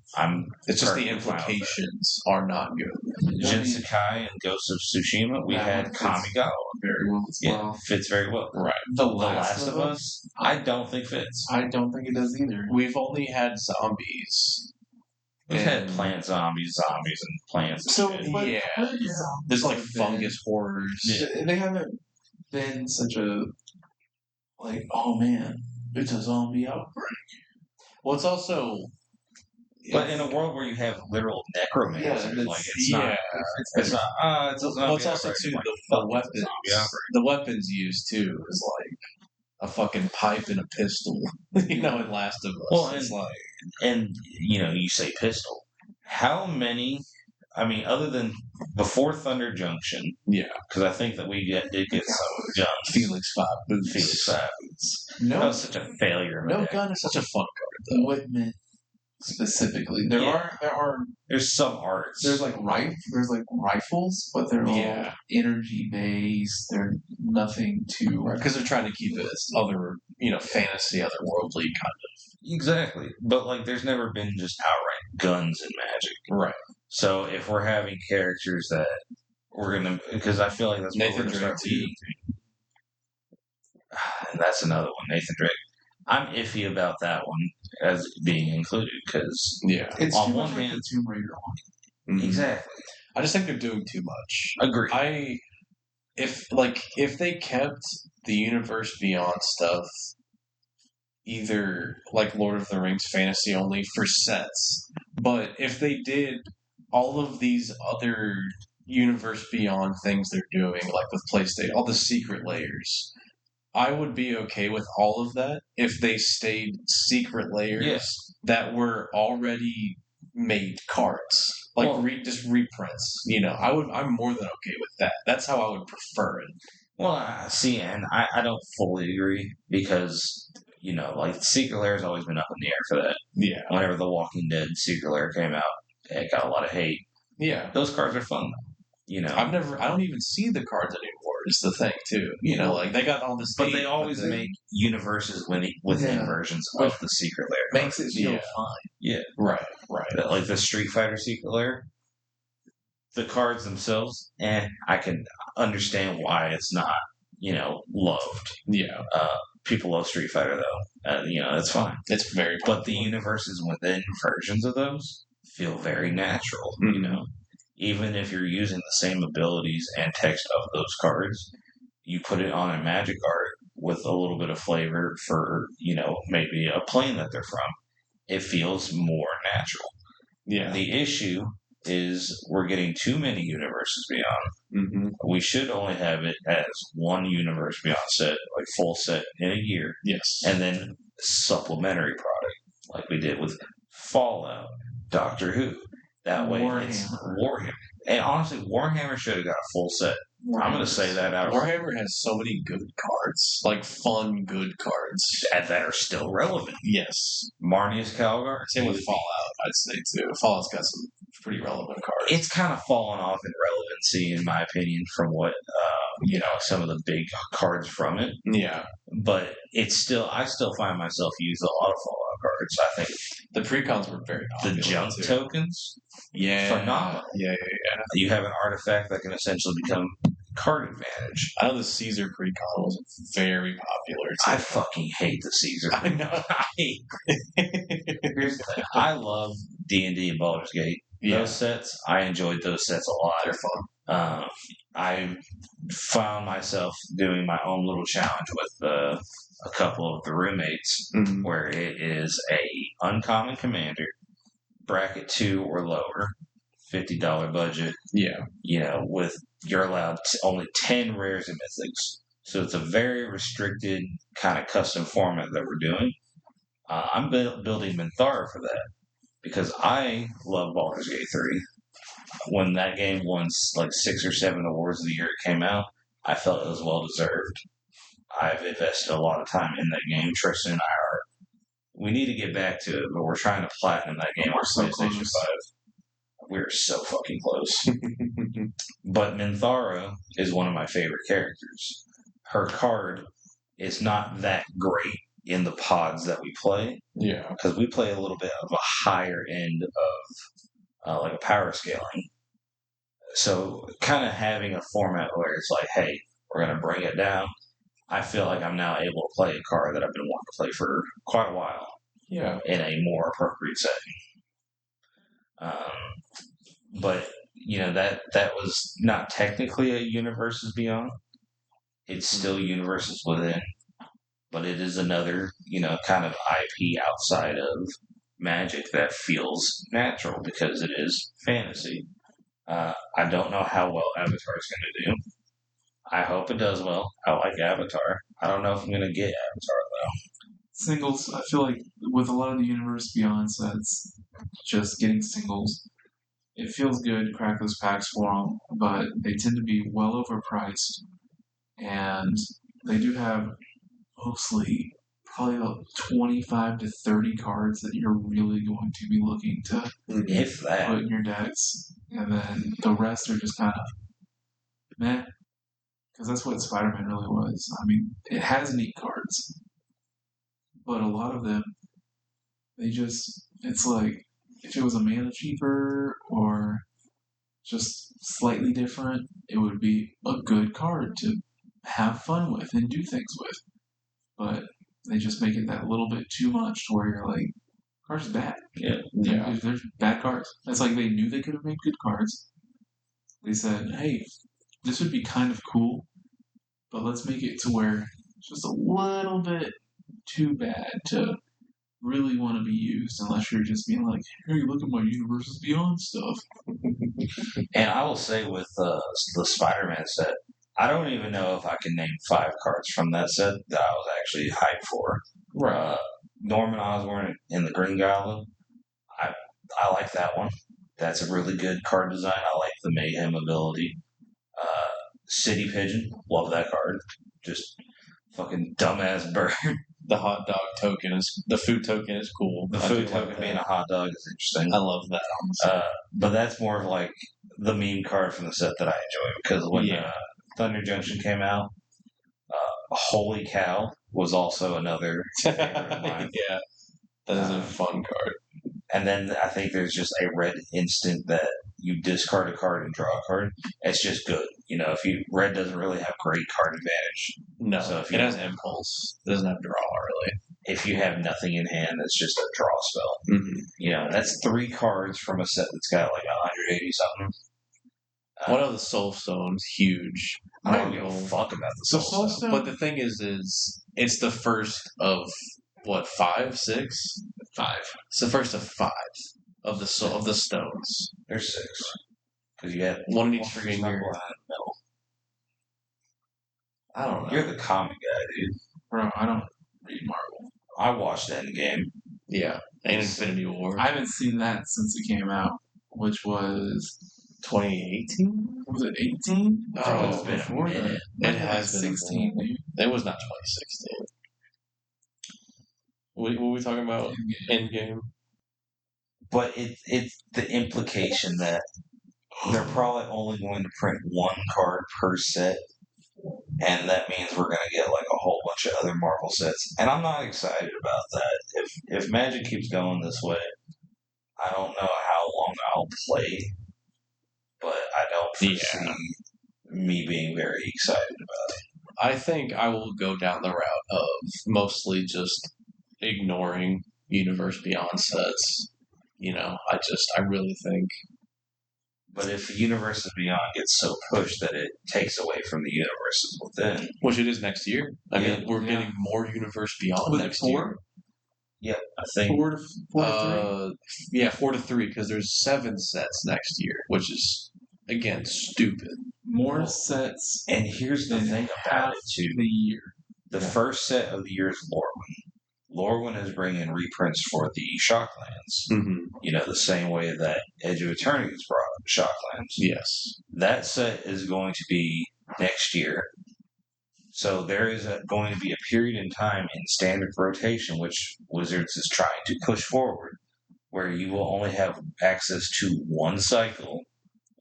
B: It's just the
A: perfectly fine with that.
B: implications are not good.
A: Jinsakai and Ghost of Tsushima, we
C: That
A: had
C: one fits
A: Kamigawa.
C: very well as
A: Yeah,
C: well.
A: fits very well.
B: Right.
C: The
A: The Last of Us, I don't think fits.
C: I don't think it does either.
B: We've only had zombies.
A: We've had
B: And-
A: plant zombies, and plants. And
C: So,
A: shit.
C: but
B: Yeah.
C: zombies
B: There's like
C: have
B: fungus horrors.
C: been- They haven't been such a like. Oh man, it's a zombie outbreak.
B: Well, it's also.
A: But in a world where you have literal necromancers,
C: Yeah,
A: like it's not. It's not. It's a zombie
B: Well, it's also
A: outbreak.
B: too
A: Like,
B: the
A: fuck, it's a
B: weapons.
A: zombie outbreak.
B: The weapons used too is like a fucking pipe and a pistol. In Last of Us,
A: Well,
B: it's like
A: And you say pistol. How many? I mean, other than before Thunder Junction,
B: yeah,
A: because I think that did get some guns.
B: Felix 5 boots.
A: Felix 5 boots. That
C: No,
A: was such a failure.
B: No gun is such a fun card though.
C: Whitman specifically. There
A: Yeah.
C: are
A: There's some arts.
C: there's like rifles, but they're
B: Yeah.
C: all energy based. They're nothing too.
B: Because they're trying to keep it as other, fantasy, otherworldly kind
A: Exactly. But like there's never been just outright guns in Magic.
B: of. Right.
A: So if we're having characters that we're gonna, because I feel like that's what
B: Nathan
A: we're gonna start
B: Drake, too.
A: leading to. And that's another one, Nathan Drake. I'm iffy about that one as being included because
B: Yeah.
C: It's
A: on
C: too
A: one
C: much like
A: hand-
C: the Tomb Raider one.
B: Mhm.
A: exactly
B: I just think they're doing too much.
A: agree.
B: If they kept the universe beyond stuff, either like Lord of the Rings fantasy only for sets, but if they did all of these other universe beyond things they're doing, like with PlayStation, all the secret layers, I would be okay with all of that if they stayed secret layers
A: Yes.
B: that were already made cards, like
A: Well-
B: just reprints. I'm more than okay with that. That's how I would prefer it.
A: Well, see, and I don't fully agree because like Secret Lair has always been up in the air for that.
B: Yeah,
A: Whenever The Walking Dead Secret Lair came out, it got a lot of hate.
B: yeah.
A: Those cards are fun though.
B: I don't even see the cards anymore. Is the thing too. Like they got all this,
A: But they always make universes within
C: Yeah.
A: versions of the Secret Lair.
C: Makes it feel
B: Yeah.
C: fun.
B: right.
A: Like the Street Fighter Secret Lair, the cards themselves, I can understand why it's not, loved.
B: Yeah,
A: People love Street Fighter though. It's fine.
B: it's very.
A: But the universes within versions of those feel very natural,
B: Mhm.
A: Even if you're using the same abilities and text of those cards, you put it on a Magic card with a little bit of flavor for, maybe a plane that they're from. It feels more natural.
B: Yeah.
A: The issue is we're getting too many universes beyond.
B: Mm-hmm.
A: We should only have it as one universe beyond set, like full set in a year,
B: Yes.
A: and then supplementary product, like we did with Fallout, Doctor Who. That way, it's Warhammer. And honestly, Warhammer should have got a full set. I'm going to say that out
B: Warhammer has so many good cards, like fun, good cards.
A: that are still relevant.
B: Yes.
A: Marnius Calgar.
B: Same with Fallout, I'd say too. Fallout's got some pretty relevant cards.
A: It's kind of fallen off in relevancy, in my opinion, from what some of the big cards from it.
B: Yeah.
A: But I still find myself use a lot of Fallout cards. I think
B: The precons were very popular.
A: the junk
B: too.
A: tokens,
B: Yeah.
A: phenomenal.
B: Yeah.
A: You have an artifact that can essentially become card advantage.
B: I know the Caesar precon was very popular too.
A: I fucking hate the Caesar.
B: I know.
A: Here's the thing. I love D&D and Baldur's Gate.
B: Yeah.
A: Those sets, I enjoyed those sets a lot.
B: They're fun.
A: I found myself doing my own little challenge with a couple of the roommates
B: Mhm.
A: where it is a uncommon commander, bracket 2 or lower, $50 budget,
B: Yeah.
A: with you're allowed only 10 rares and mythics. So it's a very restricted kind of custom format that we're doing. I'm building Minthara for that because I love Baldur's Gate 3. When that game won like 6 or 7 awards the year it came out, I felt it was well deserved. I've invested a lot of time in that game. Tristan and I we need to get back to it, but we're trying to platinum that game on PlayStation 5. We're so fucking close. But Minthara is one of my favorite characters. Her card is not that great in the pods that we play.
B: Yeah.
A: Because we play a little bit of a higher end of like a power scaling. So kind of having a format where it's like, hey, we're going to bring it down. I feel like I'm now able to play a card that I've been wanting to play for quite a while.
B: Yeah.
A: In a more appropriate setting. But, that was not technically a Universes Beyond. It's still Universes Within. But it is another, kind of IP outside of Magic that feels natural because it is fantasy. I don't know how well Avatar is going to do. I hope it does well. I like Avatar. I don't know if I'm going to get Avatar, though.
C: Singles, I feel like with a lot of the Universe Beyond sets, just getting singles, it feels good to crack those packs for them, but they tend to be well overpriced, and they do have mostly probably about 25 to 30 cards that you're really going to be looking to
A: if that.
C: put in your decks, and then the rest are just kind of meh, because that's what Spider-Man really was. I mean, it has neat cards, but a lot of them, it's like, if it was a mana cheaper or just slightly different, it would be a good card to have fun with and do things with. But they just make it that little bit too much to where you're like, card's bad.
A: Yeah.
C: There's bad cards. It's like they knew they could have made good cards. They said, hey, this would be kind of cool, but let's make it to where it's just a little bit too bad to really want to be used, unless you're just being like, hey, look at my Universes Beyond stuff.
A: And I will say with the Spider-Man set, I don't even know if I can name 5 cards from that set that I was actually hyped for.
B: Right.
A: Norman Osborn and the Green Goblin. I like that one. That's a really good card design. I like the Mayhem ability. City Pigeon. Love that card. Just fucking dumbass bird.
B: The hot dog token the food token is cool.
A: The food token being a hot dog is interesting.
B: I love that.
A: But that's more of like the meme card from the set that I enjoy, because when Thunder Junction came out, Holy Cow was also another favorite of mine.
B: Yeah, that is a fun card.
A: And then I think there's just a red instant that you discard a card and draw a card. It's just good. Red doesn't really have great card advantage.
B: No,
A: so if
B: it has impulse. It doesn't have draw, really.
A: If you have nothing in hand, it's just a draw spell.
B: Mm-hmm.
A: That's 3 cards from a set that's got like 180 something.
B: One of the Soul Stones, huge.
A: I don't give a fuck about the Soul Stone.
B: But the thing is it's the first of what, 5, 6?
C: 5.
B: It's the first of 5 of the stones.
A: There's 6 because you had
B: one in each finger.
A: I don't know. You're the comic guy, dude.
C: Bro, I don't read Marvel.
A: I watched Endgame.
B: Yeah, and Infinity War.
C: I haven't seen that since it came out, which was
B: 2018.
C: Was it 18?
B: Oh,
C: it's been before that.
B: It has been
C: 16. Dude.
B: It was not 2016. What were we talking about? Endgame.
A: But it's the implication that they're probably only going to print 1 card per set, and that means we're going to get like a whole bunch of other Marvel sets. And I'm not excited about that. If Magic keeps going this way, I don't know how long I'll play, but I don't foresee me being very excited about it.
B: I think I will go down the route of mostly just ignoring Universe Beyond sets. I really think.
A: But if the Universes Beyond gets so pushed that it takes away from the Universes Within,
B: which it is next year. I mean, we're getting more Universe Beyond next year.
A: Yep, I think
C: 4 to 3.
B: Yeah, 4 to 3 because there's 7 sets next year, which is again stupid.
C: More sets,
A: and here's the thing about it too:
C: the year.
A: The first set of the year is Lorwyn. Lorwyn is bringing reprints for the Shocklands.
B: Mm-hmm.
A: The same way that Edge of Eternity has brought Shocklands.
B: Yes.
A: That set is going to be next year. So there is going to be a period in time in standard rotation, which Wizards is trying to push forward, where you will only have access to 1 cycle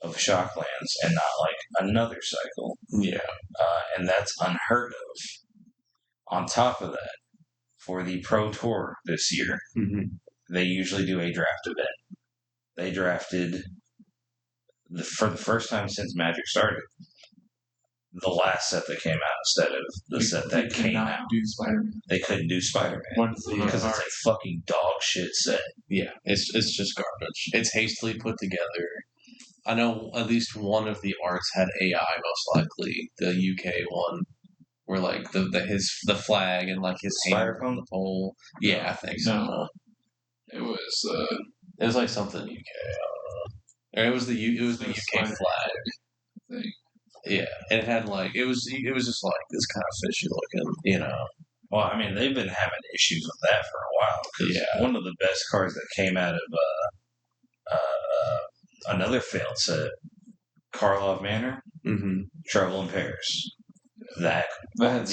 A: of Shocklands and not like another cycle.
B: Yeah.
A: And that's unheard of. On top of that, for the Pro Tour this year, they usually do a draft event. They drafted, for the first time since Magic started, the last set that came out instead of the set that came out. They couldn't do Spider-Man because it's a fucking dog shit set.
B: Yeah, it's just garbage. It's hastily put together. I know at least one of the arts had AI, most likely the UK one, where like the flag and like his hand on the pole. Yeah, I think so.
C: No. It was
B: like something UK. I don't know. Or it was the UK flag. Yeah, and it had like it was just like this kind of fishy looking,
A: Well, I mean, they've been having issues with that for a while because one of the best cards that came out of another failed set, Karlov Manor, Trouble in Paris. The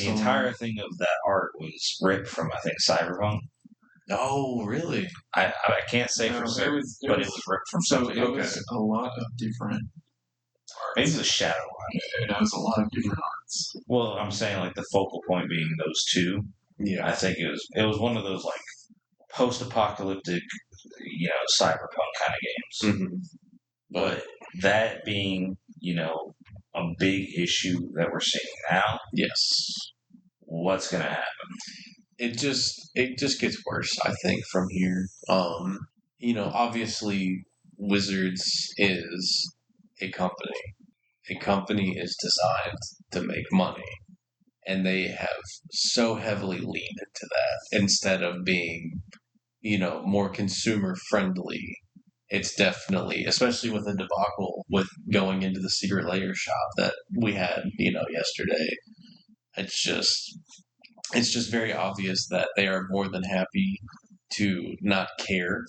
A: entire thing of that art was ripped from, I think, Cyberpunk.
B: Oh, really?
A: I can't say for certain, but it was ripped from something.
C: It was a lot of different arts.
A: Maybe the Shadow one.
C: It was a lot of different arts.
A: Well, I'm saying like the focal point being those two.
B: Yeah,
A: I think it was one of those like post-apocalyptic, cyberpunk kind of games. But that being, a big issue that we're seeing now.
B: Yes.
A: What's going to happen?
B: It just gets worse, I think, from here. Obviously, Wizards is a company. A company is designed to make money. And they have so heavily leaned into that instead of being, more consumer friendly. It's definitely, especially with the debacle with going into the secret layer shop that we had, yesterday. It's just very obvious that they are more than happy to not care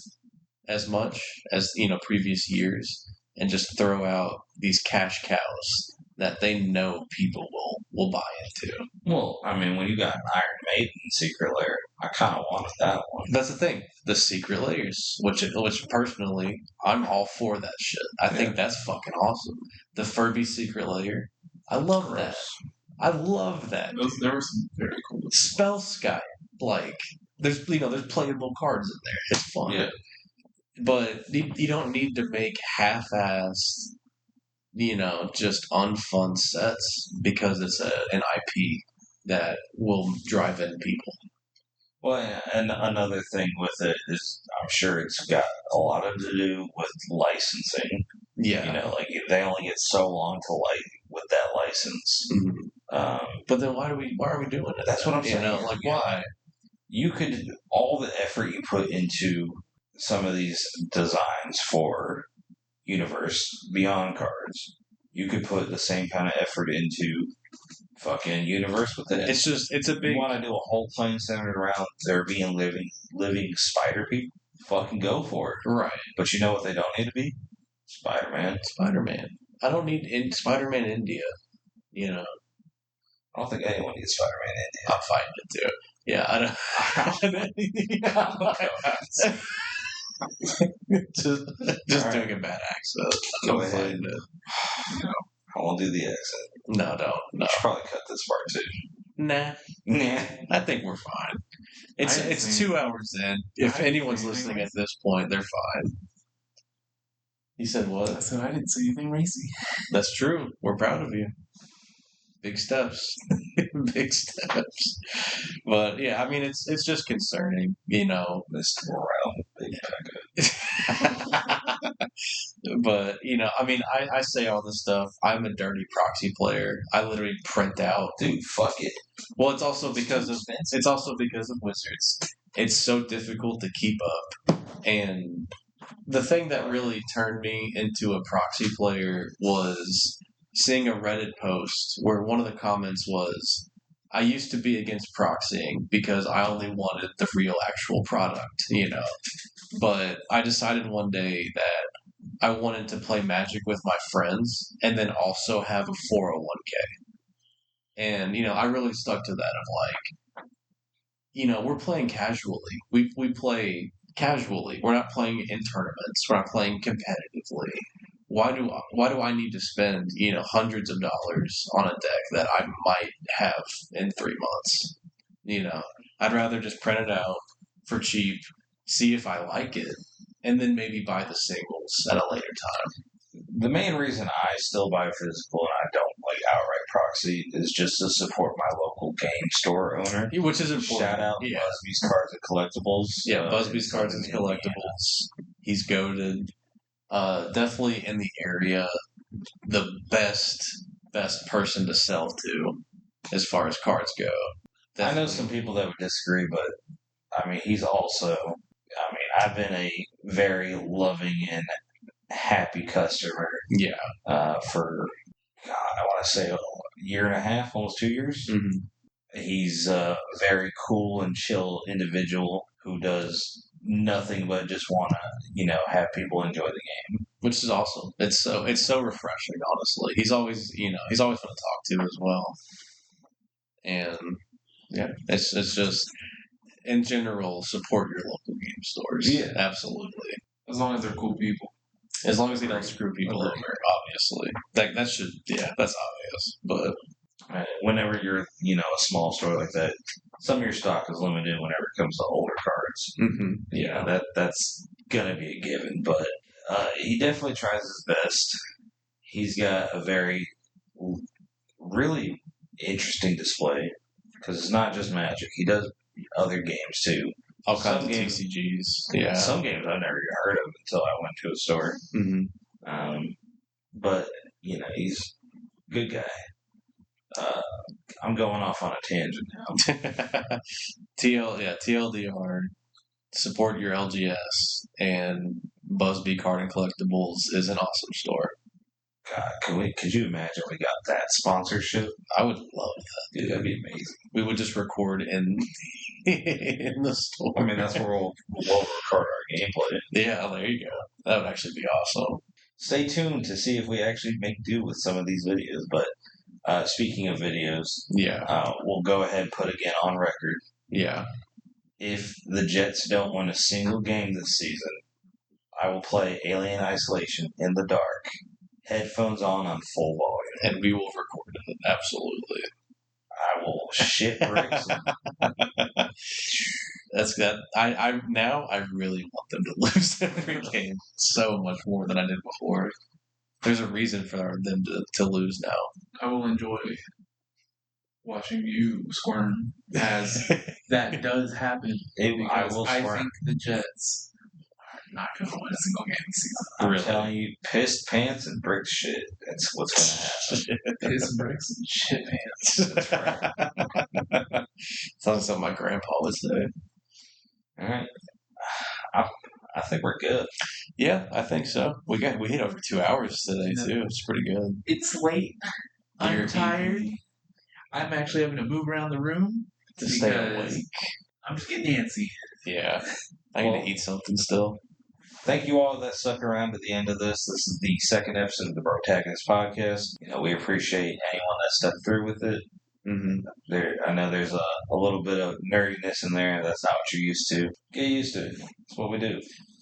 B: as much as, previous years and just throw out these cash cows that they know people will buy into.
A: Well, I mean, when you got an Iron Maiden Secret Lair, I kind of wanted that one.
B: That's the thing. The Secret Lairs, which personally, I'm all for that shit. I think that's fucking awesome. The Furby Secret Lair, I love that. I love that.
C: There were some very cool
B: Spell Sky, like there's playable cards in there. It's fun.
A: Yeah.
B: But you don't need to make half-assed, just unfun sets because it's an IP that will drive in people.
A: Well, and another thing with it is, I'm sure it's got a lot to do with licensing.
B: Yeah.
A: Like they only get so long to with that license.
B: But then why are we doing it?
A: That's what I'm saying.
B: Why?
A: You could, all the effort you put into some of these designs for Universe Beyond cards, you could put the same kind of effort into fucking Universe Within.
B: It's a big.
A: You want to do a whole plane centered around there being living spider people? Fucking go for it.
B: Right.
A: But you know what they don't need to be? Spider-Man.
B: I don't need Spider-Man India.
A: I don't think anyone needs Spider-Man India.
B: I'm fighting it too. Yeah, I don't. just doing a bad accent.
A: Go ahead. I won't do the accent.
B: No, don't. No.
A: You should probably cut this part too.
B: Nah. I think we're fine. It's 2 hours in. If anyone's listening at this point, they're fine. You said what?
C: I said I didn't say anything racy.
B: That's true. We're proud of you. Big steps. Big steps. But yeah, I mean it's just concerning,
A: Mr. Morale, big
B: But I mean I say all this stuff. I'm a dirty proxy player. I literally print out.
A: Dude, fuck it.
B: Well, it's also because of Wizards. It's so difficult to keep up. And the thing that really turned me into a proxy player was seeing a Reddit post where one of the comments was, I used to be against proxying because I only wanted the real actual product, But I decided one day that I wanted to play Magic with my friends and then also have a 401k. And, I really stuck to that of we're playing casually. We play casually. We're not playing in tournaments. We're not playing competitively. Why do I need to spend, hundreds of dollars on a deck that I might have in 3 months? I'd rather just print it out for cheap, see if I like it, and then maybe buy the singles at a later time.
A: The main reason I still buy physical and I don't like outright proxy is just to support my local game store owner.
B: Which is important.
A: Shout out Busby's Cards and Collectibles.
B: Yeah, Busby's Cards and Collectibles. He's goated. Definitely in the area, the best person to sell to as far as cards go. Definitely.
A: I know some people that would disagree, but I mean, he's also. I mean, I've been a very loving and happy customer.
B: Yeah.
A: For God, I want to say a year and a half, almost 2 years.
B: Mm-hmm.
A: He's a very cool and chill individual who does nothing but just want to, have people enjoy the game,
B: which is awesome. It's so refreshing. Honestly, he's always fun to talk to as well. And yeah, it's just in general, support your local game stores.
A: Yeah,
B: absolutely.
C: As long as they're cool people.
B: As long as they don't screw people over, obviously. That's obvious. But
A: whenever you're, a small store like that, some of your stock is limited whenever it comes to older cards.
B: Mm-hmm.
A: Yeah, that's gonna be a given. But he definitely tries his best. He's got a very, really interesting display because it's not just Magic. He does other games too.
B: All kinds of TCGs. Yeah.
A: Some games I've never even heard of until I went to a store.
B: Mm-hmm.
A: But, he's a good guy. I'm going off on a tangent now.
B: TLDR. Support your LGS. And Busby Card and Collectibles is an awesome store.
A: God, could you imagine we got that sponsorship?
B: I would love that.
A: Dude, that'd be amazing.
B: We would just record in the store.
A: I mean, that's where we'll record our gameplay.
B: Yeah, there you go. That would actually be awesome.
A: Stay tuned to see if we actually make do with some of these videos. But speaking of videos, we'll go ahead and put again on record.
B: Yeah.
A: If the Jets don't win a single game this season, I will play Alien Isolation in the dark. Headphones on full volume.
B: And we will record it, absolutely.
A: I will shit bricks.
B: That's good. I really want them to lose every game so much more than I did before. There's a reason for them to lose now.
C: I will enjoy watching you squirm as that does happen.
A: I
C: think the Jets not going to win a single game this season.
A: I'm telling you, pissed pants and brick shit. That's what's going to happen.
C: Piss bricks and shit pants. That's right.
B: Sounds like my grandpa would say.
A: All right. I think we're good.
B: Yeah, I think so. We hit over 2 hours today too. It's pretty good.
C: It's late. I'm tired. I'm actually having to move around the room
B: to stay awake.
C: I'm just getting antsy.
B: Yeah. I need to eat something still.
A: Thank you all that stuck around at the end of this. This is the second episode of the Brotagonist podcast. We appreciate anyone that stuck through with it.
B: Mm-hmm.
A: I know there's a little bit of nerdiness in there. That's not what you're used to. Get used to it. That's what we do.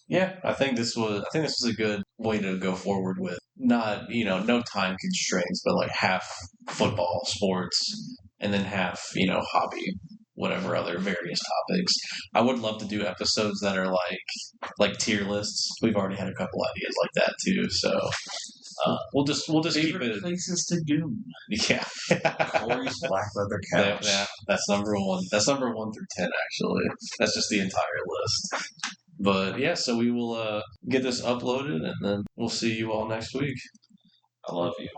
B: Yeah, I think this was a good way to go forward with not, no time constraints, but like half football, sports, and then half, hobby, whatever other various topics. I would love to do episodes that are like tier lists. We've already had a couple ideas like that too, so we'll just keep it.
C: Places to Goon.
B: Yeah.
A: Corey's Black Leather Couch.
B: That's number one. That's number 1 through 10 actually. That's just the entire list. But yeah, so we will get this uploaded and then we'll see you all next week.
A: I love you.